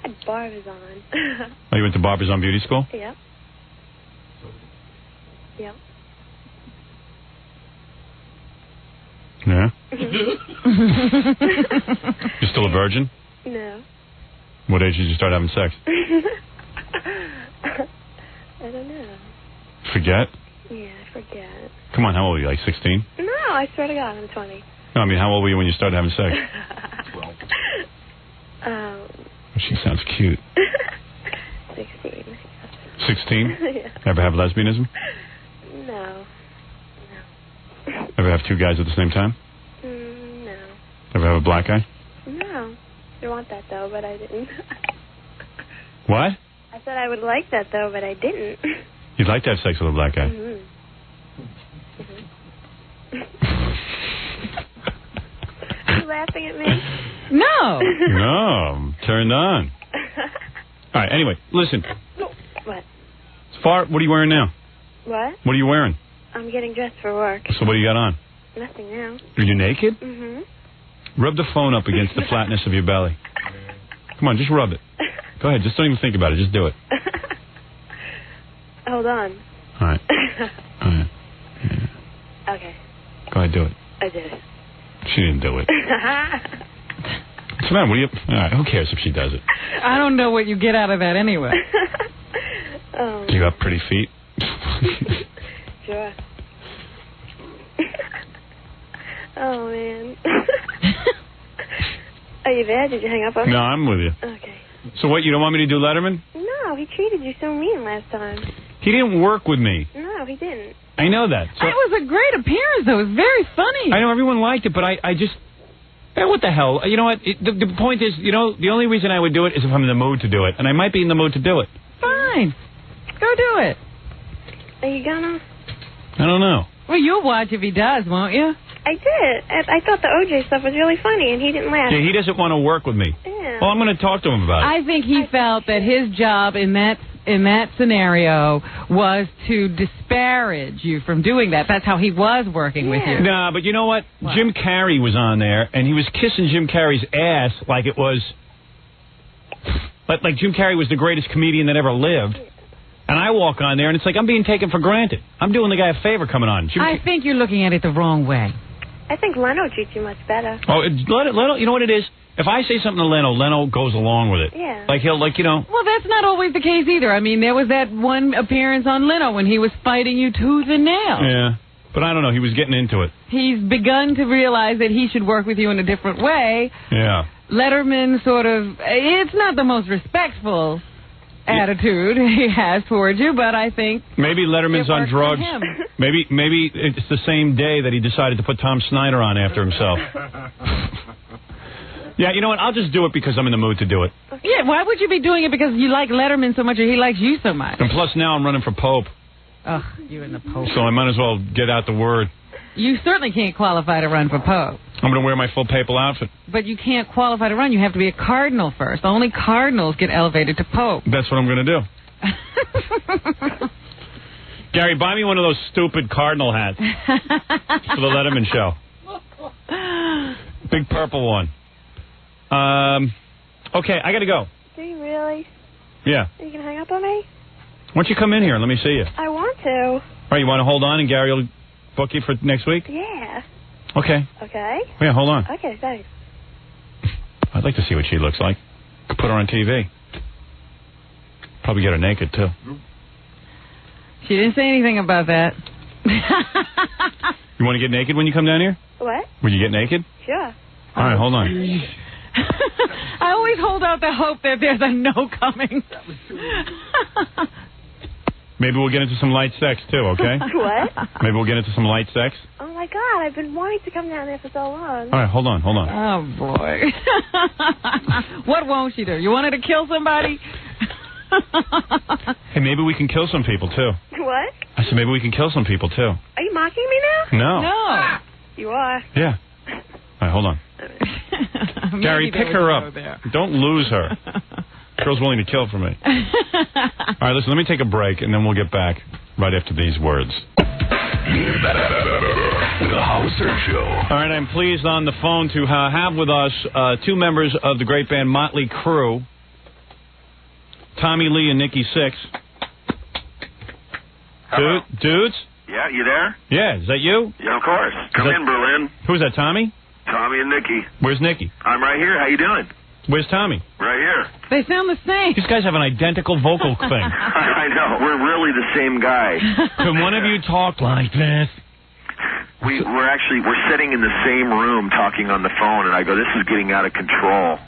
At Barbizon. Oh, you went to Barbizon Beauty School? Yep. Yep. Yeah. You're still a virgin? No. What age did you start having sex? I don't know. Forget? Yeah, I forget. Come on, how old are you? Like 16? No, I swear to God, I'm 20. No, I mean, how old were you when you started having sex? She sounds cute. 16. 16? Yeah. Ever have lesbianism? No. Ever have two guys at the same time? No. Ever have a black guy? No. I want that, though, but I didn't. What? I said I would like that, though, but I didn't. You'd like to have sex with a black guy? Are you laughing at me? No. No, I'm turned on. All right, anyway, listen. What? What are you wearing now? What? What are you wearing? I'm getting dressed for work. So what do you got on? Nothing now. Are you naked? Mm-hmm. Rub the phone up against the flatness of your belly. Come on, just rub it. Go ahead, just don't even think about it. Just do it. Hold on. All right. All right. Okay. Go ahead, do it. I did it. She didn't do it. What's the matter? What do you... All right, who cares if she does it? I don't know what you get out of that anyway. Oh. You got pretty feet? Sure. Oh, man. Are you there? Did you hang up on me? No, I'm with you. Okay. So what, you don't want me to do Letterman? No, he treated you so mean last time. He didn't work with me. No, he didn't. I know that. So, It was a great appearance, though. It was very funny. I know everyone liked it, but I just... what the hell? You know what? The point is, the only reason I would do it is if I'm in the mood to do it. And I might be in the mood to do it. Fine. Go do it. Are you gonna? I don't know. Well, you'll watch if he does, won't you? I did. I thought the OJ stuff was really funny, and he didn't laugh. Yeah, he doesn't want to work with me. Yeah. Well, I'm going to talk to him about it. I think he felt that his job in that scenario was to disparage you from doing that. That's how he was working with you. Nah, but you know what? Jim Carrey was on there, and he was kissing Jim Carrey's ass like it was... Like Jim Carrey was the greatest comedian that ever lived. And I walk on there, and it's like I'm being taken for granted. I'm doing the guy a favor coming on. I think you're looking at it the wrong way. I think Leno treats you much better. Oh, Leno, you know what it is? If I say something to Leno goes along with it. Yeah. Like he'll, Well, that's not always the case either. I mean, there was that one appearance on Leno when he was fighting you tooth and nail. Yeah. But I don't know. He was getting into it. He's begun to realize that he should work with you in a different way. Yeah. Letterman it's not the most respectful attitude he has towards you, but I think maybe Letterman's on drugs. him. Maybe it's the same day that he decided to put Tom Snyder on after himself. Yeah, you know what? I'll just do it because I'm in the mood to do it. Yeah, why would you be doing it because you like Letterman so much or he likes you so much? And plus now I'm running for Pope. Ugh, you and the Pope. So I might as well get out the word. You certainly can't qualify to run for Pope. I'm going to wear my full papal outfit. But you can't qualify to run. You have to be a cardinal first. Only cardinals get elevated to Pope. That's what I'm going to do. Gary, buy me one of those stupid cardinal hats for the Letterman show. Big purple one. Okay, I got to go. Do you really? Yeah. Are you going to hang up on me? Why don't you come in here and let me see you? I want to. All right, you want to hold on and Gary will book you for next week? Yeah. Okay. Okay. Yeah, hold on. Okay, thanks. I'd like to see what she looks like. Could put her on TV. Probably get her naked, too. She didn't say anything about that. You want to get naked when you come down here? What? Will you get naked? Sure. All right, hold on. I always hold out the hope that there's a no coming. Maybe we'll get into some light sex, too, okay? What? Maybe we'll get into some light sex. Oh, my God. I've been wanting to come down there for so long. All right, hold on. Oh, boy. What won't she do? You wanted to kill somebody? Hey, maybe we can kill some people, too. What? I said maybe we can kill some people, too. Are you mocking me now? No. You are. Yeah. All right, hold on. Gary, pick her up. Don't lose her. Girl's willing to kill for me. All right, listen, let me take a break, and then we'll get back right after these words. The Howard Stern Show. All right, I'm pleased on the phone to have with us two members of the great band Motley Crue, Tommy Lee and Nikki Sixx. Dudes? Yeah, you there? Yeah, is that you? Yeah, of course. Come in, Berlin. Who's that, Tommy? Tommy and Nikki. Where's Nikki? I'm right here. How you doing? Where's Tommy? Right here. They sound the same. These guys have an identical vocal thing. I know. We're really the same guy. Can one of you talk like this? We're sitting in the same room talking on the phone, and I go, this is getting out of control.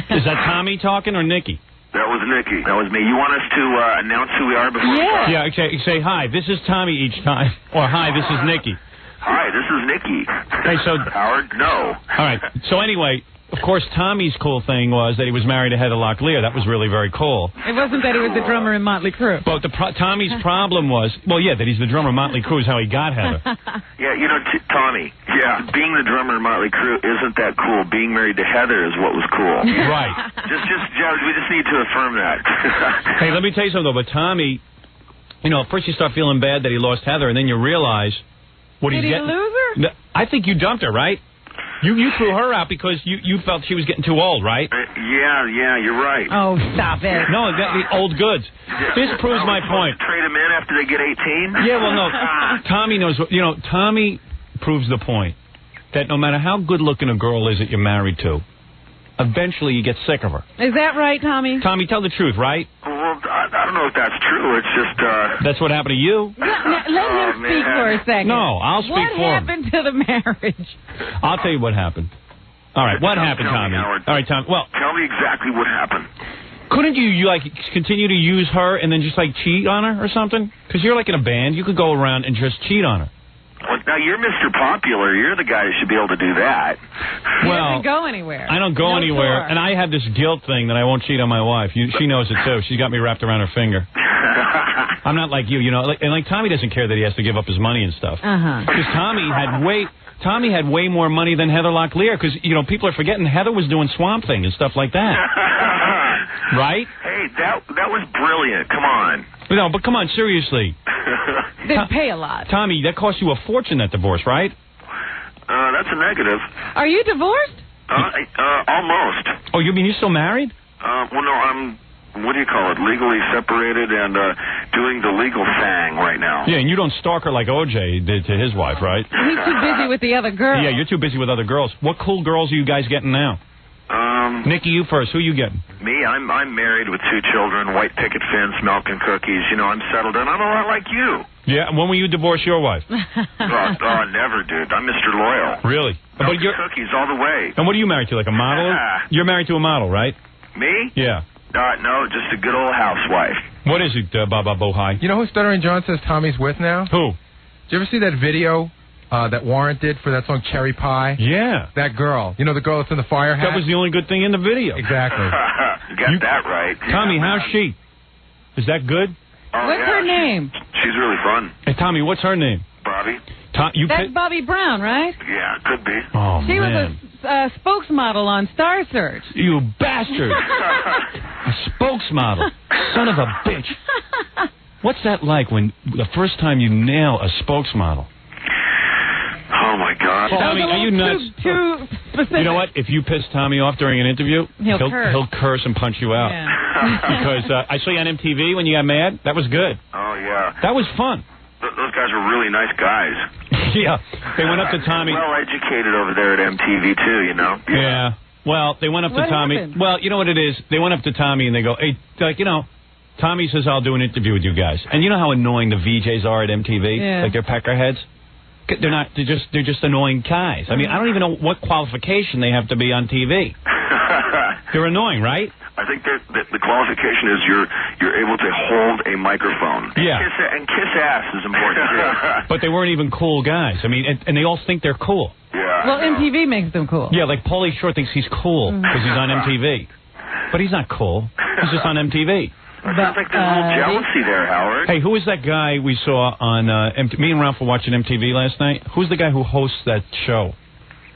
Is that Tommy talking or Nikki? That was Nikki. That was me. You want us to announce who we are before we start? Yeah, say hi, this is Tommy each time. Or hi, this is Nikki. Hi, this is Nikki. Hey, so Howard, no. All right. So anyway, of course, Tommy's cool thing was that he was married to Heather Locklear. That was really very cool. It wasn't that he was the drummer in Motley Crue. But Tommy's problem was, that he's the drummer in Motley Crue is how he got Heather. Yeah, Tommy, being the drummer in Motley Crue isn't that cool. Being married to Heather is what was cool. Right. We just need to affirm that. Hey, let me tell you something, though. But Tommy, at first you start feeling bad that he lost Heather, and then you realize what he's getting. Did he lose her? No, I think you dumped her, right? You threw her out because you felt she was getting too old, right? Yeah, you're right. Oh, stop it. No, the old goods. This proves my point. Trade them in after they get 18? Yeah, well, no. Tommy knows what, Tommy proves the point that no matter how good-looking a girl is that you're married to, eventually you get sick of her. Is that right, Tommy? Tommy, tell the truth, right? Well, I don't know if that's true. It's just, That's what happened to you? Let him speak for a second. No, I'll speak for him. What happened to the marriage? I'll tell you what happened. All right, what happened, Tommy? Howard. All right, Tommy. Well, tell me exactly what happened. Couldn't you continue to use her and then just cheat on her or something? Because you're in a band, you could go around and just cheat on her. Well, now you're Mr. Popular. You're the guy who should be able to do that. He doesn't go anywhere. I don't go anywhere, and I have this guilt thing that I won't cheat on my wife. She knows it too. She's got me wrapped around her finger. I'm not like you, and Tommy doesn't care that he has to give up his money and stuff. Because Tommy had way more money than Heather Locklear. Because people are forgetting Heather was doing Swamp Thing and stuff like that. Right? Hey, that was brilliant. Come on. No, but come on, seriously. They pay a lot. Tommy, that cost you a fortune, that divorce, right? That's a negative. Are you divorced? Almost. Oh, you mean you're still married? Well, no, I'm, what do you call it, legally separated and doing the legal thing right now. Yeah, and you don't stalk her like O.J. did to his wife, right? He's too busy with the other girls. Yeah, you're too busy with other girls. What cool girls are you guys getting now? Nikki, you first. Who are you getting? Me, I'm married with 2 children, white picket fence, milk and cookies. I'm settled in. I'm a lot like you. Yeah, when will you divorce your wife? Never, dude. I'm Mr. Loyal. Really? Milk and cookies all the way. And what are you married to, like a model? You're married to a model, right? Me? Yeah. No, just a good old housewife. What is it, Baba Bohai? You know who Stuttering John says Tommy's with now? Who? Did you ever see that video that Warrant did for that song Cherry Pie? Yeah. That girl. The girl that's in the fire hat? That was the only good thing in the video. Exactly. You got that right. Tommy, how's she? Is that good? What's her name? She's really fun. Hey, Tommy, what's her name? Bobby? That's Bobby Brown, right? Yeah, could be. Oh, She man. was a spokesmodel on Star Search. You bastard. A spokesmodel. Son of a bitch. What's that like when the first time you nail a spokesmodel? Oh, my God. Tommy, are you nuts? Too specific. You know what? If you piss Tommy off during an interview, he'll curse and punch you out. Because I saw you on MTV when you got mad. That was good. Oh, yeah. That was fun. Those guys are really nice guys. Yeah. They went up to Tommy. Well educated over there at MTV, too, you know? Yeah. Well, they went up to What Tommy. happened? Well, you know what it is? They went up to Tommy and they go, hey, like, you know, Tommy says, I'll do an interview with you guys. And you know how annoying the VJs are at MTV? Yeah. Like, they're peckerheads? They're just annoying guys. I mean, I don't even know what qualification they have to be on TV. They're annoying, right? I think the qualification is you're able to hold a microphone. Yeah. And kiss ass is important, too. But they weren't even cool guys. I mean, and they all think they're cool. Yeah. Well, MTV makes them cool. Yeah, like Pauly Shore thinks he's cool because he's on MTV. But he's not cool. He's just on MTV. Sounds like there's a little jealousy there, Howard. Hey, who was that guy we saw on me and Ralph were watching MTV last night? Who's the guy who hosts that show?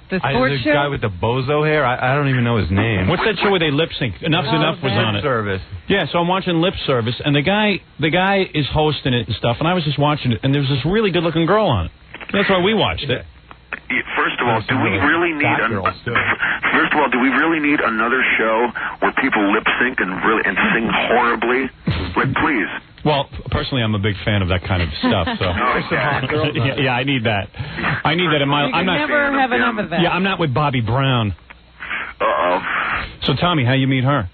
The sports show? The guy with the bozo hair? I don't even know his name. What's that show where they lip sync? Enough's Enough was on it. Service. Yeah, so I'm watching Lip Service, and the guy is hosting it and stuff, and I was just watching it, and there was this really good-looking girl on it. That's why we watched it. First of all, do we really need another show where people lip sync and sing horribly? Like, please. Well, personally, I'm a big fan of that kind of stuff. So, yeah, I need that. I need that in my. You can never have enough of that. Yeah, I'm not with Bobby Brown. So, Tommy, how you meet her?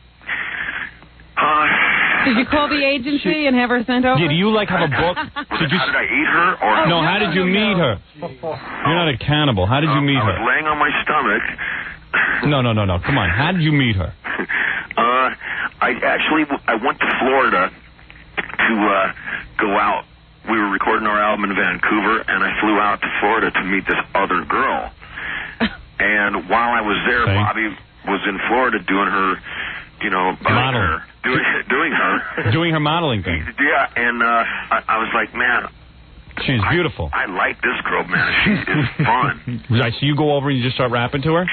Did you call the agency and have her sent over? Yeah, do you have a book? How did I eat her? Or No, how did you meet her? You're not a cannibal. How did you meet I was her? laying on my stomach. No. Come on. How did you meet her? I went to Florida to go out. We were recording our album in Vancouver, and I flew out to Florida to meet this other girl. And while I was there, Bobby was in Florida doing her, modeling. Doing her modeling thing. Yeah, and I was like, man, she's beautiful. I like this girl, man. She is fun. Right, so you go over and you just start rapping to her?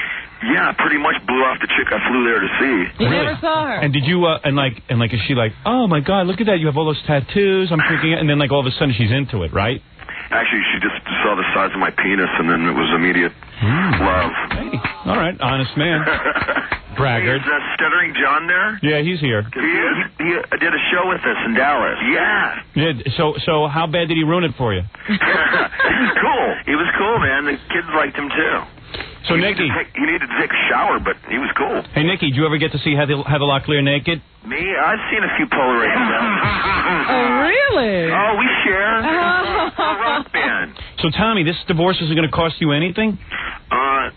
Yeah, pretty much blew off the chick I flew there to see. You never saw her. And did you is she like, oh my God, look at that, you have all those tattoos, I'm freaking out, and then all of a sudden she's into it, right? Actually, she just saw the size of my penis, and then it was immediate love. Hey, all right, honest man. Braggart. Is Stuttering John there? Yeah, he's here. He did a show with us in Dallas. Yeah. Yeah. So how bad did he ruin it for you? He was cool. He was cool, man. The kids liked him too. So Nikki, he needed to take a shower, but he was cool. Hey Nikki, did you ever get to see Heather Locklear naked? Me? I've seen a few Polaroid films. Oh, really? Oh, we share. A rock band. So Tommy, this divorce isn't going to cost you anything?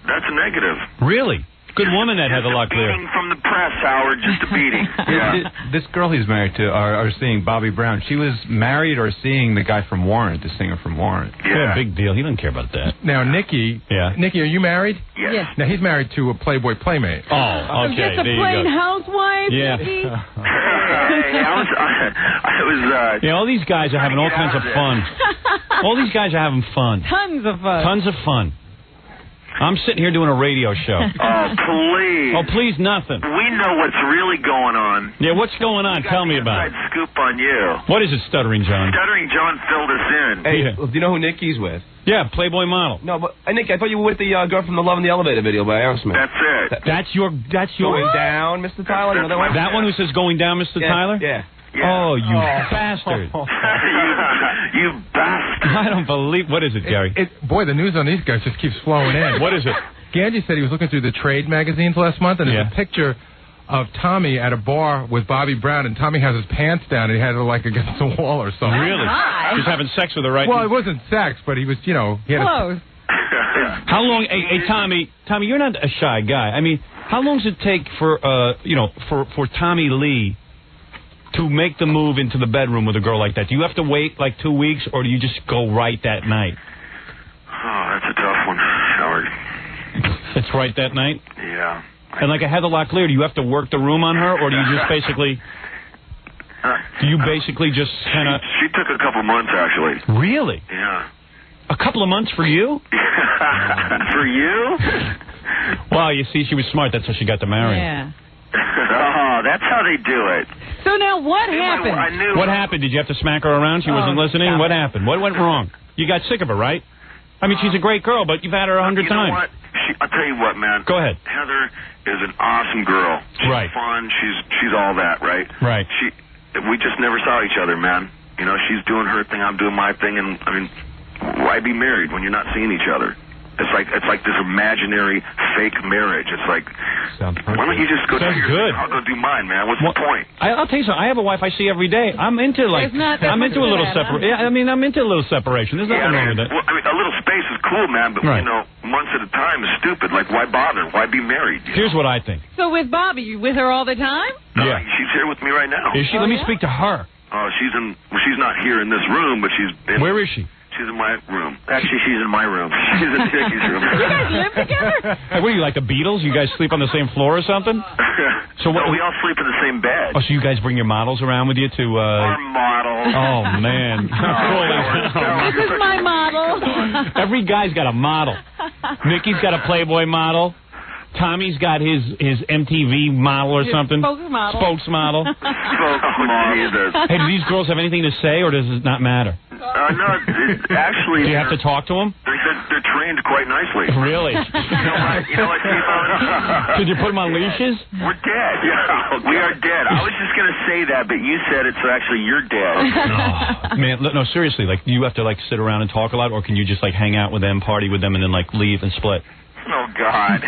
That's a negative. Really? Good woman, that Heather Locklear. Beating from the press, Howard. Just a beating. Yeah. This girl he's married to, or seeing Bobby Brown, she was married or seeing the guy from Warrant, the singer from Warrant. Yeah, big deal. He doesn't care about that. Now, Nikki. Yeah. Nikki, are you married? Yes. Now, he's married to a Playboy Playmate. Oh, okay. Just a plain housewife, Yeah. Nikki? I was. Yeah, all these guys are having all kinds of fun. All these guys are having fun. Tons of fun. Tons of fun. I'm sitting here doing a radio show. Oh, please. Oh, please, nothing. We know what's really going on. Yeah, what's going on? Tell me about it. Scoop on you. What is it, Stuttering John? Stuttering John filled us in. Hey, do you know who Nikki's with? Yeah, Playboy model. No, but Nikki, I thought you were with the girl from the Love in the Elevator video by Aerosmith. That's it. That's your. Going down, Mr. Tyler. You know that one? That one who says going down, Mr. Tyler? Yeah. Oh, you bastard. You bastard. I don't believe. What is it, Gary? Boy, the news on these guys just keeps flowing in. What is it? Ganji said he was looking through the trade magazines last month, and there's a picture of Tommy at a bar with Bobby Brown, and Tommy has his pants down, and he had it against the wall or something. Really? He's having sex with her, right? Well, it wasn't sex, but he was, he had Close. How long? Hey, Tommy, you're not a shy guy. I mean, how long does it take for for Tommy Lee to make the move into the bedroom with a girl like that? Do you have to wait 2 weeks, or do you just go right that night? Oh, that's a tough one, Howard. It's right that night? Yeah. And like a Heather Locklear, do you have to work the room on her, or do you just basically... You basically just kind of... She took a couple months, actually. Really? Yeah. A couple of months for you? For you? Well, you see, she was smart. That's how she got to marry. Yeah. Oh, that's how they do it. So now what happened? I knew. What happened? Did you have to smack her around? She wasn't listening? What happened? What went wrong? You got sick of her, right? I mean, she's a great girl, but you've had her 100 you times. Know what? I'll tell you what, man. Go ahead. Heather is an awesome girl. She's Right. fun. She's all that, right? Right. We just never saw each other, man. You know, she's doing her thing, I'm doing my thing, and I mean, why be married when you're not seeing each other? It's like this imaginary fake marriage. It's like, why don't you just go do your thing? I'll go do mine, man. What's the point? I'll tell you something. I have a wife I see every day. I'm into a little separation. Yeah, I mean, I'm into a little separation. There's nothing wrong with that. Well, I mean, a little space is cool, man, but Right. you know, months at a time is stupid. Like, why bother? Why be married? Here's what I think. So with Bobby, you with her all the time? Yeah. She's here with me right now. Is she? Let me speak to her. She's not here in this room, but she's in. Where is she? She's in my room. Actually, she's in my room. She's in Dickie's room. You guys live together? Hey, what are you, like the Beatles? You guys sleep on the same floor or something? So no, we all sleep in the same bed. Oh, so you guys bring your models around with you to... Our model. Oh, man. This is my model. Every guy's got a model. Mickey's got a Playboy model. Tommy's got his MTV model or something. Spokesmodel. Spokesmodel. Hey, do these girls have anything to say, or does it not matter? No, actually... Do you have to talk to them? They're trained quite nicely. Really? You know what, T-Bone? Did you put them on leashes? We're dead. Yeah, we are dead. I was just going to say that, but you said it, so actually you're dead. No, man, no, seriously. Like, you have to like sit around and talk a lot, or can you just like hang out with them, party with them, and then like leave and split? Oh, God.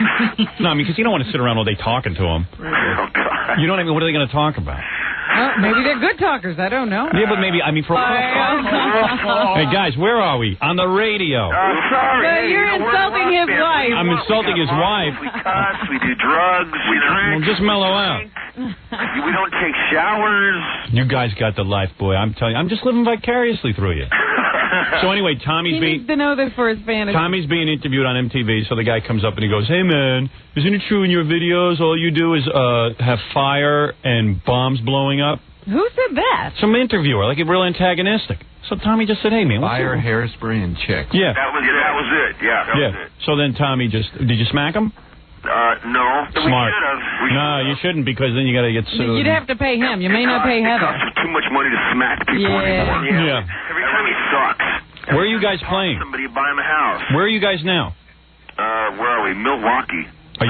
No, I mean, because you don't want to sit around all day talking to them. Oh, God. You know what I mean? What are they going to talk about? Well, maybe they're good talkers. I don't know. Yeah, but maybe, I mean, for... Hey, guys, where are we? On the radio. Sorry. So you're insulting his wife. I'm insulting his wife. We cuss, we do drugs, we drink. Well, just mellow out. We don't take showers. You guys got the life, boy. I'm telling you. I'm just living vicariously through you. So anyway, He needs to know this for his fantasy. Tommy's being interviewed on MTV, so the guy comes up and he goes, "Hey, man, isn't it true in your videos all you do is have fire and bombs blowing up?" Who said that? Some interviewer, like real antagonistic. So Tommy just said, "Hey, man, what's fire, up?" hairspray, and chicks. Yeah. That was it. Yeah. That was it. So then Tommy did you smack him? No. Smart. We should have. You shouldn't, because then you got to get sued. You'd have to pay him. You may not pay Heather. It costs too much money to smack people anymore. Yeah. Every time he sucks. Where are you guys playing? Somebody buy him a house. Where are you guys now? Where are we? Milwaukee. Are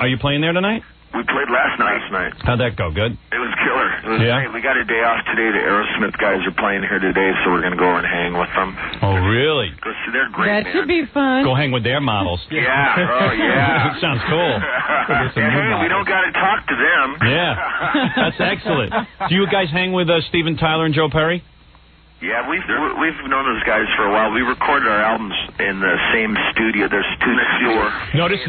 you playing there tonight? We played last night. How'd that go? Good? It was killer. It was great. We got a day off today. The Aerosmith guys are playing here today, so we're going to go over and hang with them. Oh, really? Go see, they're great, That should be fun. Go hang with their models. Yeah. Oh, yeah. Sounds cool. Hey, we don't got to talk to them. Yeah. That's excellent. Do you guys hang with Steven Tyler and Joe Perry? Yeah, we've known those guys for a while. We recorded our albums in the same studio. There's two next door. Notice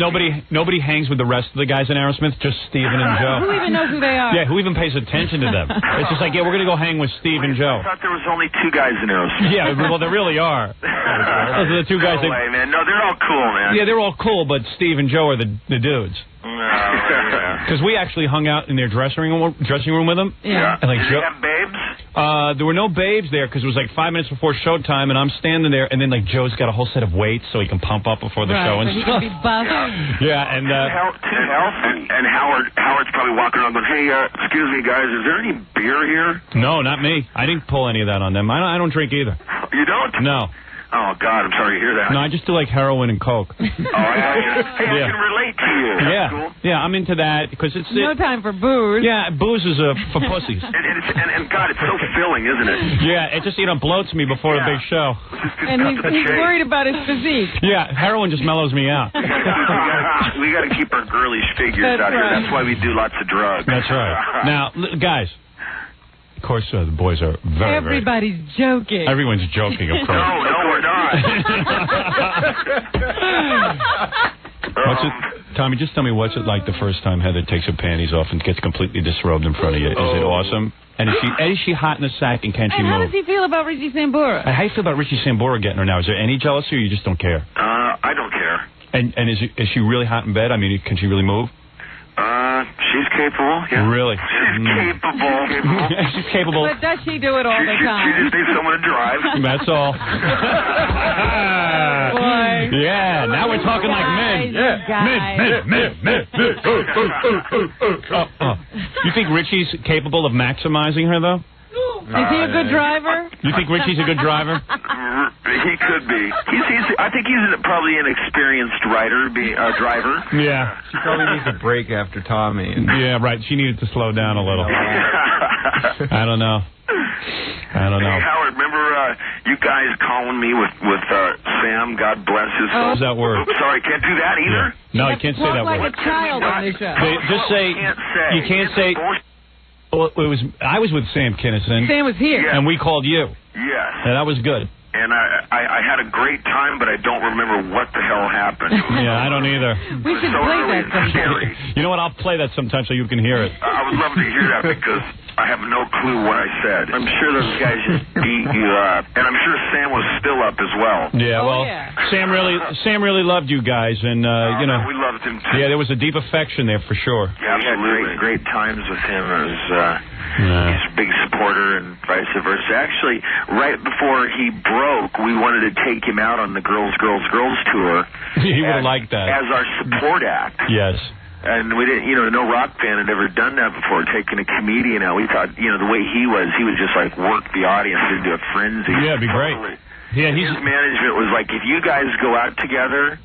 nobody hangs with the rest of the guys in Aerosmith, just Steven and Joe. Who even knows who they are? Yeah, who even pays attention to them? It's just like, yeah, we're going to go hang with Steve and Joe. I thought there was only two guys in Aerosmith. Yeah, well, there really are. Those are the two guys. No way, man. No, they're all cool, man. Yeah, they're all cool, but Steve and Joe are the dudes. Because we actually hung out in their dressing room with them. Yeah. And like Did Joe, they have babes? there were no babes there because it was like 5 minutes before showtime, and I'm standing there, and then like Joe's got a whole set of weights so he can pump up before the show and so he stuff. can be buff. Yeah, and Howard's probably walking around going, "Hey, excuse me, guys, is there any beer here?" No, not me. I didn't pull any of that on them. I don't drink either. You don't? No. Oh, God, I'm sorry to hear that. No, I just do like heroin and coke. Oh, yeah. Hey, I can relate to you. That's cool. Yeah, I'm into that because it's no time for booze. Yeah, booze is for pussies. and God, it's so filling, isn't it? Yeah, it just bloats me before a big show. And he's worried about his physique. Yeah, heroin just mellows me out. we got to keep our girlish figures out here. That's why we do lots of drugs. That's right. Now, guys. Of course, the boys are very, Everybody's joking. Everyone's joking, of course. No, we're not. Tommy, just tell me, what's it like the first time Heather takes her panties off and gets completely disrobed in front of you? Is it awesome? And is she hot in the sack, and can she move? How does he feel about Richie Sambora? How do you feel about Richie Sambora getting her now? Is there any jealousy, or you just don't care? I don't care. And is she really hot in bed? I mean, can she really move? She's capable, yeah. Really? She's capable. She's capable. But does she do it all the She time? just needs someone to drive. That's all. Boy. Yeah, now we're talking like men. Men. You think Richie's capable of maximizing her, though? Is he a good driver? You think Richie's a good driver? He could be. I think he's probably an experienced driver. Yeah. She probably needs a break after Tommy. Yeah, right. She needed to slow down a little. I don't know. Hey, Howard, remember you guys calling me with Sam? God bless his soul. What's that word? Oops, sorry, can't do that either. Yeah. No, you can't say that like word. a child on this show. Just say. You can't say. Well, I was with Sam Kinison. Sam was here. And we called you. Yes. And that was good. And I had a great time, but I don't remember what the hell happened. Yeah, I don't either. We should play that sometime. You know what? I'll play that sometime so you can hear it. I would love to hear that because I have no clue what I said. I'm sure those guys just beat you up. And I'm sure Sam was still up as well. Yeah, well, Sam really loved you guys, and you know, we loved him too. Yeah, there was a deep affection there for sure. Yeah, we had great times with him. It was he's a big supporter and vice versa. Actually, right before he broke, we wanted to take him out on the Girls tour. He would have liked that as our support act. Yes. And we didn't, no rock fan had ever done that before, taking a comedian out. We thought, the way he was just like work the audience into a frenzy. Yeah, it'd be great. Yeah, his management was like, if you guys go out together,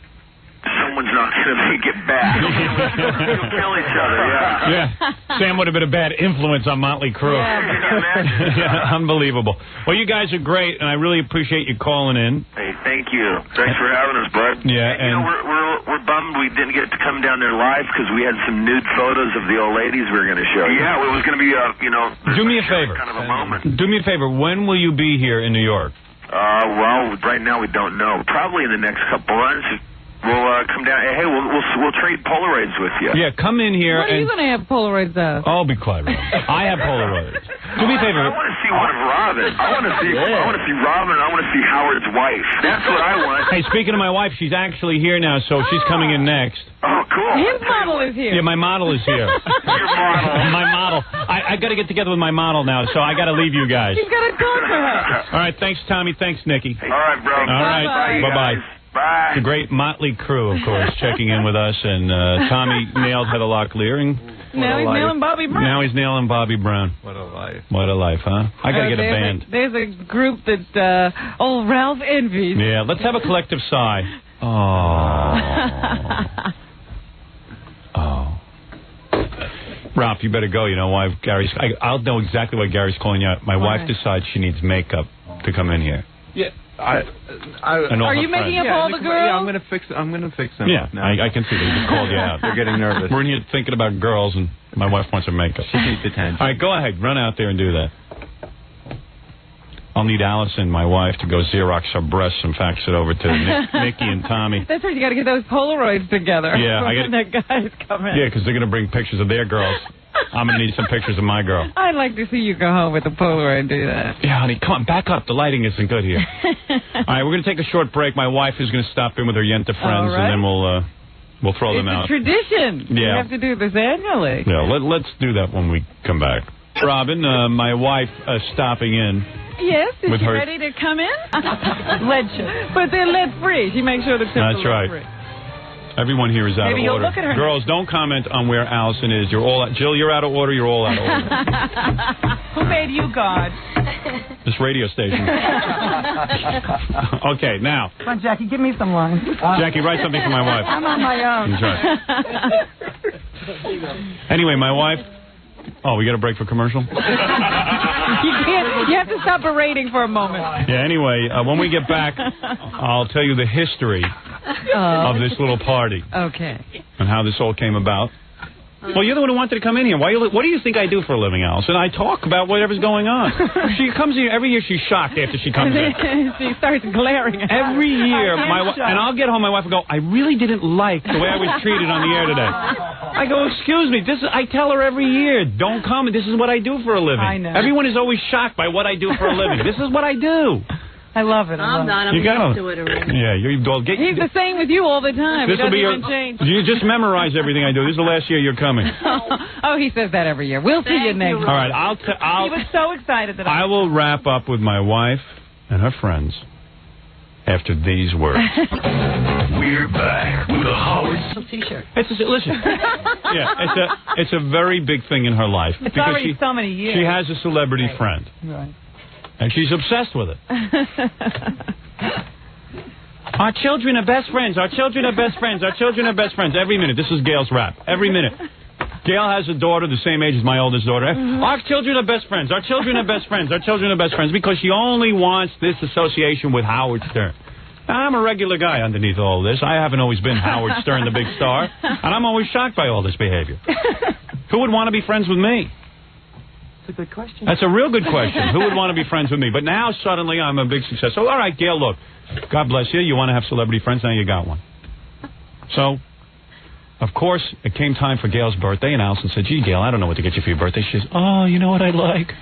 someone's not going to make it back. You'll kill each other, Yeah. Sam would have been a bad influence on Motley Crue. Yeah, unbelievable. Well, you guys are great, and I really appreciate you calling in. Hey, thank you. Thanks for having us, bud. Yeah, and we're bummed we didn't get to come down there live because we had some nude photos of the old ladies we were going to show you. Yeah, well, it was going to be, do me a favor. Kind of a moment. Do me a favor. When will you be here in New York? Well, right now we don't know. Probably in the next couple months. We'll come down. Hey, we'll trade Polaroids with you. Yeah, come in here. What are you going to have Polaroids of? Oh, be quiet, Robin. I have Polaroids. Do me a favor. I want to see one of Robin. I want to see Robin. I want to see Howard's wife. That's what I want. Hey, speaking of my wife, she's actually here now, so she's coming in next. Oh, cool. His model is here. Yeah, my model is here. Your model. My model. I got to get together with my model now, so I got to leave you guys. He's got to talk to her. All right, thanks, Tommy. Thanks, Nikki. All right, bro. All right. Bye-bye. Bye. The great Motley Crue, of course, checking in with us, and Tommy nailed Heather Locklear. Now he's nailing Bobby Brown. Now he's nailing Bobby Brown. What a life. What a life, huh? I got to get a band. There's a group that old Ralph envies. Yeah, let's have a collective sigh. Oh. Ralph, you better go. You know why Gary's... I'll know exactly why Gary's calling you out. My wife decides she needs makeup to come in here. Yeah. Are you making up all the girls? Yeah, I'm gonna fix them. Yeah, I can see they just called you out. They're getting nervous. We're in here thinking about girls, and my wife wants her makeup. She needs attention. All right, go ahead. Run out there and do that. I'll need Allison, my wife, to go Xerox her breasts and fax it over to Nikki and Tommy. That's right. You got to get those Polaroids together. Yeah, when the guys come in. Yeah, because they're going to bring pictures of their girls. I'm going to need some pictures of my girl. I'd like to see you go home with a Polaroid and do that. Yeah, honey, come on, back up. The lighting isn't good here. All right, we're going to take a short break. My wife is going to stop in with her Yenta friends, and then we'll throw them out. It's a tradition. Yeah. We have to do this annually. Yeah, let's do that when we come back. Robin, my wife stopping in. Yes, is she her... ready to come in? But they're lead-free. She makes sure the tips That's right. lead-free. Everyone here is out Maybe of you'll order. look at her. Girls, don't comment on where Allison is. You're all Jill, you're out of order. You're all out of order. Who made you God? This radio station. Okay, now. Come on, Jackie, give me some lines. Jackie, write something for my wife. I'm on my own. That's right. Anyway, my wife... Oh, we got a break for commercial? You have to stop berating for a moment. Yeah, anyway, when we get back, I'll tell you the history of this little party. Okay. And how this all came about. Well, you're the one who wanted to come in here. What do you think I do for a living, Allison? I talk about whatever's going on. She comes here every year. She's shocked after she comes in. She starts glaring at every year. And I'll get home. My wife will go, I really didn't like the way I was treated on the air today. I go, excuse me. I tell her every year, don't come. This is what I do for a living. I know. Everyone is always shocked by what I do for a living. This is what I do. I love it. I'm not. I'm You gotta- used to it already. Yeah, you're He's the same with you all the time. This It will doesn't be even change. You just memorize everything I do. This is the last year you're coming. Oh, he says that every year. We'll see you next All right, He was so excited that I will wrap up with my wife and her friends after these words. We're back with the Howard T-shirt. Listen. Yeah, it's a very big thing in her life. It's because already so many years. She has a celebrity friend, Right. and she's obsessed with it. Our children are best friends. Our children are best friends. Our children are best friends. Every minute. This is Gail's rap. Every minute. Gail has a daughter the same age as my oldest daughter. Our children are best friends. Our children are best friends. Our children are best friends. Because she only wants this association with Howard Stern. Now, I'm a regular guy underneath all this. I haven't always been Howard Stern, the big star. And I'm always shocked by all this behavior. Who would want to be friends with me? That's a good question. That's a real good question. Who would want to be friends with me? But now, suddenly, I'm a big success. So, all right, Gail, look. God bless you. You want to have celebrity friends? Now you got one. So, of course, it came time for Gail's birthday, and Allison said, gee, Gail, I don't know what to get you for your birthday. She says, oh, you know what I'd like?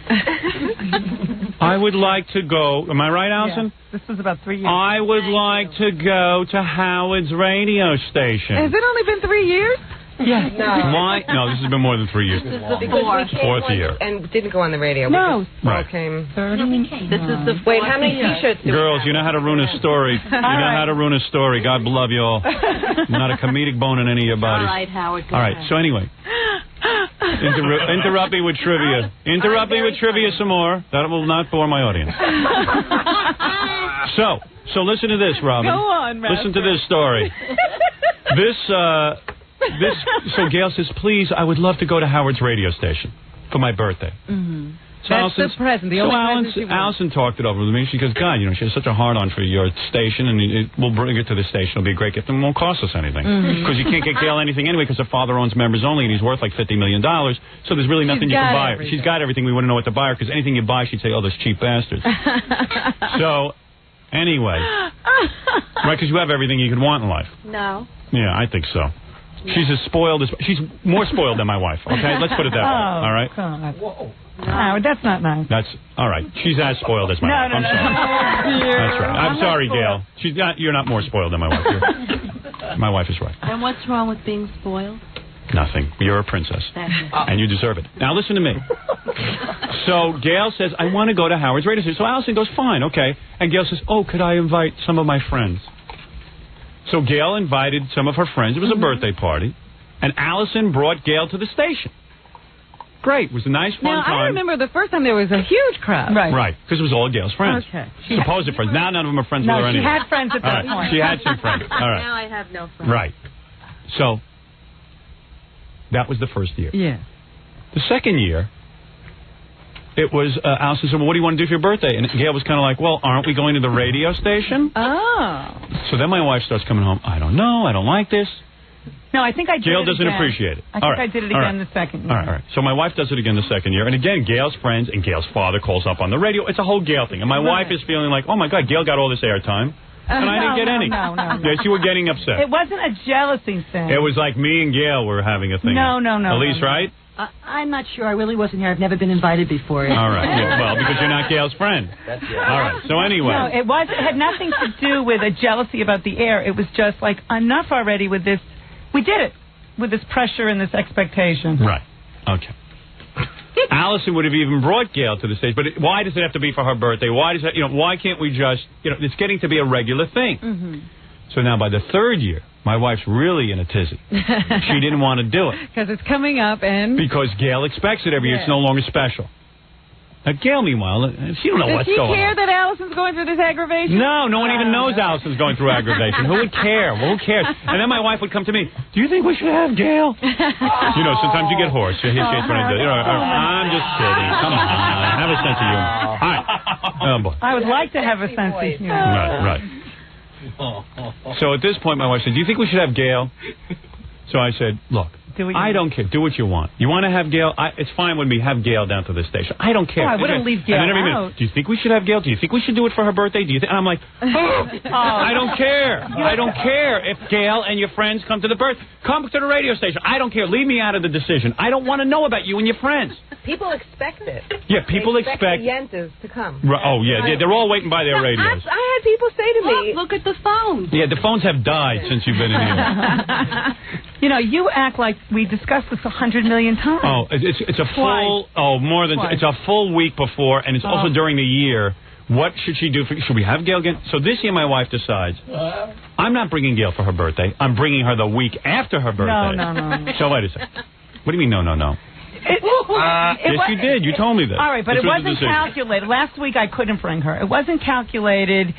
I would like to go. Am I right, Allison? Yeah. This was about 3 years. I would like to go to Howard's radio station. Has it only been 3 years? Yeah. No. Why? No, this has been more than 3 years. Because we came Fourth once year. and didn't go on the radio. No. We just Right. came. This is the Wait, how many T-shirts do we Girls, have? you know how to ruin a story. You know how to ruin a story. God love you all. Not a comedic bone in any of your bodies. All right, Howard. go All right, ahead. so anyway. Interrupt me with trivia. Interrupt me with trivia some more. That will not bore my audience. So listen to this, Robin. Go on, Master. Listen to this story. So Gail says, please, I would love to go to Howard's radio station for my birthday. Mm-hmm. So That's the present. The only present she wants. Allison talked it over with me. She goes, God, you know, she has such a hard-on for your station, and we'll bring it to the station. It'll be a great gift, and it won't cost us anything. Because you can't get Gail anything anyway, because her father owns Members Only, and he's worth like $50 million. So there's really nothing you can buy her. She's got everything. We wouldn't know what to buy her, because anything you buy, she'd say, oh, those cheap bastards. So, anyway. Right, because you have everything you could want in life. No. Yeah, I think so. She's as spoiled as... She's more spoiled than my wife, okay? Let's put it that way, all right? God. No, that's not nice. That's... All right. She's as spoiled as my wife. I'm sorry. That's right. I'm sorry, Gail. You're not more spoiled than my wife. My wife is right. And what's wrong with being spoiled? Nothing. You're a princess. And you deserve it. Now, listen to me. So, Gail says, I want to go to Howard's radio station. So, Allison goes, fine, okay. And Gail says, oh, could I invite some of my friends? So Gail invited some of her friends. It was a birthday party. And Allison brought Gail to the station. Great. It was a nice, fun now, time. I remember the first time there was a huge crowd. Right. Because it was all Gail's friends. Okay. Supposed friends. Now none of them are friends with her she anyway. had friends at that point. She had some friends. All right. Now I have no friends. Right. So, that was the first year. Yeah. The second year, it was, Allison said, well, what do you want to do for your birthday? And Gail was kind of like, well, aren't we going to the radio station? Oh. So then my wife starts coming home, I don't know, I don't like this. No, I think I did Gail it doesn't again. appreciate it. I think I did it again the second year. All right. So my wife does it again the second year. And again, Gail's friends and Gail's father calls up on the radio. It's a whole Gail thing. And my wife is feeling like, oh, my God, Gail got all this airtime. And I didn't get any. No. Yes, you were getting upset. It wasn't a jealousy thing. It was like me and Gail were having a thing. No. Elise, right? I'm not sure. I really wasn't here. I've never been invited before. All right. Yeah, well, because you're not Gail's friend. That's right. All right. So anyway. No, it had nothing to do with a jealousy about the air. It was just like, enough already with this. We did it with this pressure and this expectation. Right. Okay. Allison would have even brought Gail to the stage, but why does it have to be for her birthday? Why does that? Why can't we just? It's getting to be a regular thing. Mm-hmm. So now by the third year, my wife's really in a tizzy. She didn't want to do it. Because it's coming up and... Because Gail expects it every year. It's no longer special. Now, Gail, meanwhile, she don't know what's going on. Does she care that Allison's going through this aggravation? No one even knows Allison's going through aggravation. Who would care? Well, who cares? And then my wife would come to me, do you think we should have Gail? Sometimes you get hoarse. You hate when I do it. I'm just kidding. Come on. Have a sense of humor. All right. Oh, boy. I would like to have a sense of humor. Right. So at this point, my wife said, do you think we should have Gail? So I said, look, Do what you I want. don't care. Do what you want. You want to have Gail? It's fine when we have Gail down to the station. I don't care. Oh, I wouldn't leave Gail and then every out. minute, do you think we should have Gail? Do you think we should do it for her birthday? Do you think? And I'm like, I don't care. I don't care if Gail and your friends come to the birth. Come to the radio station. I don't care. Leave me out of the decision. I don't want to know about you and your friends. People expect it. Yeah, people they expect the Yentas to come. Oh yeah, they're all waiting by their radios. I had people say to me, Look at the phone. Yeah, the phones have died since you've been in here. You know, you act like we discussed this 100 million times. Oh, it's a full, more than, Twice. it's a full week before, and it's also during the year. What should she do? Should we have Gail again? So this year my wife decides, I'm not bringing Gail for her birthday. I'm bringing her the week after her birthday. No. So wait a second. What do you mean, no? Yes, you did. You told me this. All right, but This it was the wasn't decision. calculated. Last week I couldn't bring her. It wasn't calculated.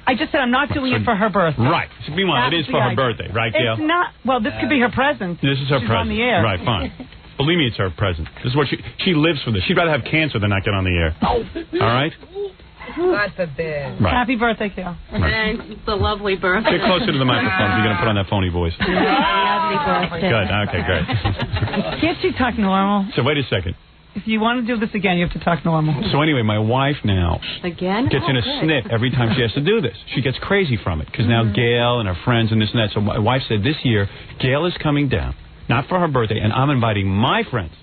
I just said I'm not doing it for her birthday. Right. So meanwhile, That it is was for the her idea. birthday, right, Gail? It's not. Well, this could be her present. This is her She's present. on the air. Right, fine. Believe me, it's her present. This is what she lives for this. She'd rather have cancer than not get on the air. All right? God forbid. Right. Happy birthday, Gail. And the lovely birthday. Get closer to the microphone if you're going to put on that phony voice. Lovely birthday. Good. Okay, great. Can't she talk normal? So wait a second. If you want to do this again, you have to talk normal. So anyway, my wife now Again? gets in a snit every time she has to do this. She gets crazy from it because now Gail and her friends and this and that. So my wife said this year, Gail is coming down, not for her birthday, and I'm inviting my friends.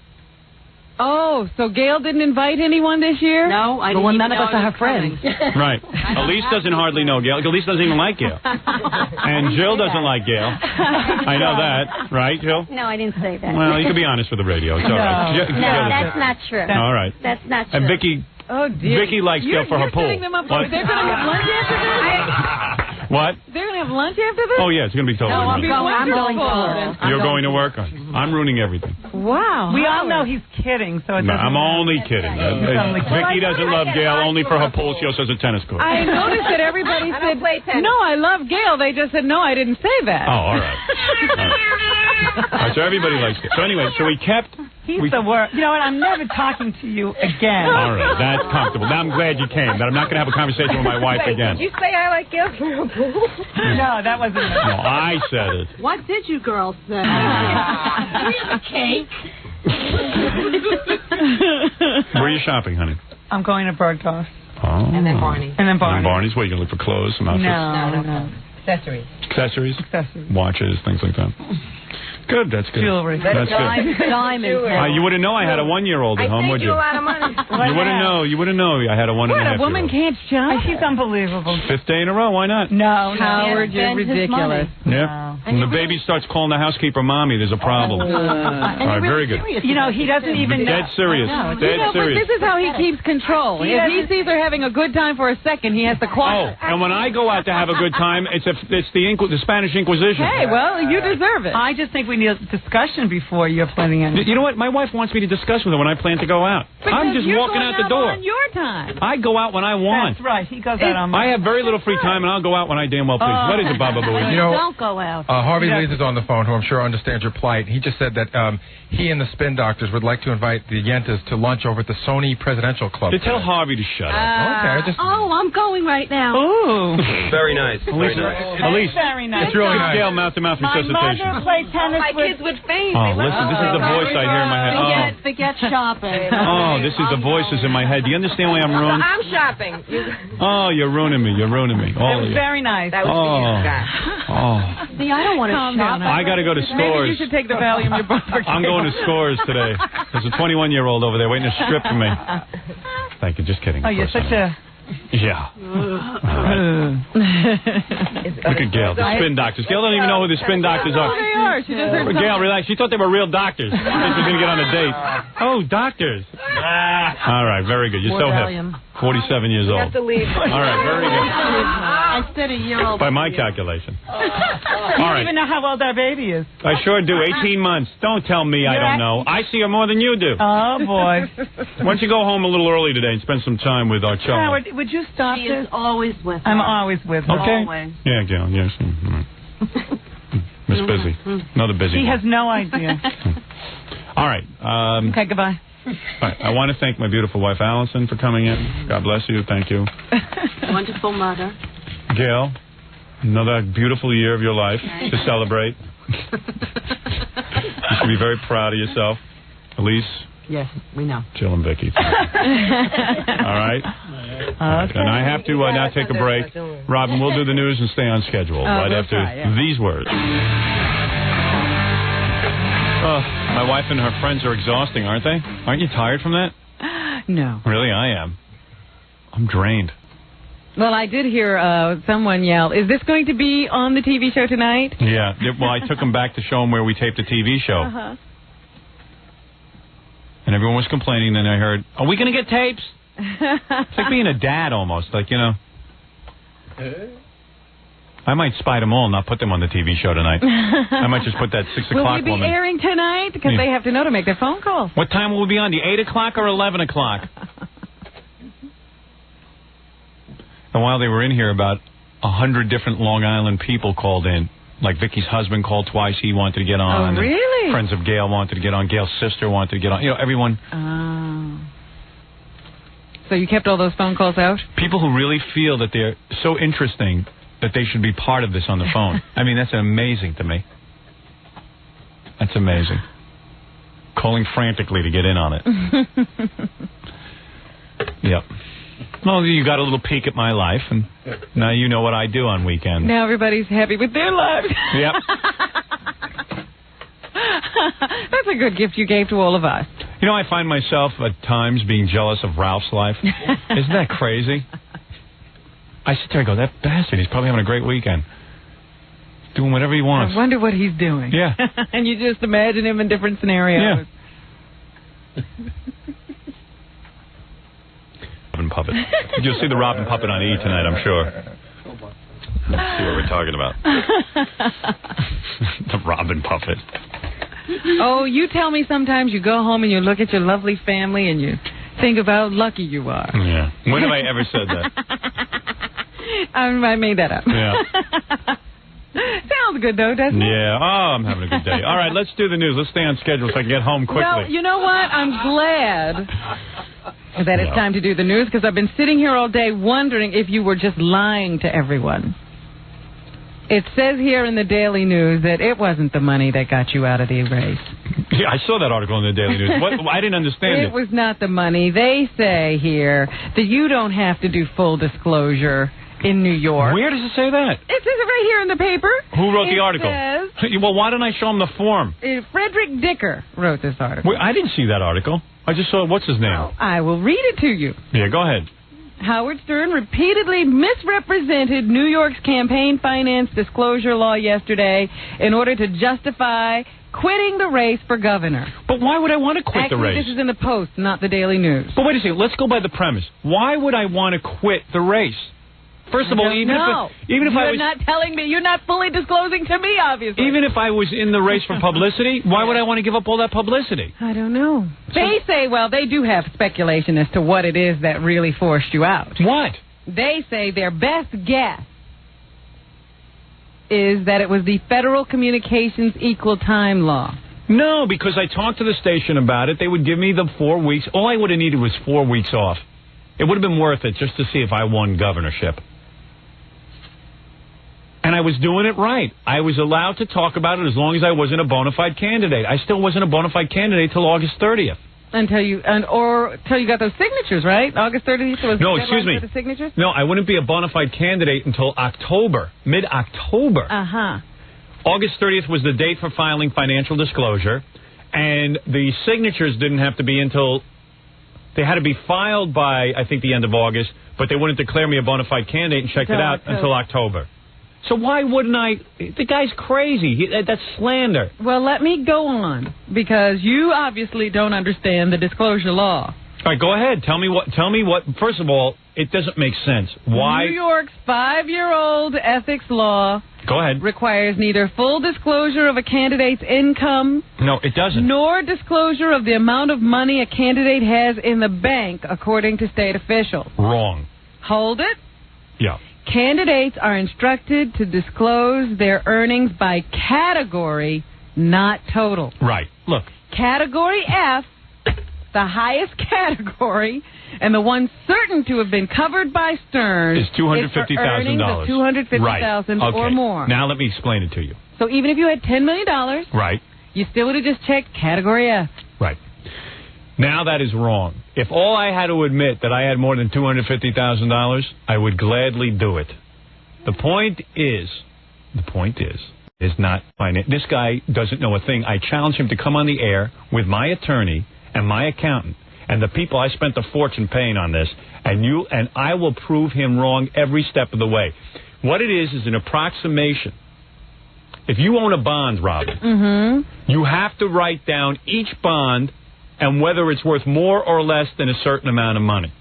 Oh, so Gail didn't invite anyone this year? No, I didn't. Well, even none of know us I are her was friends. Right. Elise doesn't hardly know Gail. Elise doesn't even like Gail. And Jill doesn't like Gail. I know that. Right, Jill? No, I didn't say that. Well, you can be honest with the radio. It's all right. No, that's not true. All right. That's not true. And Vicky Oh, dear. Vicky likes Gail for her pool. Setting them up. What? They're going to have lunch after this? What? They're going to have lunch after this? Oh, yeah, it's going to be totally I'm ruined. going to You're going to work? I'm ruining everything. Wow. We all know he's kidding, so it No, doesn't I'm matter. only kidding. Vicky doesn't love Gail only for her pool. She also has a tennis court. I noticed that everybody said, no, I love Gail. They just said, no, I didn't say that. Oh, all right. All right, so everybody likes it. So anyway, so we kept... He's the worst. You know what? I'm never talking to you again. All right, that's comfortable. Now I'm glad you came, that I'm not going to have a conversation with my wife again. Did you say I like Gail for her pool? No, that wasn't it. No, I said it. What did you girls say? Cake. Where are you shopping, honey? I'm going to Bergdorf. Oh. And then Barney's. And then Barney's. Barney's, what, you going to look for clothes, some outfits? No. Accessories. Accessories? Watches, things like that. Good, that's good. Jewelry. That's good. Diamonds. You wouldn't know I had a 1-year-old at home, would you? a lot of money. You wouldn't know. You wouldn't know I had a 1.5-year-old. What, a woman can't shop? He's unbelievable. 5th day in a row, why not? No, Howard, you're spend his ridiculous. Yeah. When the baby starts calling the housekeeper mommy, there's a problem. All right, very good. You know, he doesn't even know. Dead serious. Dead But serious. this is how he keeps control. If he sees her having a good time for a second, he has to Oh, quiet. and when I go out to have a good time, it's the Spanish Inquisition. Hey, well, you deserve it. I just think we need a discussion before you're planning on. You know what? My wife wants me to discuss with her when I plan to go out. I'm just you're walking going out the door. on your time. I go out when I want. That's right. He goes out on I have very little free time, and I'll go out when I damn well please. What is it, Baba Booey? You know, Don't go out. Harvey Lees is on the phone, who I'm sure understands your plight. He just said that he and the Spin Doctors would like to invite the Yentas to lunch over at the Sony Presidential Club. To tell Harvey to shut up. Okay, just Oh, I'm going right now. Ooh. Very nice. Very nice. Elise, Very nice. it's really nice. Gail mouth-to-mouth My resuscitation. mother played tennis My with... kids would faint. Oh, listen, this is the voice I hear in my head. Forget shopping. Oh, this is the voices in my head. Do you understand why I'm ruined? I'm shopping. Oh, you're ruining me. You're ruining me. It All of was you. very nice. That was for you, Scott. Oh, See, I don't want to Calm shop. down. I got to go to Maybe Scores. you should take the Valium you're both I'm going to Scores today. There's a 21-year-old over there waiting to strip for me. Thank you. Just kidding. Oh, of you're course such I am. a... Yeah. All right. Look at Gail, the spin doctors. Gail doesn't even know who the spin doctors Oh, are. they are. She just heard Gail, relax. She thought they were real doctors. She was going to get on a date. Oh, doctors. All right, very good. You're More so Valium. hip. 47 years You old. have to leave. All right, very good. Instead of year-old. By my calculation. You All don't right. even know how old our baby is. I sure do. 18 months. Don't tell me I don't know. I see her more than you do. Oh, boy. Why don't you go home a little early today and spend some time with our child? Howard, would you stop She this? is always with her. I'm always with her. Okay. Always. Yeah, Gail. Yes. Miss Busy. Another busy He one. has no idea. All right. Okay, goodbye. All right. I want to thank my beautiful wife, Allison, for coming in. God bless you. Thank you. Wonderful mother. Gail, another beautiful year of your life to celebrate. should be very proud of yourself. Elise, Yes, we know. Jill, and Vicky. All right? Okay. And I have to now take a break. Robin, we'll do the news and stay on schedule right after these words. My wife and her friends are exhausting, aren't they? Aren't you tired from that? No. Really, I am. I'm drained. Well, I did hear someone yell, "Is this going to be on the TV show tonight?" Yeah. Well, I took them back to show them where we taped the TV show. Uh-huh. And everyone was complaining. Then I heard, "Are we going to get tapes?" It's like being a dad almost. Like, you know. I might spite them all and not put them on the TV show tonight. I might just put that 6 Will o'clock we be woman. airing tonight? Because they have to know to make their phone call. What time will we be on? The 8 o'clock or 11 o'clock? And while they were in here, about 100 different Long Island people called in. Like Vicky's husband called twice. He wanted to get on. Oh, really? Friends of Gail wanted to get on. Gail's sister wanted to get on. You know, everyone. Oh. So you kept all those phone calls out? People who really feel that they're so interesting that they should be part of this on the phone. I mean, that's amazing to me. That's amazing. Calling frantically to get in on it. Yep. Well, you got a little peek at my life, and now you know what I do on weekends. Now everybody's happy with their lives. Yep. That's a good gift you gave to all of us. You know, I find myself at times being jealous of Ralph's life. Isn't that crazy? I sit there and go, that bastard, he's probably having a great weekend. Doing whatever he wants. I wonder what he's doing. Yeah. And you just imagine him in different scenarios. Yeah. Robin Puppet. You'll see the Robin Puppet on E! tonight, I'm sure. Let's see what we're talking about. The Robin Puppet. Oh, you tell me sometimes you go home and you look at your lovely family and you think of how lucky you are. Yeah. When have I ever said that? I made that up. Yeah. Sounds good, though, doesn't it? Yeah. Oh, I'm having a good day. All right, let's do the news. Let's stay on schedule so I can get home quickly. Well, you know what? I'm glad that it's time to do the news, because I've been sitting here all day wondering if you were just lying to everyone. It says here in the Daily News that it wasn't the money that got you out of the race. Yeah, I saw that article in the Daily News. I didn't understand it. It was not the money. They say here that you don't have to do full disclosure in New York. Where does it say that? It says it right here in the paper. Who wrote the article? Says, well, why didn't I show him the form? Frederick Dicker wrote this article. Wait, I didn't see that article. I just saw, what's his name? I will read it to you. Yeah, go ahead. Howard Stern repeatedly misrepresented New York's campaign finance disclosure law yesterday in order to justify quitting the race for governor. But why would I want to quit the race? This is in the Post, not the Daily News. But wait a second. Let's go by the premise. Why would I want to quit the race? First of all, even if I was not telling me, you're not fully disclosing to me, obviously. Even if I was in the race for publicity, why would I want to give up all that publicity? I don't know. They say, well, they do have speculation as to what it is that really forced you out. What? They say their best guess is that it was the Federal Communications Equal Time Law. No, because I talked to the station about it. They would give me the 4 weeks. All I would have needed was 4 weeks off. It would have been worth it just to see if I won governorship. And I was doing it right. I was allowed to talk about it as long as I wasn't a bona fide candidate. I still wasn't a bona fide candidate till August 30th. Until you got those signatures, right? August 30th was no, the excuse me. For the signatures? No, I wouldn't be a bona fide candidate until October, mid-October. Uh-huh. August 30th was the date for filing financial disclosure, and the signatures didn't have to be until... They had to be filed by, I think, the end of August, but they wouldn't declare me a bona fide candidate and check it out until October. So why wouldn't I? The guy's crazy. That's slander. Well, let me go on, because you obviously don't understand the disclosure law. All right, go ahead. Tell me what. First of all, it doesn't make sense. Why? New York's 5-year-old ethics law. Go ahead. Requires neither full disclosure of a candidate's income. No, it doesn't. Nor disclosure of the amount of money a candidate has in the bank, according to state officials. Wrong. Hold it. Yeah. Candidates are instructed to disclose their earnings by category, not total. Right. Look. Category F, the highest category, and the one certain to have been covered by Stern, is $250,000. $250,000 right. or more. Now let me explain it to you. So even if you had $10 million, right, you still would have just checked Category F. Right. Now that is wrong. If all I had to admit that I had more than $250,000, I would gladly do it. The point is not finance. This guy doesn't know a thing. I challenge him to come on the air with my attorney and my accountant and the people I spent a fortune paying on this, and I will prove him wrong every step of the way. What it is an approximation. If you own a bond, Robin, you have to write down each bond and whether it's worth more or less than a certain amount of money.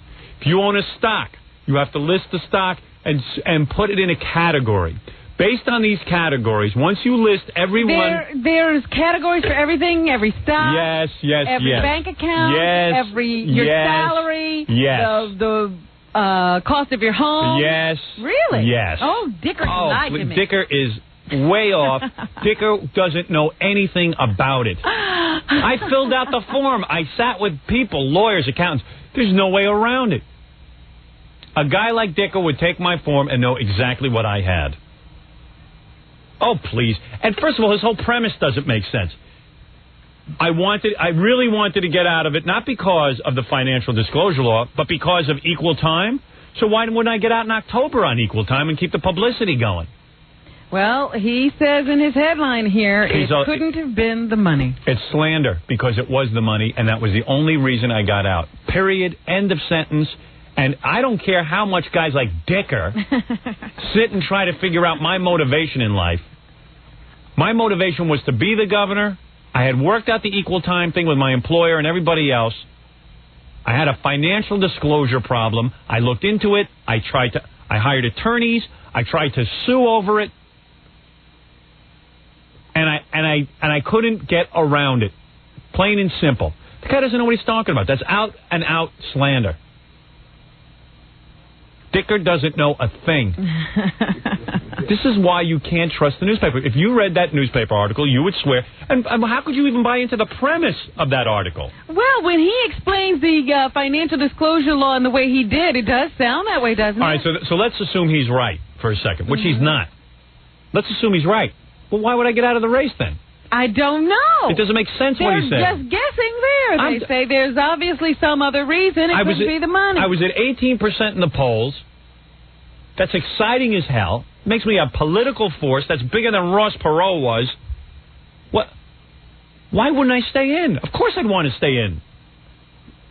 If you own a stock, you have to list the stock and put it in a category. Based on these categories, once you list every one... There's categories for everything, every stock. Yes. Every bank account. Yes. Your salary. Yes. The cost of your home. Yes. Really? Yes. Oh, Dicker lied to me. Dicker is way off. Dicker doesn't know anything about it. I filled out the form. I sat with people, lawyers, accountants. There's no way around it. A guy like Dicker would take my form and know exactly what I had. Oh, please. And first of all, his whole premise doesn't make sense. I really wanted to get out of it, not because of the financial disclosure law, but because of equal time. So why wouldn't I get out in October on equal time and keep the publicity going? Well, he says in his headline here, it couldn't have been the money. It's slander, because it was the money, and that was the only reason I got out. Period. End of sentence. And I don't care how much guys like Dicker sit and try to figure out my motivation in life. My motivation was to be the governor. I had worked out the equal time thing with my employer and everybody else. I had a financial disclosure problem. I looked into it. I hired attorneys. I tried to sue over it. And I couldn't get around it. Plain and simple. The guy doesn't know what he's talking about. That's out and out slander. Dicker doesn't know a thing. This is why you can't trust the newspaper. If you read that newspaper article, you would swear. And how could you even buy into the premise of that article? Well, when he explains the financial disclosure law in the way he did, it does sound that way, doesn't it? All right, so let's assume he's right for a second, which he's not. Let's assume he's right. Well, why would I get out of the race then? I don't know. It doesn't make sense what he's saying. They're just guessing there. They say there's obviously some other reason. It could be the money. I was at 18% in the polls. That's exciting as hell. Makes me a political force. That's bigger than Ross Perot was. What? Why wouldn't I stay in? Of course I'd want to stay in.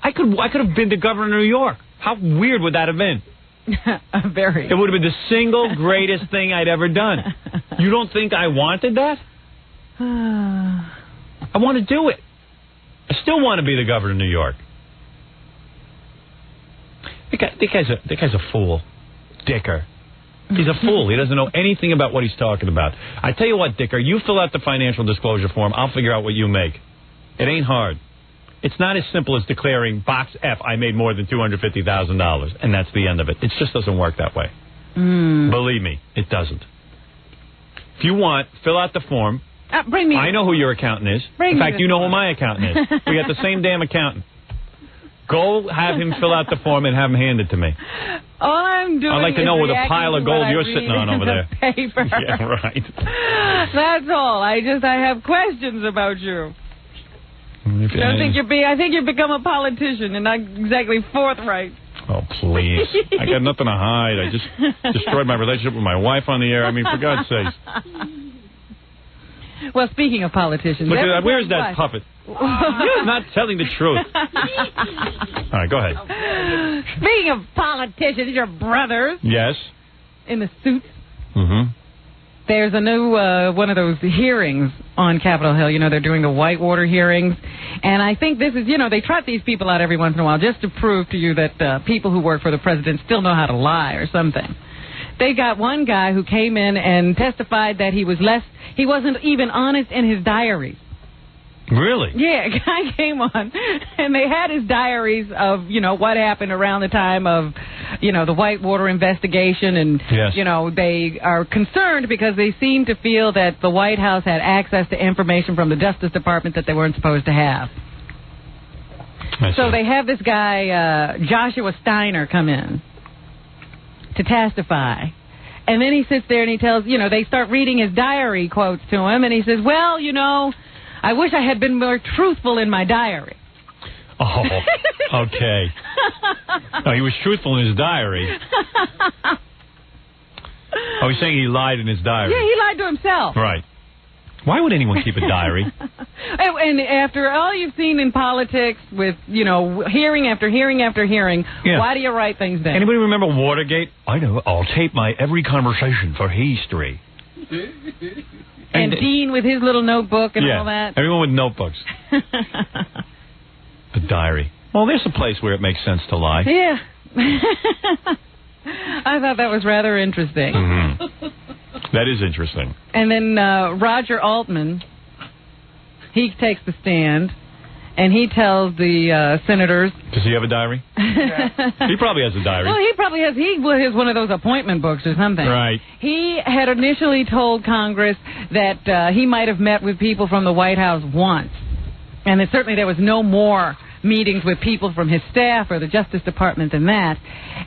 I could have been the governor of New York. How weird would that have been? Very. It would have been the single greatest thing I'd ever done. You don't think I wanted that? I want to do it. I still want to be the governor of New York. That guy's a fool. Dicker. He's a fool. He doesn't know anything about what he's talking about. I tell you what, Dicker, you fill out the financial disclosure form. I'll figure out what you make. It ain't hard. It's not as simple as declaring box F, I made more than $250,000, and that's the end of it. It just doesn't work that way. Believe me, it doesn't. If you want, fill out the form. Bring me. I know who your accountant is. In fact, you know who my accountant is. We got the same damn accountant. Go have him fill out the form and have him hand it to me. All I'm doing I'd like to know is where the pile of gold you're sitting on over there. Paper. Yeah, right. That's all. I have questions about you. I think you've become a politician and not exactly forthright. Oh, please. I got nothing to hide. I just destroyed my relationship with my wife on the air. I mean, for God's sakes. Well, speaking of politicians... Look at that. Where's that puppet? You're not telling the truth. All right, go ahead. Speaking of politicians, your brothers... Yes? In the suits. Mm-hmm. There's a new one of those hearings on Capitol Hill. You know, they're doing the Whitewater hearings. And I think this is, they trot these people out every once in a while just to prove to you that people who work for the president still know how to lie or something. They got one guy who came in and testified that he wasn't even honest in his diaries. Really? Yeah, a guy came on, and they had his diaries of, what happened around the time of, the Whitewater investigation. And, yes. They are concerned because they seem to feel that the White House had access to information from the Justice Department that they weren't supposed to have. So they have this guy, Joshua Steiner, come in to testify. And then he sits there and he tells, they start reading his diary quotes to him. And he says, well, I wish I had been more truthful in my diary. Oh, okay. No, he was truthful in his diary. Oh, he's saying he lied in his diary. Yeah, he lied to himself. Right. Why would anyone keep a diary? And after all you've seen in politics with, hearing after hearing after hearing, why do you write things down? Anybody remember Watergate? I know. I'll tape my every conversation for history. And Dean with his little notebook and all that. Everyone with notebooks. A diary. Well, there's a place where it makes sense to lie. Yeah. I thought that was rather interesting. Mm-hmm. That is interesting. And then Roger Altman, he takes the stand, and he tells the senators... Does he have a diary? He probably has a diary. Well, he probably has. He has one of those appointment books or something. Right. He had initially told Congress that he might have met with people from the White House once, and that certainly there was no more meetings with people from his staff or the Justice Department than that.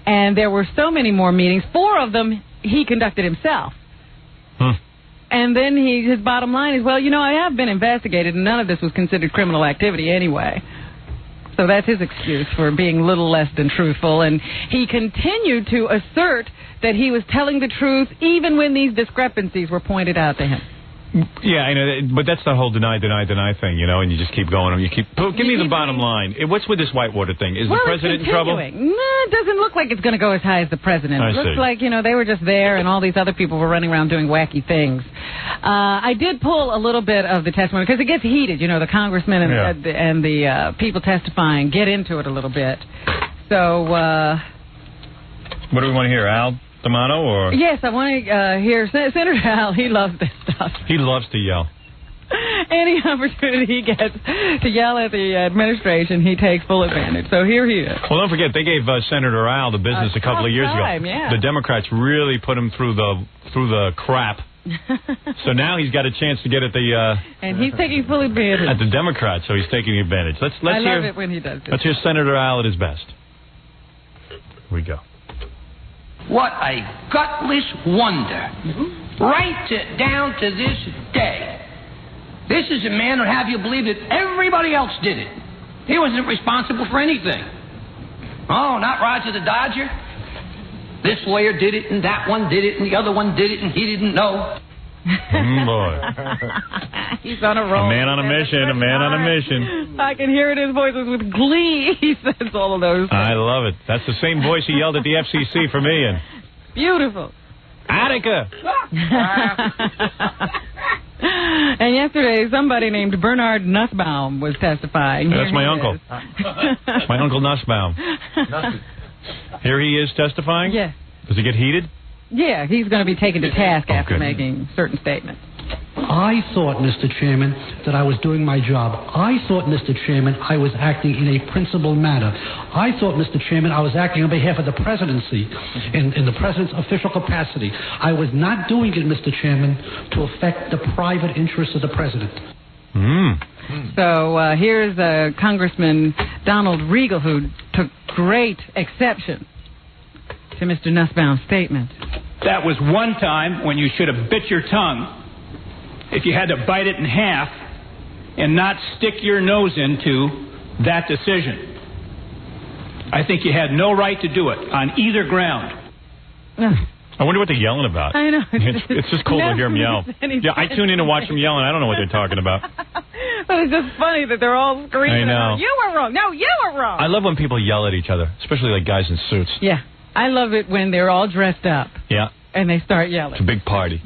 And there were so many more meetings. 4 of them he conducted himself. And then his bottom line is, well, I have been investigated, and none of this was considered criminal activity anyway. So that's his excuse for being little less than truthful. And he continued to assert that he was telling the truth even when these discrepancies were pointed out to him. Yeah, I know, but that's the whole deny thing, and you just keep going. Give me the bottom line. What's with this Whitewater thing? Is the president in trouble? No, it doesn't look like it's going to go as high as the president. It looks like, they were just there, and all these other people were running around doing wacky things. I did pull a little bit of the testimony, because it gets heated. The congressmen and the people testifying get into it a little bit. So, what do we want to hear, Al D'Amato, or? Yes, I want to hear Senator Al. He loves this stuff. He loves to yell. Any opportunity he gets to yell at the administration, he takes full advantage. So here he is. Well, don't forget, they gave Senator Al the business a couple of years ago. Yeah. The Democrats really put him through the crap. So now he's got a chance to get at the... and he's taking full advantage. At the Democrats, so he's taking advantage. Let's I hear, love it when he does this. Let's hear Senator Al at his best. Here we go. What a gutless wonder. Right down to this day. This is a man who'd have you believe that everybody else did it. He wasn't responsible for anything. Oh, not Roger the Dodger. This lawyer did it, and that one did it, and the other one did it, and he didn't know. Boy. He's on a roll. A man on a mission, a man on a mission. I can hear it in his voice with glee. He says all of those things. I love it. That's the same voice he yelled at the FCC for me in. Beautiful. Attica. And yesterday, somebody named Bernard Nussbaum was testifying. That's my uncle. My Uncle Nussbaum. Here he is testifying? Yeah. Does he get heated? Yeah, he's going to be taken to task after making certain statements. I thought, Mr. Chairman, that I was doing my job. I thought, Mr. Chairman, I was acting in a principled manner. I thought, Mr. Chairman, I was acting on behalf of the presidency in the president's official capacity. I was not doing it, Mr. Chairman, to affect the private interests of the president. So here's Congressman Donald Regal, who took great exception to Mr. Nussbaum's statement. That was one time when you should have bit your tongue if you had to bite it in half and not stick your nose into that decision. I think you had no right to do it on either ground. I wonder what they're yelling about. I know. It's just cool to hear them yell. Yeah, I tune in to watch them yell, and I don't know what they're talking about. But it's just funny that they're all screaming. I know. You were wrong. No, you were wrong. I love when people yell at each other, especially like guys in suits. Yeah. I love it when they're all dressed up. Yeah. And they start yelling. It's a big party.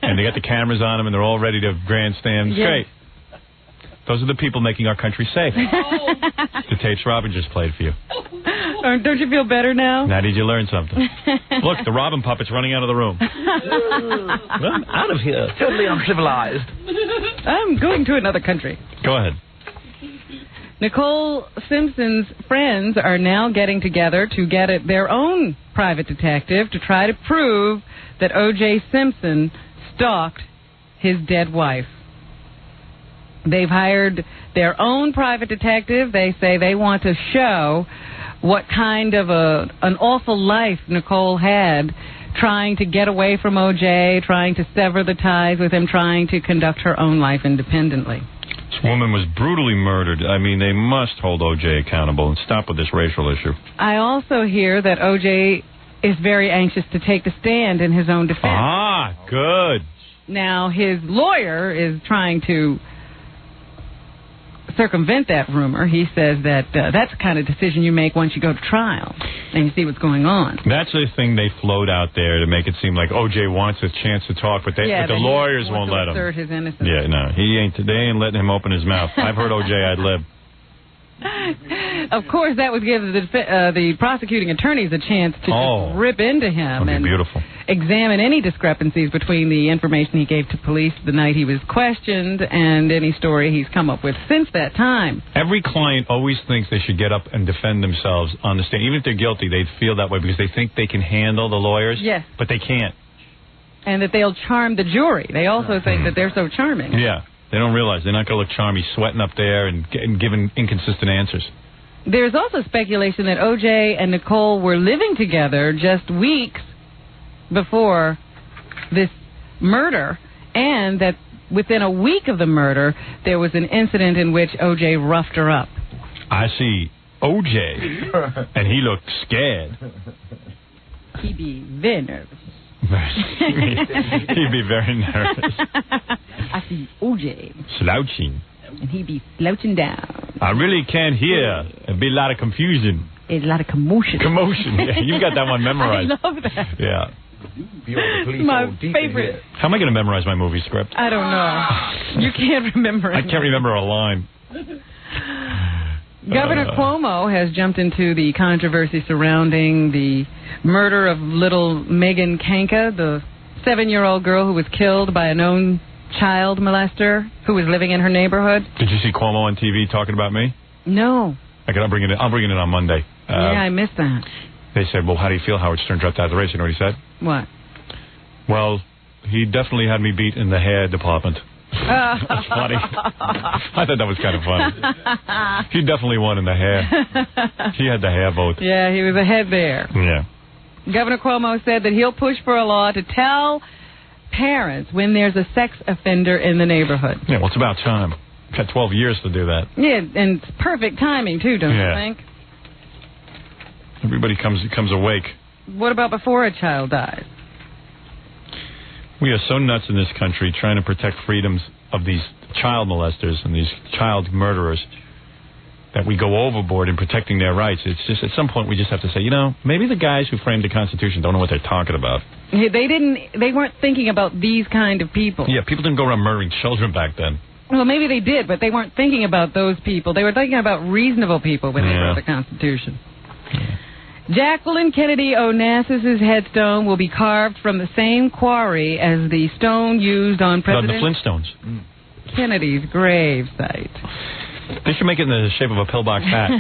And they got the cameras on them, and they're all ready to grandstand. It's great. Those are the people making our country safe. The tapes Robin just played for you. Don't you feel better now? Now did you learn something? Look, the Robin puppet's running out of the room. I'm out of here. Totally uncivilized. I'm going to another country. Go ahead. Nicole Simpson's friends are now getting together to get at their own private detective to try to prove that O.J. Simpson stalked his dead wife. They've hired their own private detective. They say they want to show what kind of an awful life Nicole had, trying to get away from O.J., trying to sever the ties with him, trying to conduct her own life independently. This woman was brutally murdered. I mean, they must hold O.J. accountable and stop with this racial issue. I also hear that O.J. is very anxious to take the stand in his own defense. Ah, good. Now, his lawyer is trying to circumvent that rumor. He says that that's the kind of decision you make once you go to trial and you see what's going on. That's the thing they float out there to make it seem like O.J. wants a chance to talk, but the lawyers won't let him. Assert his innocence. Yeah, no, they ain't letting him open his mouth. I've heard O.J. I'd live. Of course, that would give the prosecuting attorneys a chance to just rip into him and beautiful. Examine any discrepancies between the information he gave to police the night he was questioned and any story he's come up with since that time. Every client always thinks they should get up and defend themselves on the stand. Even if they're guilty, they feel that way because they think they can handle the lawyers. Yes. But they can't. And that they'll charm the jury. They also think that they're so charming. Yeah. They don't realize they're not going to look charmy, sweating up there and giving inconsistent answers. There's also speculation that O.J. and Nicole were living together just weeks before this murder, and that within a week of the murder, there was an incident in which O.J. roughed her up. I see O.J., and he looked scared. He'd be very nervous. He'd be very nervous. I see O.J. Slouching. And he'd be slouching down. I really can't hear. There'd be a lot of confusion. There's a lot of commotion. Commotion. Yeah, you got that one memorized. I love that. Yeah. My favorite. How am I going to memorize my movie script? I don't know. You can't remember it. I can't remember a line. Governor Cuomo has jumped into the controversy surrounding the murder of little Megan Kanka, the 7-year-old girl who was killed by a known child molester who was living in her neighborhood. Did you see Cuomo on TV talking about me? No. I'll bring it in on Monday. Yeah, I missed that. They said, well, how do you feel Howard Stern dropped out of the race? You know what he said? What? Well, he definitely had me beat in the hair department. That's funny. I thought that was kind of funny. He definitely won in the hair. He had the hair vote. Yeah, he was ahead there. Yeah. Governor Cuomo said that he'll push for a law to tell parents when there's a sex offender in the neighborhood. Yeah, well, it's about time. Got 12 years to do that. Yeah, and it's perfect timing, too, don't you think? Everybody comes awake. What about before a child dies? We are so nuts in this country trying to protect freedoms of these child molesters and these child murderers that we go overboard in protecting their rights. It's just at some point we just have to say, maybe the guys who framed the Constitution don't know what they're talking about. They weren't thinking about these kind of people. Yeah, people didn't go around murdering children back then. Well, maybe they did, but they weren't thinking about those people. They were thinking about reasonable people when they wrote the Constitution. Jacqueline Kennedy Onassis' headstone will be carved from the same quarry as the stone used on President the Flintstones. Kennedy's grave site. They should make it in the shape of a pillbox hat.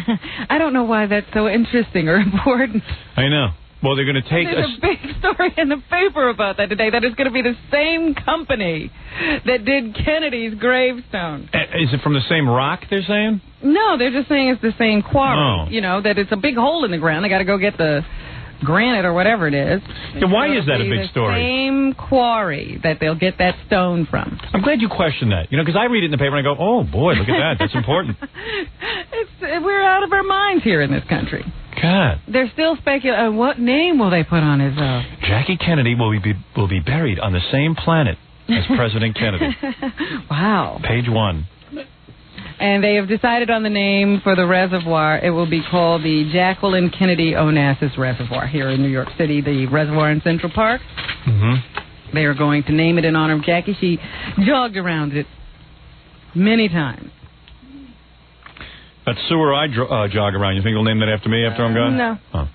I don't know why that's so interesting or important. I know. Well, they're going to take There's a big story in the paper about that today, that it's going to be the same company that did Kennedy's gravestone. Is it from the same rock, they're saying? No, they're just saying it's the same quarry. Oh. That it's a big hole in the ground. They got to go get the granite or whatever it is. Yeah, why is that a big story? The same quarry that they'll get that stone from. I'm glad you questioned that. Because I read it in the paper and I go, oh, boy, look at that. That's important. We're out of our minds here in this country. God. They're still speculating. What name will they put on his... Jackie Kennedy will be buried on the same planet as President Kennedy. Wow. Page 1. And they have decided on the name for the reservoir. It will be called the Jacqueline Kennedy Onassis Reservoir here in New York City, the reservoir in Central Park. Mm-hmm. They are going to name it in honor of Jackie. She jogged around it many times. That sewer I jog around, you think they'll name that after me after I'm gone? No. Oh. All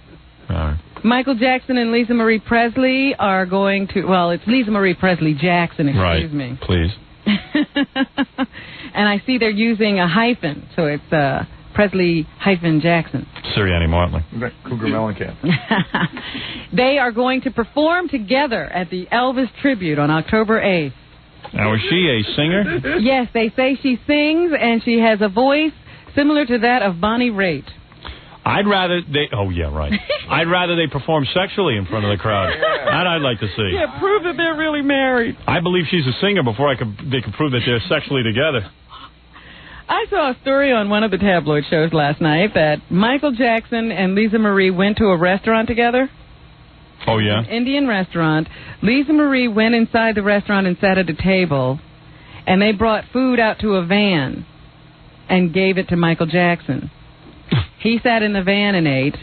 right. Michael Jackson and Lisa Marie Presley are going to... Well, it's Lisa Marie Presley Jackson, excuse me. Please. And I see they're using a hyphen, so it's Presley-Jackson. Sirianni Motley. Cougar Mellencamp. They are going to perform together at the Elvis Tribute on October 8th. Now, is she a singer? Yes, they say she sings, and she has a voice similar to that of Bonnie Raitt. I'd rather they... Oh, yeah, right. I'd rather they perform sexually in front of the crowd. That I'd like to see. Yeah, prove that they're really married. I believe she's a singer before they could prove that they're sexually together. I saw a story on one of the tabloid shows last night that Michael Jackson and Lisa Marie went to a restaurant together. Oh, yeah? An Indian restaurant. Lisa Marie went inside the restaurant and sat at a table, and they brought food out to a van and gave it to Michael Jackson. He sat in the van and ate.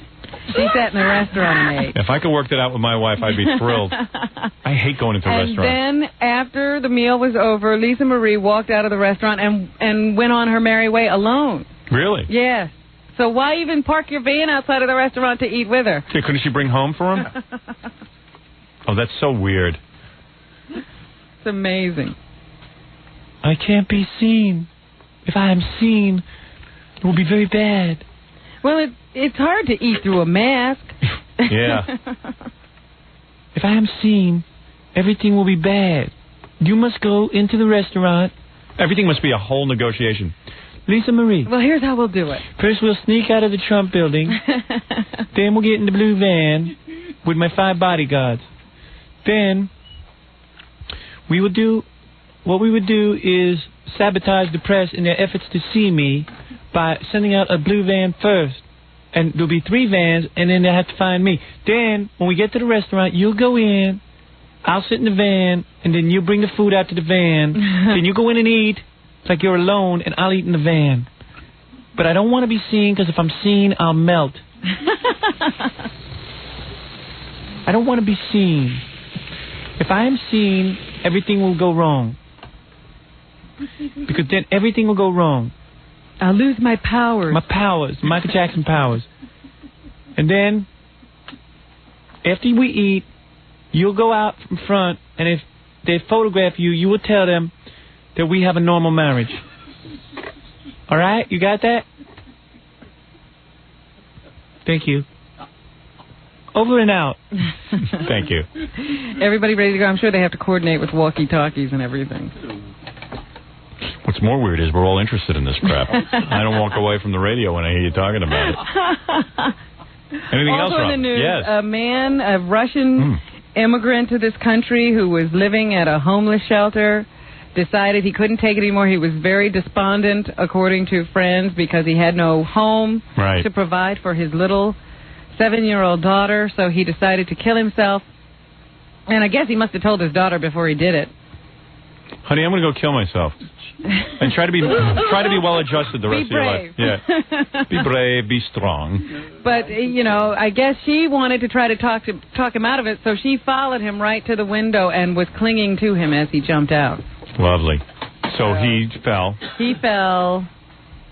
She sat in the restaurant and ate. If I could work that out with my wife, I'd be thrilled. I hate going into restaurants. And then, after the meal was over, Lisa Marie walked out of the restaurant and went on her merry way alone. Really? Yes. So why even park your van outside of the restaurant to eat with her? Yeah, couldn't she bring home for him? Oh, that's so weird. It's amazing. I can't be seen. If I am seen, it will be very bad. Well, it's hard to eat through a mask. Yeah. If I am seen, everything will be bad. You must go into the restaurant. Everything must be a whole negotiation. Lisa Marie. Well, here's how we'll do it. First, we'll sneak out of the Trump building. Then we'll get in the blue van with my 5 bodyguards. Then we would do what we would do is sabotage the press in their efforts to see me by sending out a blue van first. And there'll be 3 vans, and then they'll have to find me. Then, when we get to the restaurant, you'll go in, I'll sit in the van, and then you bring the food out to the van. Then you go in and eat. It's like you're alone, and I'll eat in the van. But I don't want to be seen, because if I'm seen, I'll melt. I don't want to be seen. If I am seen, everything will go wrong. Because then everything will go wrong. I'll lose my powers. My powers. Michael Jackson powers. And then, after we eat, you'll go out in front, and if they photograph you, you will tell them that we have a normal marriage. All right? You got that? Thank you. Over and out. Thank you. Everybody ready to go? I'm sure they have to coordinate with walkie-talkies and everything. What's more weird is we're all interested in this crap. I don't walk away from the radio when I hear you talking about it. Anything also else, Rob? in the news, Yes. a man, a Russian immigrant to this country who was living at a homeless shelter, decided he couldn't take it anymore. He was very despondent, according to friends, because he had no home to provide for his little 7-year-old daughter, so he decided to kill himself. And I guess he must have told his daughter before he did it. Honey, I'm going to go kill myself. And try to be well-adjusted the rest of your life. Yeah. Be brave, be strong. But, you know, I guess she wanted to try to talk him out of it, so she followed him right to the window and was clinging to him as he jumped out. Lovely. So he fell. He fell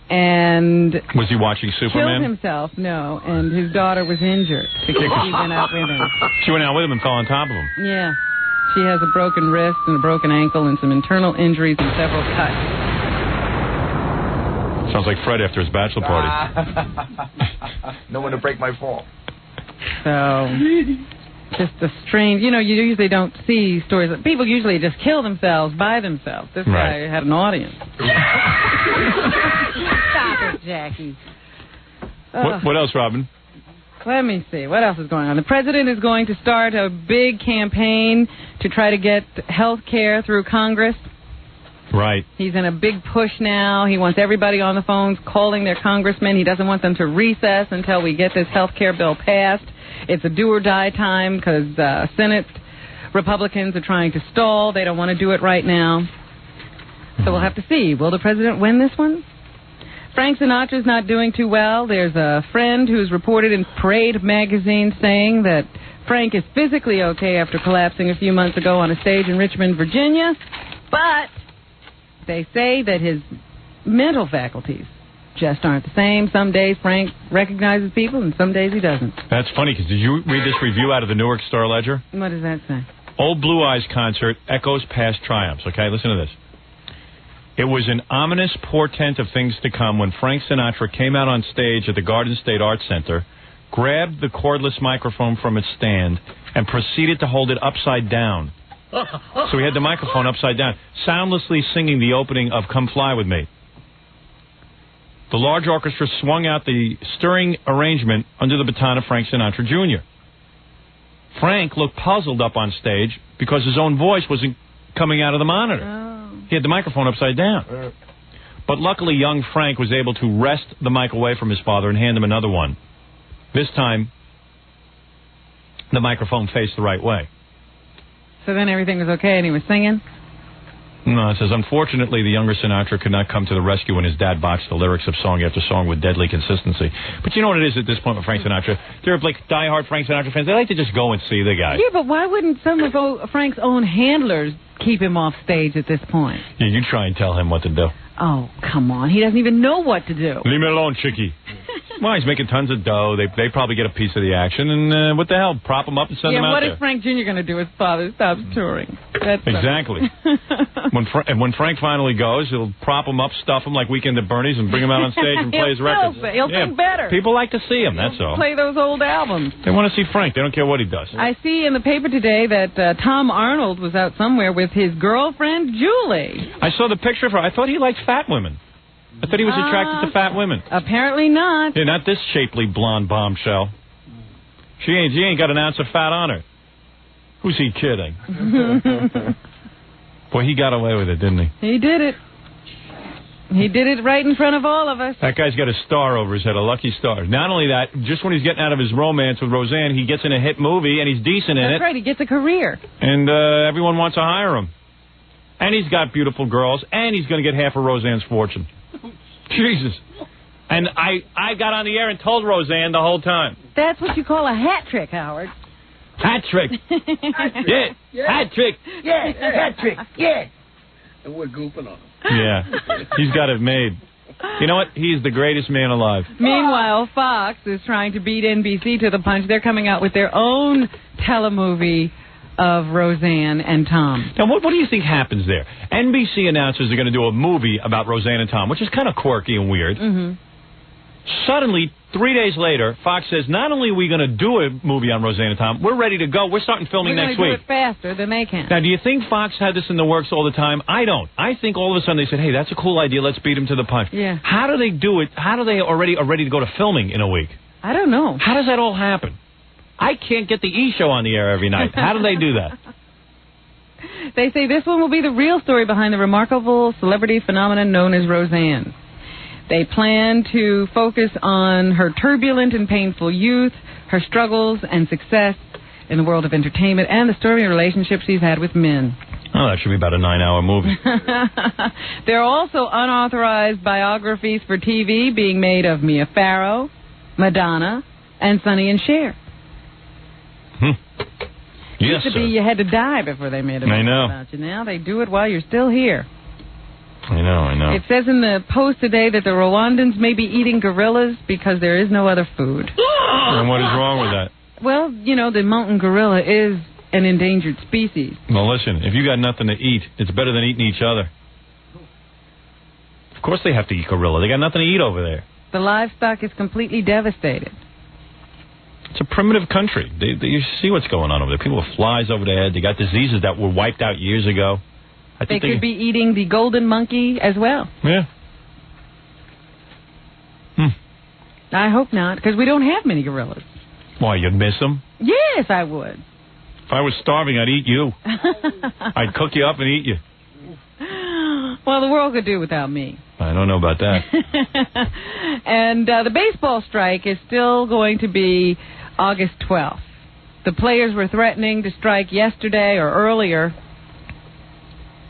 and... Was he watching Superman? Killed himself, no, and his daughter was injured because she went out with him. She went out with him and fell on top of him. Yeah. She has a broken wrist and a broken ankle and some internal injuries and several cuts. Sounds like Fred after his bachelor party. No one to break my fall. So, just a strange... You know, you usually don't see stories... People usually just kill themselves by themselves. This guy had an audience. Stop it, Jackie. What else, Robin? Let me see. What else is going on? The president is going to start a big campaign to try to get health care through Congress. Right. He's in a big push now. He wants everybody on the phones calling their congressmen. He doesn't want them to recess until we get this health care bill passed. It's a do-or-die time because Senate Republicans are trying to stall. They don't want to do it right now. So we'll have to see. Will the president win this one? Frank Sinatra's not doing too well. There's a friend who's reported in Parade magazine saying that Frank is physically okay after collapsing a few months ago on a stage in Richmond, Virginia, but they say that his mental faculties just aren't the same. Some days Frank recognizes people, and some days he doesn't. That's funny, because did you read this review out of the Newark Star-Ledger? What does that say? Old Blue Eyes concert echoes past triumphs. Okay, listen to this. It was an ominous portent of things to come when Frank Sinatra came out on stage at the Garden State Arts Center, grabbed the cordless microphone from its stand, and proceeded to hold it upside down. So he had the microphone upside down, soundlessly singing the opening of Come Fly With Me. The large orchestra swung out the stirring arrangement under the baton of Frank Sinatra, Jr. Frank looked puzzled up on stage because his own voice wasn't coming out of the monitor. He had the microphone upside down. But luckily, young Frank was able to wrest the mic away from his father and hand him another one. This time, the microphone faced the right way. So then everything was okay and he was singing? No, it says, unfortunately, the younger Sinatra could not come to the rescue when his dad botched the lyrics of song after song with deadly consistency. But you know what it is at this point with Frank Sinatra? They're like diehard Frank Sinatra fans. They like to just go and see the guy. Yeah, but why wouldn't some of Frank's own handlers keep him off stage at this point? Yeah, you try and tell him what to do. Oh, come on. He doesn't even know what to do. Leave me alone, chickie. Well, he's making tons of dough. They probably get a piece of the action. And what the hell? Prop him up and send him out there. Yeah, what is Frank Jr. going to do if father stops touring? That's exactly. When Frank finally goes, he'll prop him up, stuff him like Weekend at Bernie's, and bring him out on stage and play his records. He'll think better. People like to see him, that's all. Play those old albums. They want to see Frank. They don't care what he does. I see in the paper today that Tom Arnold was out somewhere with his girlfriend, Julie. I saw the picture of her. I thought he liked fat women. I thought he was attracted to fat women. Apparently not. Yeah, not this shapely blonde bombshell. She ain't got an ounce of fat on her. Who's he kidding? Boy, he got away with it, didn't he? He did it. He did it right in front of all of us. That guy's got a star over his head, a lucky star. Not only that, just when he's getting out of his romance with Roseanne, he gets in a hit movie, and he's decent in it. That's right, he gets a career. And everyone wants to hire him. And he's got beautiful girls, and he's going to get half of Roseanne's fortune. Jesus. And I got on the air and told Roseanne the whole time. That's what you call a hat trick, Howard. Hat trick. Yeah. Hat trick. Yeah, hat trick. Yeah. And we're goofing on him. Yeah. He's got it made. You know what? He's the greatest man alive. Meanwhile, Fox is trying to beat NBC to the punch. They're coming out with their own telemovie of Roseanne and Tom. Now, what do you think happens there? NBC announces they're going to do a movie about Roseanne and Tom, which is kind of quirky and weird. Mm-hmm. Suddenly, 3 days later, Fox says, not only are we going to do a movie on Roseanne and Tom, we're ready to go. We're starting filming next week. We're going to do it faster than they can. Now, do you think Fox had this in the works all the time? I don't. I think all of a sudden they said, hey, that's a cool idea. Let's beat him to the punch. Yeah. How do they do it? How do they already are ready to go to filming in a week? I don't know. How does that all happen? I can't get the E! Show on the air every night. How do they do that? They say this one will be the real story behind the remarkable celebrity phenomenon known as Roseanne. They plan to focus on her turbulent and painful youth, her struggles and success in the world of entertainment, and the stormy relationships she's had with men. Oh, that should be about a 9-hour movie. There are also unauthorized biographies for TV being made of Mia Farrow, Madonna, and Sonny and Cher. Yes, used to be you had to die before they made a movie about you. Now they do it while you're still here. I know. It says in the Post today that the Rwandans may be eating gorillas because there is no other food. And what is wrong with that? Well, you know, the mountain gorilla is an endangered species. Well, listen, if you got nothing to eat, it's better than eating each other. Of course they have to eat gorilla. They got nothing to eat over there. The livestock is completely devastated. It's a primitive country. You see what's going on over there. People with flies over their head. They got diseases that were wiped out years ago. They could be eating the golden monkey as well. Yeah. I hope not, because we don't have many gorillas. Why, you'd miss them? Yes, I would. If I was starving, I'd eat you. I'd cook you up and eat you. Well, the world could do without me. I don't know about that. And the baseball strike is still going to be August 12th. The players were threatening to strike yesterday or earlier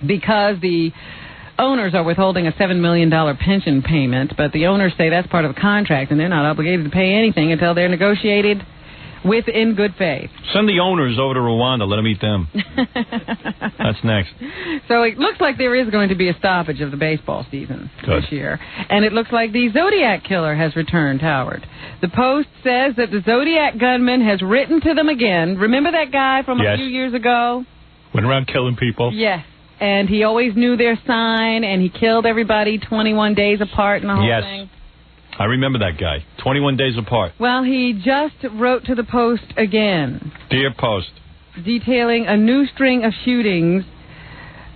because the owners are withholding a $7 million pension payment, but the owners say that's part of a contract and they're not obligated to pay anything until they're negotiated with in good faith. Send the owners over to Rwanda. Let them eat them. That's next. So it looks like there is going to be a stoppage of the baseball season this year. And it looks like the Zodiac Killer has returned, Howard. The Post says that the Zodiac gunman has written to them again. Remember that guy from a few years ago? Went around killing people. Yes. And he always knew their sign, and he killed everybody 21 days apart and the whole thing. I remember that guy. 21 days apart. Well, he just wrote to the Post again. Dear Post. Detailing a new string of shootings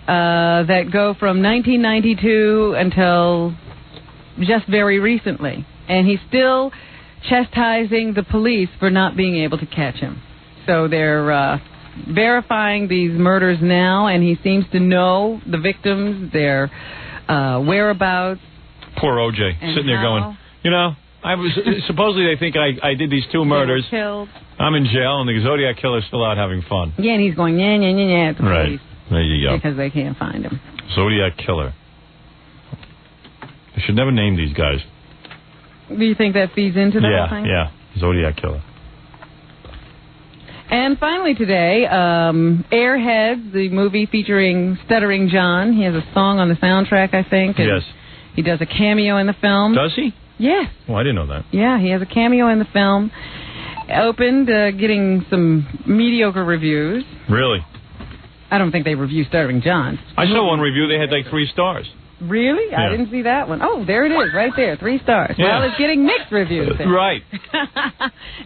that go from 1992 until just very recently. And he's still chastising the police for not being able to catch him. So they're verifying these murders now, and he seems to know the victims, their whereabouts, Poor O.J. sitting there going, you know, I was supposedly they think I did these 2 murders. Killed. I'm in jail, and the Zodiac Killer's still out having fun. Yeah, and he's going, yeah, at the Right. police. There you go. Because they can't find him. Zodiac Killer. They should never name these guys. Do you think that feeds into the whole thing? Yeah, Zodiac Killer. And finally today, Airheads, the movie featuring Stuttering John. He has a song on the soundtrack, I think. And Yes. he does a cameo in the film. Does he? Yes. Oh, I didn't know that. Yeah, he has a cameo in the film. Opened, getting some mediocre reviews. Really? I don't think they review Stuttering John. I saw one review. They had like 3 stars. Really? Yeah. I didn't see that one. Oh, there it is, right there, 3 stars. Yeah. Well, it's getting mixed reviews. Then. Right.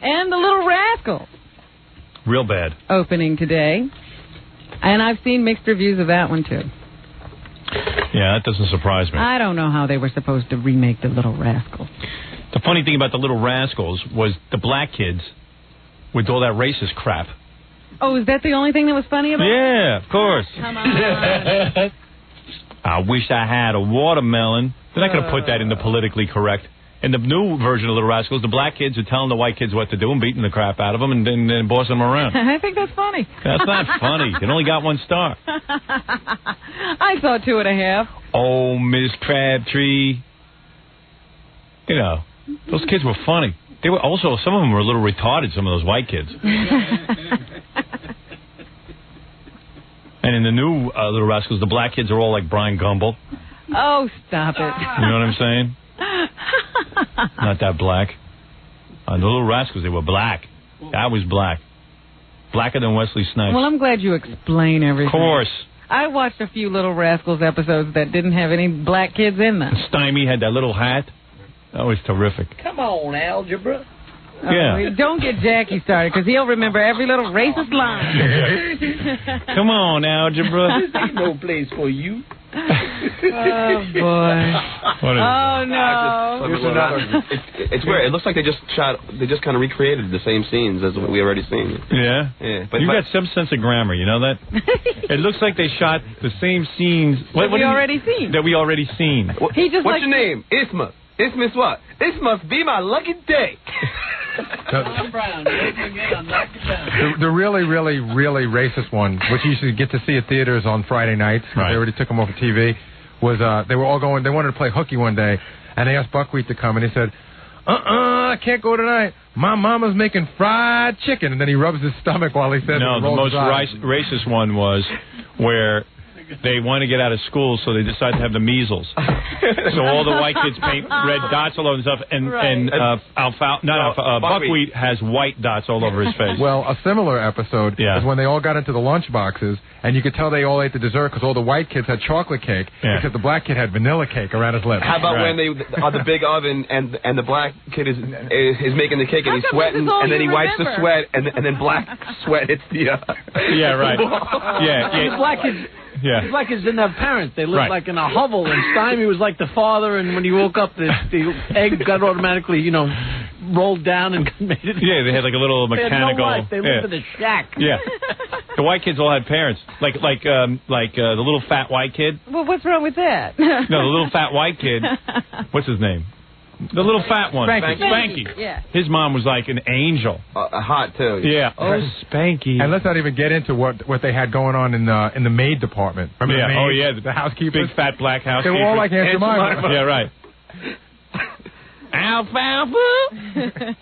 And The Little Rascals Real bad. opening today. And I've seen mixed reviews of that one, too. Yeah, that doesn't surprise me. I don't know how they were supposed to remake The Little Rascals. The funny thing about the Little Rascals was the black kids with all that racist crap. Oh, is that the only thing that was funny about it? Yeah, of course. Come on. I wish I had a watermelon. They're not going to put that in the politically correct. In the new version of Little Rascals, the black kids are telling the white kids what to do and beating the crap out of them and then bossing them around. I think that's funny. That's not funny. It only got 1 star. I saw 2.5. Oh, Miss Crabtree. You know, those kids were funny. They were also, some of them were a little retarded, some of those white kids. And in the new Little Rascals, the black kids are all like Brian Gumble. Oh, stop it. You know what I'm saying? Not that black. On the Little Rascals, they were black. That was black. Blacker than Wesley Snipes. Well, I'm glad you explain everything. Of course. I watched a few Little Rascals episodes that didn't have any black kids in them. Stymie had that little hat. That was terrific. Come on, algebra. Yeah. Don't get Jackie started, because he'll remember every little racist line. Come on, algebra. This ain't no place for you. Oh, boy. What is Oh, no. It's weird. It looks like they just kind of recreated the same scenes as we already seen. Yeah? Yeah. You got some sense of grammar, you know that? It looks like they shot the same scenes That we already seen. that we already seen. What's your name? Isthmus. Isthmus what? This must be my lucky day. Tom Brown, I'm knocking down. The really, really, really racist one, which you should get to see at theaters on Friday nights, 'cause they already took them off of TV, was they were all going, they wanted to play hooky one day, and they asked Buckwheat to come, and he said, I can't go tonight. My mama's making fried chicken. And then he rubs his stomach while he says No, it. the most racist one was where they want to get out of school, so they decide to have the measles. So all the white kids paint red dots all over themselves, and Buckwheat has white dots all over his face. Well, a similar episode Yeah. was when they all got into the lunch boxes, and you could tell they all ate the dessert because all the white kids had chocolate cake, Yeah. except the black kid had vanilla cake around his lips. How about when they are the big oven and the black kid is making the cake and he's sweating and then he wipes the sweat and then black sweat hits the Yeah, right. These black kids. Yeah. These black kids didn't have parents. They lived Right. like in a hovel, and Stymie was like the father, and when he woke up, the egg got automatically, rolled down and made it. Yeah, they had like a little They had no mechanical. life. They lived in a shack. Yeah. The white kids all had parents, like the little fat white kid. Well, what's wrong with that? No, the little fat white kid. What's his name? The little fat one. Spanky. Yeah. His mom was like an angel. Hot too. Yeah. Oh, Spanky. And let's not even get into what they had going on in the maid department. Remember Yeah. the Oh maids, yeah. the housekeepers. Big fat black They housekeepers. were all like Aunt Jemima. Yeah, right. Alfalfa.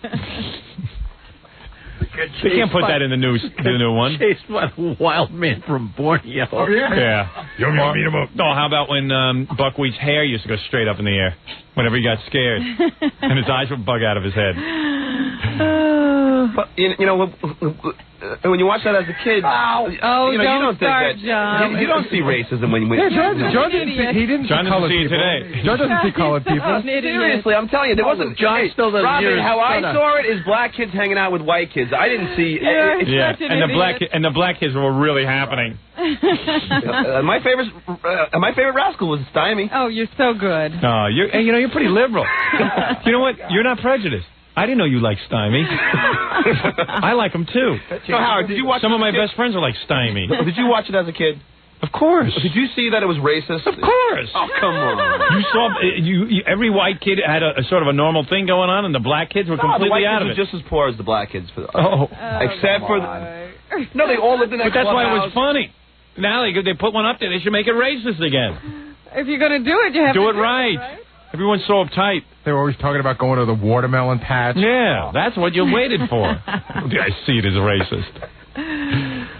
They can't put that in the new one. Chased by a wild man from Borneo. Oh, yeah? Yeah. You want me to beat him up? No, how about when Buckwheat's hair used to go straight up in the air whenever he got scared, and his eyes would bug out of his head. But when you watch that as a kid, don't you don't start, think that John. you don't see racism when Yeah, John didn't see, he didn't John see doesn't colored see it people. today. John doesn't see colored people. Seriously, I'm telling you, there wasn't. John still doesn't Robin, hear how I his saw it is black kids hanging out with white kids. I didn't see. Yeah, and the black kids were really happening. My favorite rascal was Stymie. Oh, you're so good. No, you're pretty liberal. You know what? You're not prejudiced. I didn't know you liked Stymie. I like him too. So Howard, did you watch? Some of my best friends are like Stymie. Did you watch it as a kid? Of course. Did you see that it was racist? Of course. Oh, come on. You saw every white kid had a sort of a normal thing going on, and the black kids were completely out of it. The white kids were just as poor as the black kids. Except for no, they all lived in that. But that's why it was clubhouse. funny. Now they put one up there. They should make it racist again. If you're going to do it, you have do to it right. Everyone's so uptight. They were always talking about going to the watermelon patch. Yeah, that's what you waited for. I see it as racist.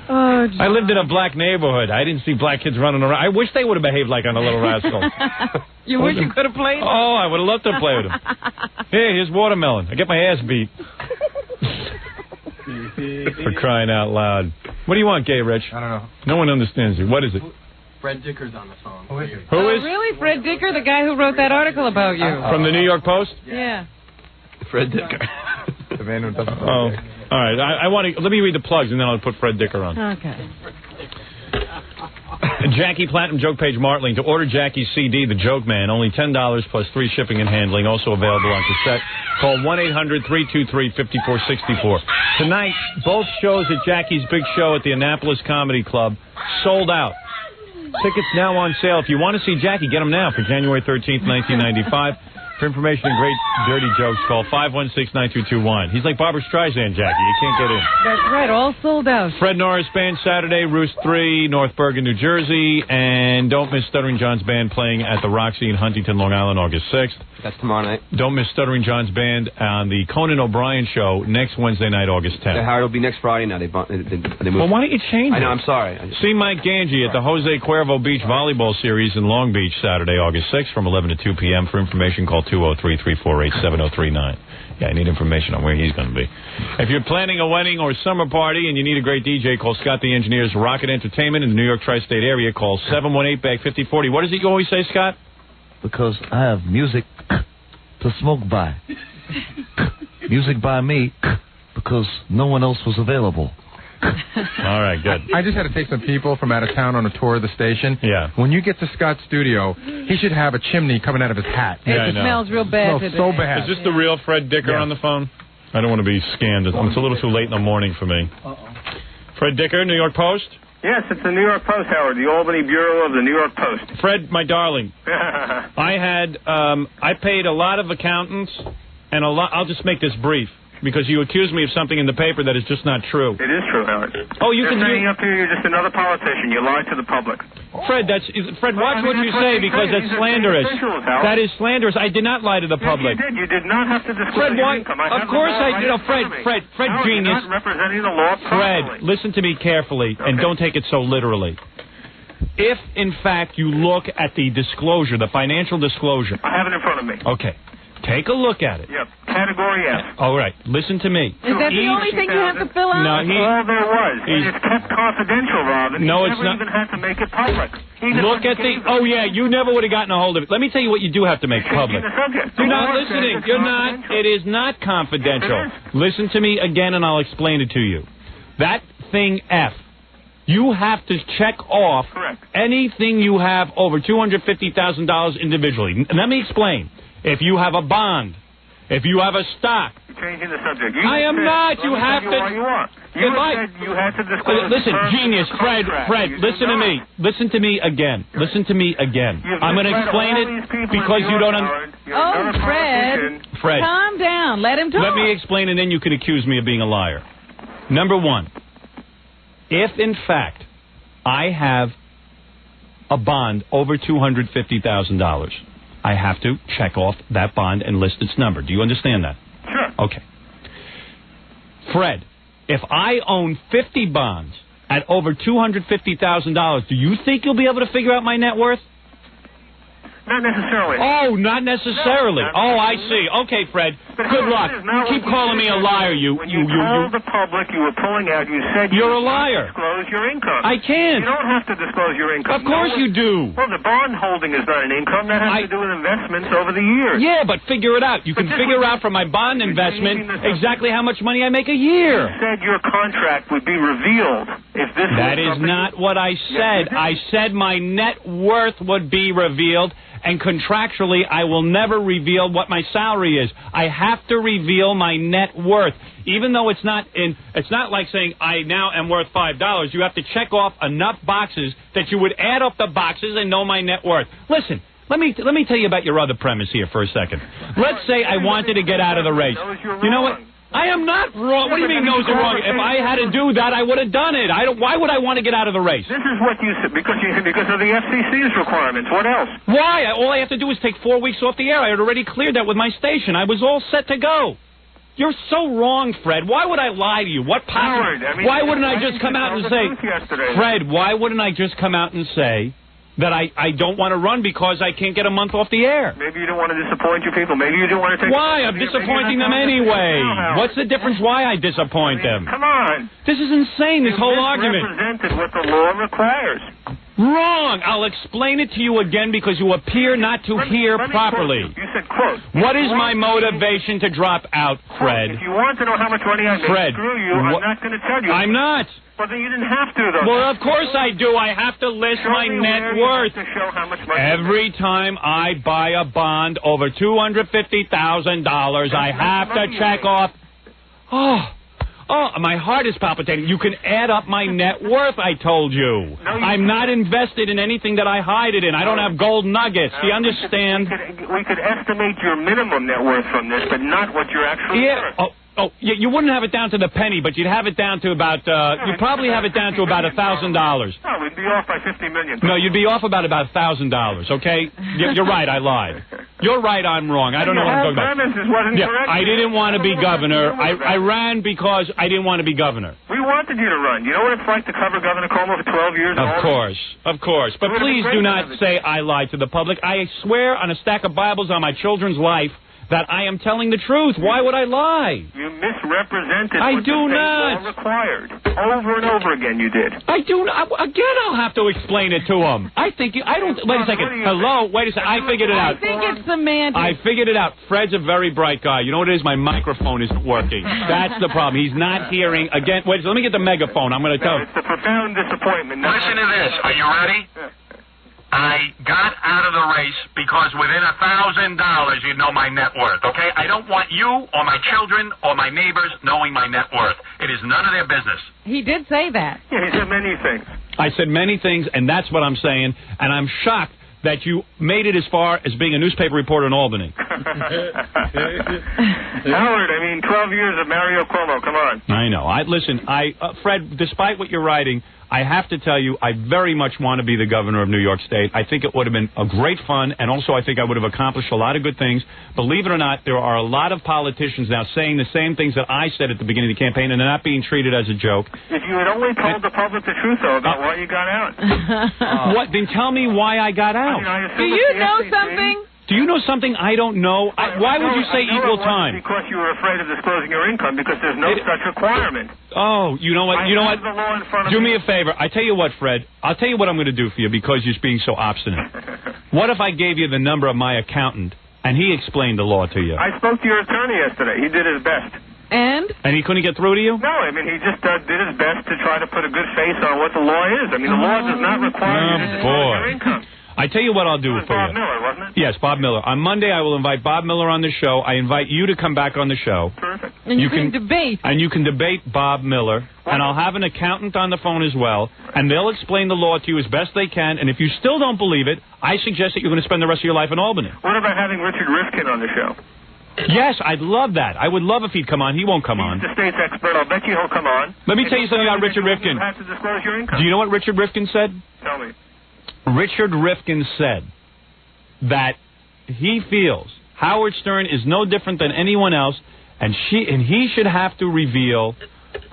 Oh, I lived in a black neighborhood. I didn't see black kids running around. I wish they would have behaved like on The Little Rascals. You wish you could have played? Oh, I would have loved to play with them. Hey, here's watermelon. I get my ass beat. For crying out loud. What do you want, Gay Rich? I don't know. No one understands you. What is it? Fred Dicker's on the phone. Who is he? Who is? Really? Fred Dicker, the guy who wrote that article about you. From the New York Post? Yeah. Fred Dicker. The man who doesn't Oh, all right. I want to. Let me read the plugs, and then I'll put Fred Dicker on. Okay. Jackie Platinum Joke Page Martling. To order Jackie's CD, The Joke Man, only $10 plus free shipping and handling. Also available on cassette. Call 1-800-323-5464. Tonight, both shows at Jackie's big show at the Annapolis Comedy Club sold out. Tickets now on sale. If you want to see Jackie, get them now for January 13th, 1995. For information and great dirty jokes, call 516-9221. He's like Barbra Streisand, Jackie. You can't get in. That's right, all sold out. Fred Norris Band Saturday, Roost 3, North Bergen, New Jersey. And don't miss Stuttering John's Band playing at the Roxy in Huntington, Long Island, August 6th. That's tomorrow night. Don't miss Stuttering John's Band on the Conan O'Brien Show next Wednesday night, August 10th. Howard, it'll be next Friday now. They moved. Well, why don't you change it? I know, I'm sorry. See Mike Ganji at the Jose Cuervo Beach Volleyball Series in Long Beach Saturday, August 6th from 11 to 2 p.m. For information, call 203-348-7039. Yeah, I need information on where he's going to be. If you're planning a wedding or summer party and you need a great DJ, call Scott the Engineer's Rocket Entertainment in the New York Tri-State area. Call 718-BAG-5040. What is it you always say, Scott? Because I have music to smoke by. Music by me because no one else was available. All right, good. I just had to take some people from out of town on a tour of the station. Yeah. When you get to Scott's studio, he should have a chimney coming out of his hat. Yeah, It smells real bad It today. smells so bad. Is this the real Fred Dicker on the phone? I don't want to be scanned. It's a little too late in the morning for me. Fred Dicker, New York Post? Yes, it's the New York Post, Howard, the Albany Bureau of the New York Post. Fred, my darling, I paid a lot of accountants, and I'll just make this brief, because you accused me of something in the paper that is just not true. It is true, Howard. Oh, you They're can saying up here you're just another politician. You lied to the public. Fred, watch what you say, because that's slanderous. That is slanderous. I did not lie to the public. Yes, you did. You did not have to disclose Fred, your why? income. Of course I did. Fred, Howard, genius. you're not representing the law Fred, properly. listen to me carefully, and don't take it so literally. If, in fact, you look at the disclosure, the financial disclosure. I have it in front of me. Okay. Take a look at it. Yep. Category F. All right. Listen to me. Is that the only thing you have to fill out? No, That's all there was. And it's kept confidential, Robin. No, you it's never not. even had to make it public. Look at the. Oh yeah, you never would have gotten a hold of it. Let me tell you what you do have to make public. You're not listening. You're not. It is not confidential. Listen to me again, and I'll explain it to you. That thing F. You have to check off anything you have over $250,000 individually. Let me explain. If you have a bond, if you have a stock. You're changing the subject. I am not. You have to. You said you had to disclose. Listen, genius, Fred, listen to me. Listen to me again. Listen to me again. I'm going to explain it because you don't Oh, Fred, calm down. Let him talk. Let me explain, and then you can accuse me of being a liar. Number one, if in fact I have a bond over $250,000, I have to check off that bond and list its number. Do you understand that? Sure. Okay. Fred, if I own 50 bonds at over $250,000, do you think you'll be able to figure out my net worth? Not necessarily. Oh, not necessarily. Oh, I see. Okay, Fred. Good luck. Keep calling me a liar, you. When you told the public you were pulling out, you said You're a liar. Disclose your income. I can't. You don't have to disclose your income. Of course you do. Well, the bond holding is not an income. That has to do with investments over the years. Yeah, but figure it out. You can figure out from my bond investment exactly how much money I make a year. You said your contract would be revealed. That is not what I said. I said my net worth would be revealed, and contractually, I will never reveal what my salary is. I have to reveal my net worth. Even though it's not like saying I now am worth $5. You have to check off enough boxes that you would add up the boxes and know my net worth. Listen, let me tell you about your other premise here for a second. Let's say I wanted to get out of the race. You know what? I am not wrong. What do you mean knows are wrong? If I had to do that, I would have done it. Why would I want to get out of the race? This is what you said, because of the FCC's requirements. What else? Why? All I have to do is take 4 weeks off the air. I had already cleared that with my station. I was all set to go. You're so wrong, Fred. Why would I lie to you? Why wouldn't I just come out and say, Fred, why wouldn't I just come out and say that I don't want to run because I can't get a month off the air? Maybe you don't want to disappoint your people. Maybe you don't want to take... Why? I'm disappointing them anyway. What's the difference why I disappoint them? Come on. This is insane, this whole argument. You misrepresented what the law requires. Wrong. I'll explain it to you again because you appear not to hear properly. You said, quote... What is my motivation to drop out, Fred? If you want to know how much money I make, screw you. I'm not going to tell you. I'm not. Well, then you didn't have to, though. Well, of course I do. I have to list my net worth. To show how much money every time I buy a bond over $250,000, I have to check off. Oh, my heart is palpitating. You can add up my net worth, I told you. I'm not invested in anything that I hide it in. I don't have gold nuggets. Do you understand? We could estimate your minimum net worth from this, but not what you're actually worth. You wouldn't have it down to the penny, but you'd have it down to about, you'd probably have it down to about $1,000. No, we'd be off by $50 million. No, you'd be off about $1,000, okay? You're right, I lied. You're right, I'm wrong. I don't know what I'm talking about. I didn't want to be governor. I ran because I didn't want to be governor. We wanted you to run. You know what it's like to cover Governor Cuomo for 12 years? Of course. But please do not say I lied to the public. I swear on a stack of Bibles on my children's life that I am telling the truth. Why would I lie? You misrepresented what the state law required. Over and over again you did. I do not. Again, I'll have to explain it to him. I think I don't... Wait a second. Hello? Wait a second. I figured it out. I think it's semantics. I figured it out. Fred's a very bright guy. You know what it is? My microphone isn't working. That's the problem. He's not hearing. Again, wait, let me get the megaphone. I'm going to tell him. It's a profound disappointment. Listen to this. Are you ready? I got out of the race because within $1,000 you'd know my net worth, okay? I don't want you or my children or my neighbors knowing my net worth. It is none of their business. He did say that. Yeah, he said many things. I said many things, and that's what I'm saying, and I'm shocked that you made it as far as being a newspaper reporter in Albany. Howard, I mean, 12 years of Mario Cuomo, come on. I know. Listen, Fred, despite what you're writing, I have to tell you, I very much want to be the governor of New York State. I think it would have been a great fun, and also I think I would have accomplished a lot of good things. Believe it or not, there are a lot of politicians now saying the same things that I said at the beginning of the campaign, and they're not being treated as a joke. If you had only told the public the truth, though, about why you got out. What? Then tell me why I got out. Do you know something? Do you know something I don't know? Why would you say equal time? Because you were afraid of disclosing your income, because there's no such requirement. Oh, you know what? Do me a favor. I tell you what, Fred. I'll tell you what I'm going to do for you because you're being so obstinate. What if I gave you the number of my accountant and he explained the law to you? I spoke to your attorney yesterday. He did his best. And he couldn't get through to you? No, I mean, he just did his best to try to put a good face on what the law is. I mean, the law does not require you to disclose your income. I tell you what I'll do for you. Bob Miller, wasn't it? Yes, Bob Miller. On Monday, I will invite Bob Miller on the show. I invite you to come back on the show. Perfect. And you can debate. And you can debate Bob Miller. And I'll have an accountant on the phone as well. And they'll explain the law to you as best they can. And if you still don't believe it, I suggest that you're going to spend the rest of your life in Albany. What about having Richard Rifkin on the show? Yes, I'd love that. I would love if he'd come on. He won't come on. He's the state's expert. I'll bet you he'll come on. Let me tell you something about Richard Rifkin. You have to disclose your income. Do you know what Richard Rifkin said? Tell me. Richard Rifkin said that he feels Howard Stern is no different than anyone else, and he should have to reveal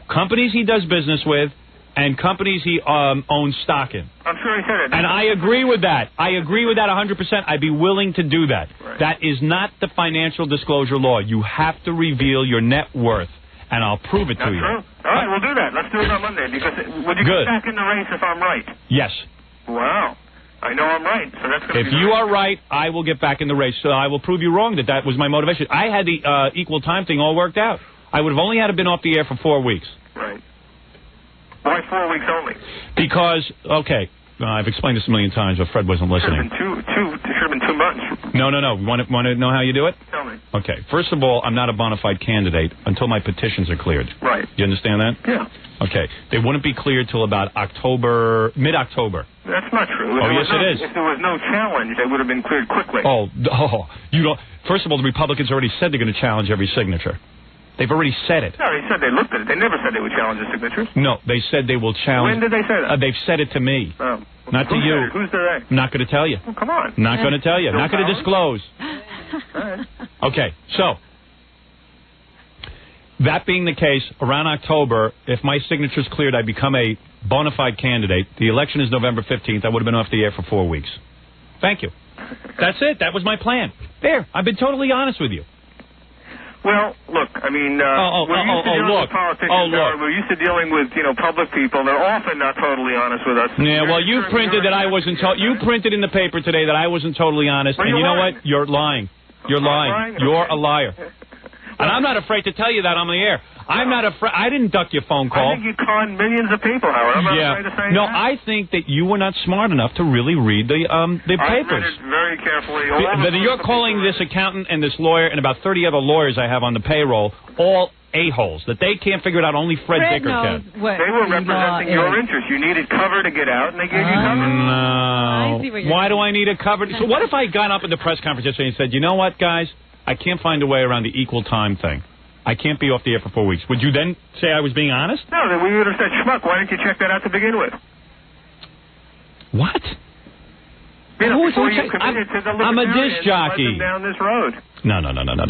companies he does business with and companies he owns stock in. I'm sure he said it. And I agree with that. I agree with that 100%. I'd be willing to do that. Right. That is not the financial disclosure law. You have to reveal your net worth, and I'll prove it to you. True. All right, we'll do that. Let's do it on Monday. Because would you get back in the race if I'm right? Yes. Wow. I know I'm right, so that's going to be... If you are right, I will get back in the race. So I will prove you wrong that was my motivation. I had the equal time thing all worked out. I would have only had to been off the air for 4 weeks. Right. Why 4 weeks only? Because, okay, I've explained this a million times, but Fred wasn't listening. Should have been 2 months. No. Want to know how you do it? Tell me. Okay. First of all, I'm not a bona fide candidate until my petitions are cleared. Right. You understand that? Yeah. Okay. They wouldn't be cleared till about mid-October. That's not true. Oh, yes, it is. If there was no challenge, they would have been cleared quickly. You don't. First of all, the Republicans already said they're going to challenge every signature. They've already said it. No, they said they looked at it. They never said they would challenge the signatures. No, they said they will challenge. When did they say that? They've said it to me. Oh. Not to you. Who's the they? I'm not going to tell you. Well, come on. Not going to tell you. Not going to disclose. All right. Okay, so that being the case, around October, if my signature's cleared, I become a bona fide candidate. The election is November 15th. I would have been off the air for 4 weeks. Thank you. That's it. That was my plan. There. I've been totally honest with you. Well, look, I mean, we're used to dealing with politicians. We're used to dealing with, public people. They're often not totally honest with us. Yeah, well, you printed that I wasn't. You printed in the paper today that I wasn't totally honest, and you know what? You're lying. You're lying. You're a liar. And I'm not afraid to tell you that on the air. I'm not afraid. I didn't duck your phone call. I think you conned millions of people, Howard. I'm not afraid to say that. I think that you were not smart enough to really read the papers. I read it very carefully. You're calling this accountant and this lawyer and about 30 other lawyers I have on the payroll all a-holes, that they can't figure it out. Only Fred Dicker can. They were representing your interests. You needed cover to get out, and they gave you cover. No. Why do I need a cover? So what if I got up at the press conference yesterday and said, you know what, guys? I can't find a way around the equal time thing. I can't be off the air for 4 weeks. Would you then say I was being honest? No, then we would have said, schmuck, why didn't you check that out to begin with? What? I'm a disc jockey. Down this road. No.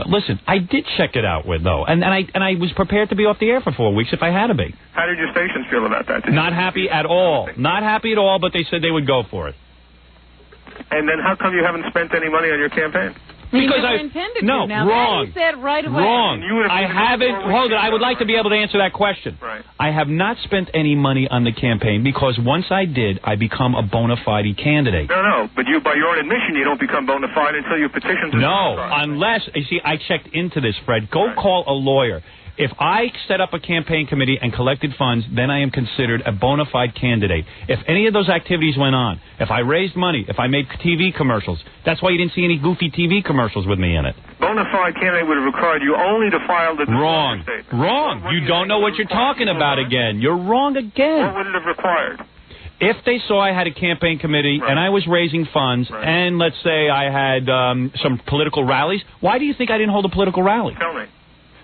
Listen, I did check it out though, and I was prepared to be off the air for 4 weeks if I had to be. How did your stations feel about that? Not happy at all. Not happy at all, but they said they would go for it. And then how come you haven't spent any money on your campaign? Because I intended no, to. Now, wrong. that said right away. Wrong. I haven't. Hold it. I would like to be able to answer that question. Right. I have not spent any money on the campaign because once I did, I become a bona fide candidate. No. But you, by your own admission, you don't become bona fide until your petitions. No, unless you see, I checked into this, Fred. Go call a lawyer. If I set up a campaign committee and collected funds, then I am considered a bona fide candidate. If any of those activities went on, if I raised money, if I made TV commercials, that's why you didn't see any goofy TV commercials with me in it. Bona fide candidate would have required you only to file the Wrong. You don't know what you're talking about again. You're wrong again. What would it have required? If they saw I had a campaign committee and I was raising funds and let's say I had some political rallies, why do you think I didn't hold a political rally? Tell me.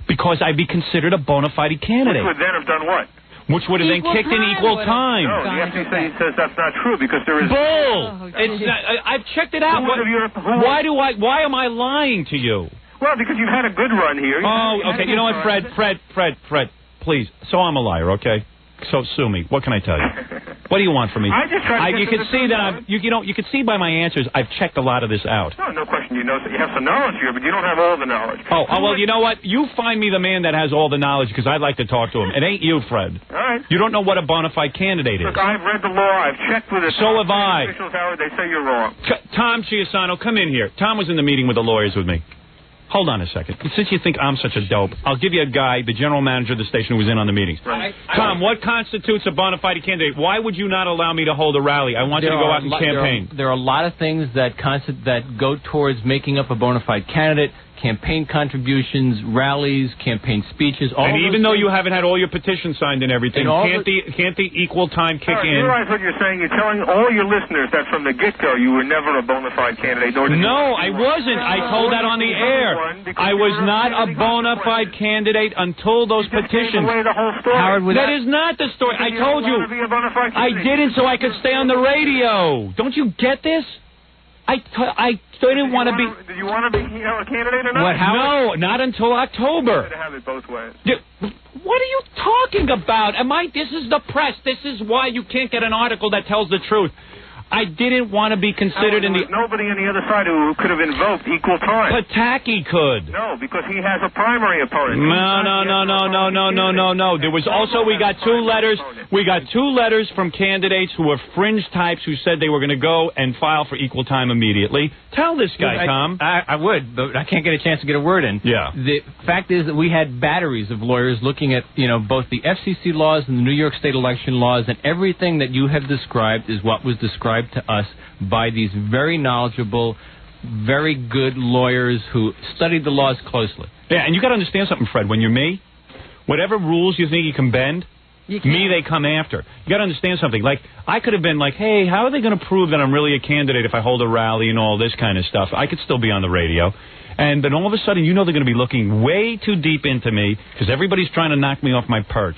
Because I'd be considered a bona fide candidate. Which would then have done what? Which would have then kicked in equal time. No, the FCC says that's not true because there is... Bull! It's not, I've checked it out. Why am I lying to you? Well, because you've had a good run here. Okay. You know what, Fred, please. So I'm a liar, okay? So sue me. What can I tell you? What do you want from me? I just tried to you can see that you can see by my answers I've checked a lot of this out. No question. You know you have some knowledge here, but you don't have all the knowledge. Well, you know what? You find me the man that has all the knowledge because I'd like to talk to him. It ain't you, Fred. All right. You don't know what a bona fide candidate is. Look, I've read the law. I've checked with the So have I. officials, Howard. They say you're wrong. Tom Chiasano, come in here. Tom was in the meeting with the lawyers with me. Hold on a second. Since you think I'm such a dope, I'll give you a guy, the general manager of the station who was in on the meetings. Right. Tom, what constitutes a bona fide candidate? Why would you not allow me to hold a rally? I want you to go out and campaign. There are a lot of things that go towards making up a bona fide candidate. Campaign contributions, rallies, campaign speeches. And even though you haven't had all your petitions signed and everything, can't the equal time kick in? You realize what you're saying? You're telling all your listeners that from the get-go you were never a bona fide candidate. No, I wasn't. I told that on the air. I was not a bona fide candidate until those petitions. Howard, that is not the story. I told you. I didn't so I could stay on the radio. Don't you get this? I didn't want to be... Did you want to be a candidate or not? No, not until October. You could have it both ways. What are you talking about? This is the press. This is why you can't get an article that tells the truth. I didn't want to be considered in the... Nobody on the other side who could have invoked equal time. Pataki could. No, because he has a primary opponent. No. There was also, we got 2 letters. We got 2 letters from candidates who were fringe types who said they were going to go and file for equal time immediately. Tell this guy, Tom. I would, but I can't get a chance to get a word in. Yeah. The fact is that we had batteries of lawyers looking at, both the FCC laws and the New York State election laws, and everything that you have described is what was described to us by these very knowledgeable, very good lawyers who studied the laws closely. Yeah, and you got to understand something, Fred. When you're me, whatever rules you think you can bend, me they come after. You got to understand something. Like, I could have been like, hey, how are they going to prove that I'm really a candidate if I hold a rally and all this kind of stuff? I could still be on the radio. And then all of a sudden, they're going to be looking way too deep into me because everybody's trying to knock me off my perch.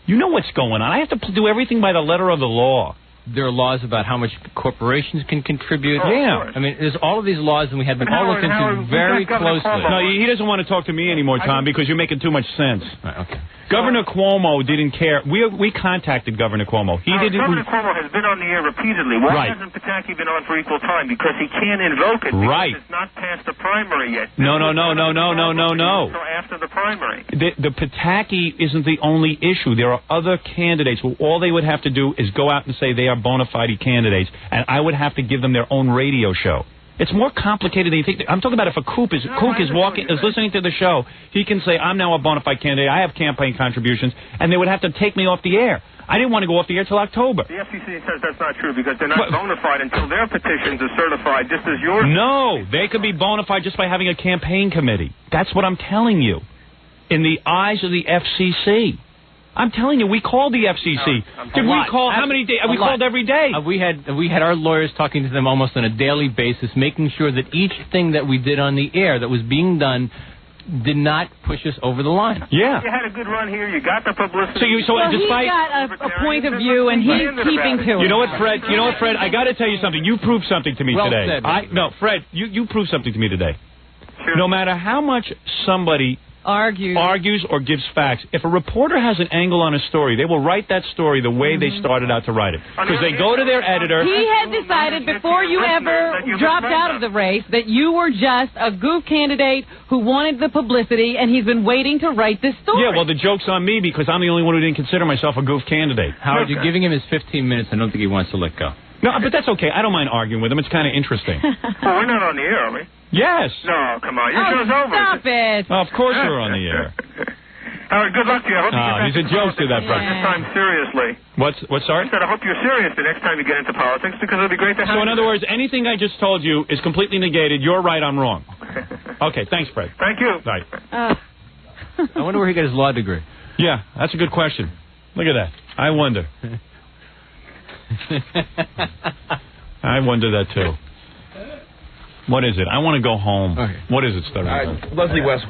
You know what's going on. I have to do everything by the letter of the law. There are laws about how much corporations can contribute. Yeah. I mean, there's all of these laws, and we have been all looked into very closely. No, he doesn't want to talk to me anymore, Tom, because you're making too much sense. Right, okay. Governor Cuomo didn't care. We contacted Governor Cuomo. Governor Cuomo has been on the air repeatedly. Why hasn't Pataki been on for equal time? Because he can't invoke it. Right. It's not past the primary yet. No. Until after the primary. The Pataki isn't the only issue. There are other candidates who all they would have to do is go out and say they are bona fide candidates, and I would have to give them their own radio show. It's more complicated than you think. I'm talking about if a Kook is listening to the show, he can say, I'm now a bona fide candidate, I have campaign contributions, and they would have to take me off the air. I didn't want to go off the air till October. The FCC says that's not true because they're not bona fide until their petitions are certified, just as yours. No, they could be bona fide just by having a campaign committee. That's what I'm telling you. In the eyes of the FCC. I'm telling you, we called the FCC. Did we call how many days? We called every day. We had our lawyers talking to them almost on a daily basis, making sure that each thing that we did on the air that was being done did not push us over the line. Yeah. You had a good run here. You got the publicity. He got a point of view, and he's keeping to it. You know what, Fred? I got to tell you something. You proved something to me today. Fred, you proved something to me today. Sure. No matter how much somebody argues or gives facts, if a reporter has an angle on a story, they will write that story the way they started out to write it. Because they go to their editor. He had decided before you ever dropped out of the race that you were just a goof candidate who wanted the publicity, and he's been waiting to write this story. Yeah, well, the joke's on me because I'm the only one who didn't consider myself a goof candidate. Howard, you're giving him his 15 minutes. I don't think he wants to let go. No, but that's okay. I don't mind arguing with him. It's kind of interesting. Well, we're not on the air, are we? Yes. No, come on. Your show's over. Stop it. Of course we're on the air. Howard, good luck to you. I hope you get he's a joke to that person. This time, seriously. What's sorry? I said I hope you're serious the next time you get into politics because it'll be great to have you. So, in other words, anything I just told you is completely negated. You're right, I'm wrong. Okay, thanks, Fred. Thank you. Right. I wonder where he got his law degree. Yeah, that's a good question. Look at that. I wonder. I wonder that, too. What is it? I want to go home. Okay. What is it, Stutter? Leslie West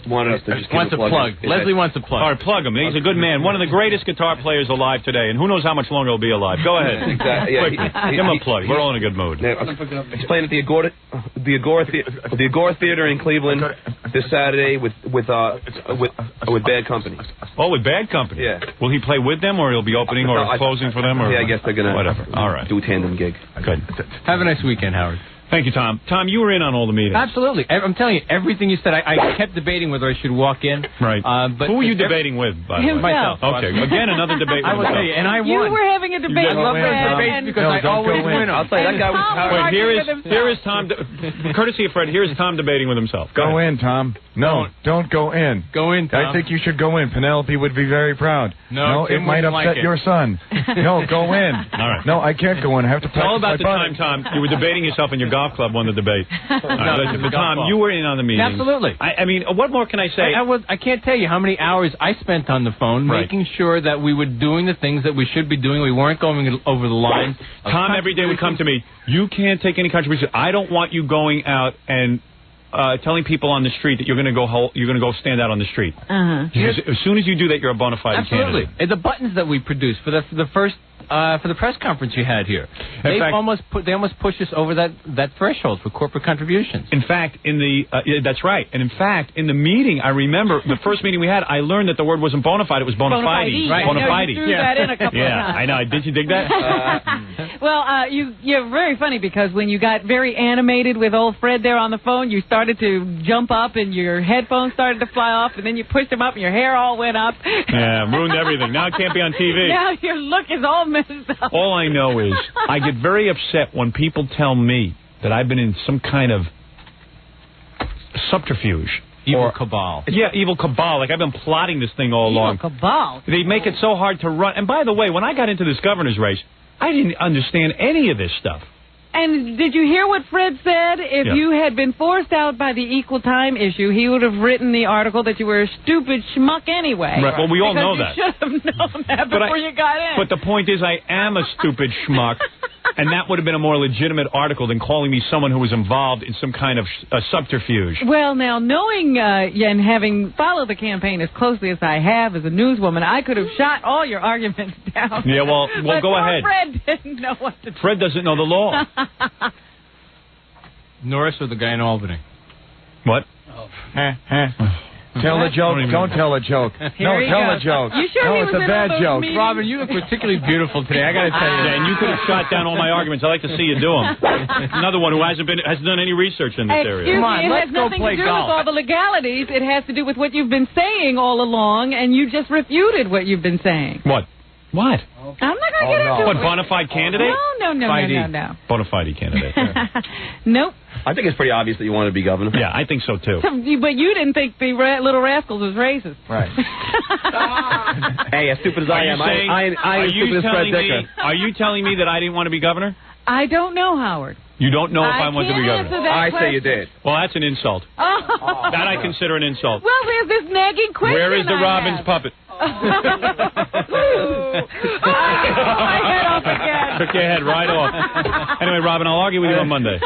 wanted us to just wants a plug. Leslie wants a plug. All right, plug him. He's a good man. One of the greatest guitar players alive today, and who knows how much longer he'll be alive. Go ahead. Exactly. Yeah, give him a plug. We're all in a good mood. He's playing at the Agora Theater in Cleveland this Saturday with Bad Company. Oh, with Bad Company? Yeah. Will he play with them, or he'll be opening or closing for them? Or yeah, I guess they're going to whatever. All right. Do a tandem gig. Good. Have a nice weekend, Howard. Thank you, Tom. Tom, you were in on all the meetings. Absolutely. I'm telling you, everything you said, I kept debating whether I should walk in. Right. But who were you debating with, by the way? Myself. Okay. Again, another debate with I will tell you, and I won. You were having a debate. I love debates because I always win. I'll tell you, that guy was Wait, here is Tom, courtesy of Fred, here is Tom debating with himself. Go in, Tom. No, don't go in. Go in, Tom. I think you should go in. Penelope would be very proud. No, it might upset your son. No, go in. All right. No, I can't go in. I have to practice Tell about the my time, Tom, you were debating yourself and your golf club won the debate. But Tom, you were in on the meeting. Absolutely. I mean, what more can I say? I can't tell you how many hours I spent on the phone making sure that we were doing the things that we should be doing. We weren't going over the line. Tom every day would come to me, you can't take any contribution. I don't want you going out and telling people on the street that you're going to go stand out on the street. Uh-huh. As soon as you do that, you're a bona fide candidate. Absolutely. The buttons that we produced for the first for the press conference you had here. They almost pushed us over that threshold for corporate contributions. In fact, that's right. And in fact, in the meeting, I remember the first meeting we had, I learned that the word wasn't bona fide; it was bona fide. Right. Bona fide. You threw that in a couple of times. I know. Did you dig that? Well, you're very funny because when you got very animated with old Fred there on the phone, you started to jump up and your headphones started to fly off, and then you pushed them up and your hair all went up. Yeah, ruined everything. Now it can't be on TV. Now your look is all messed up. All I know is I get very upset when people tell me that I've been in some kind of subterfuge. Evil cabal. Yeah, evil cabal. Like I've been plotting this thing all along. Evil cabal. They make it so hard to run. And by the way, when I got into this governor's race, I didn't understand any of this stuff. And did you hear what Fred said? If you had been forced out by the equal time issue, he would have written the article that you were a stupid schmuck anyway. Right. Well, we all know that. You should have known that before you got in. But the point is, I am a stupid schmuck, and that would have been a more legitimate article than calling me someone who was involved in some kind of subterfuge. Well, now, knowing and having followed the campaign as closely as I have as a newswoman, I could have shot all your arguments down. Yeah, well, but go ahead. Fred didn't know what to do. Fred doesn't know the law. Norris or the guy in Albany? What? Tell a joke. Don't tell a joke. No, tell a joke. You sure no, he it's was a in bad all those joke. meetings? Robin, you look particularly beautiful today. I got to tell you. Yeah, and you could have shot down all my arguments. I'd like to see you do them. Another one who hasn't done any research in this area. Excuse me, it has nothing to do with all the legalities. It has to do with what you've been saying all along, and you just refuted what you've been saying. What? What? I'm not going to get into it. What, bona fide candidate? No. Bona fide candidate. Nope. I think it's pretty obvious that you want to be governor. Yeah, I think so, too. But you didn't think the Little Rascals was racist. Right. Hey, as stupid as I am, I ain't stupid as Fred Dicker. Are you telling me that I didn't want to be governor? I don't know, Howard. You don't know if I want to be governor? I say you did. Well, that's an insult. Oh. That I consider an insult. Well, there's this nagging question. Where is the Robbins puppet? My head off again. Took your head right off. Anyway, Robin, I'll argue with you on Monday.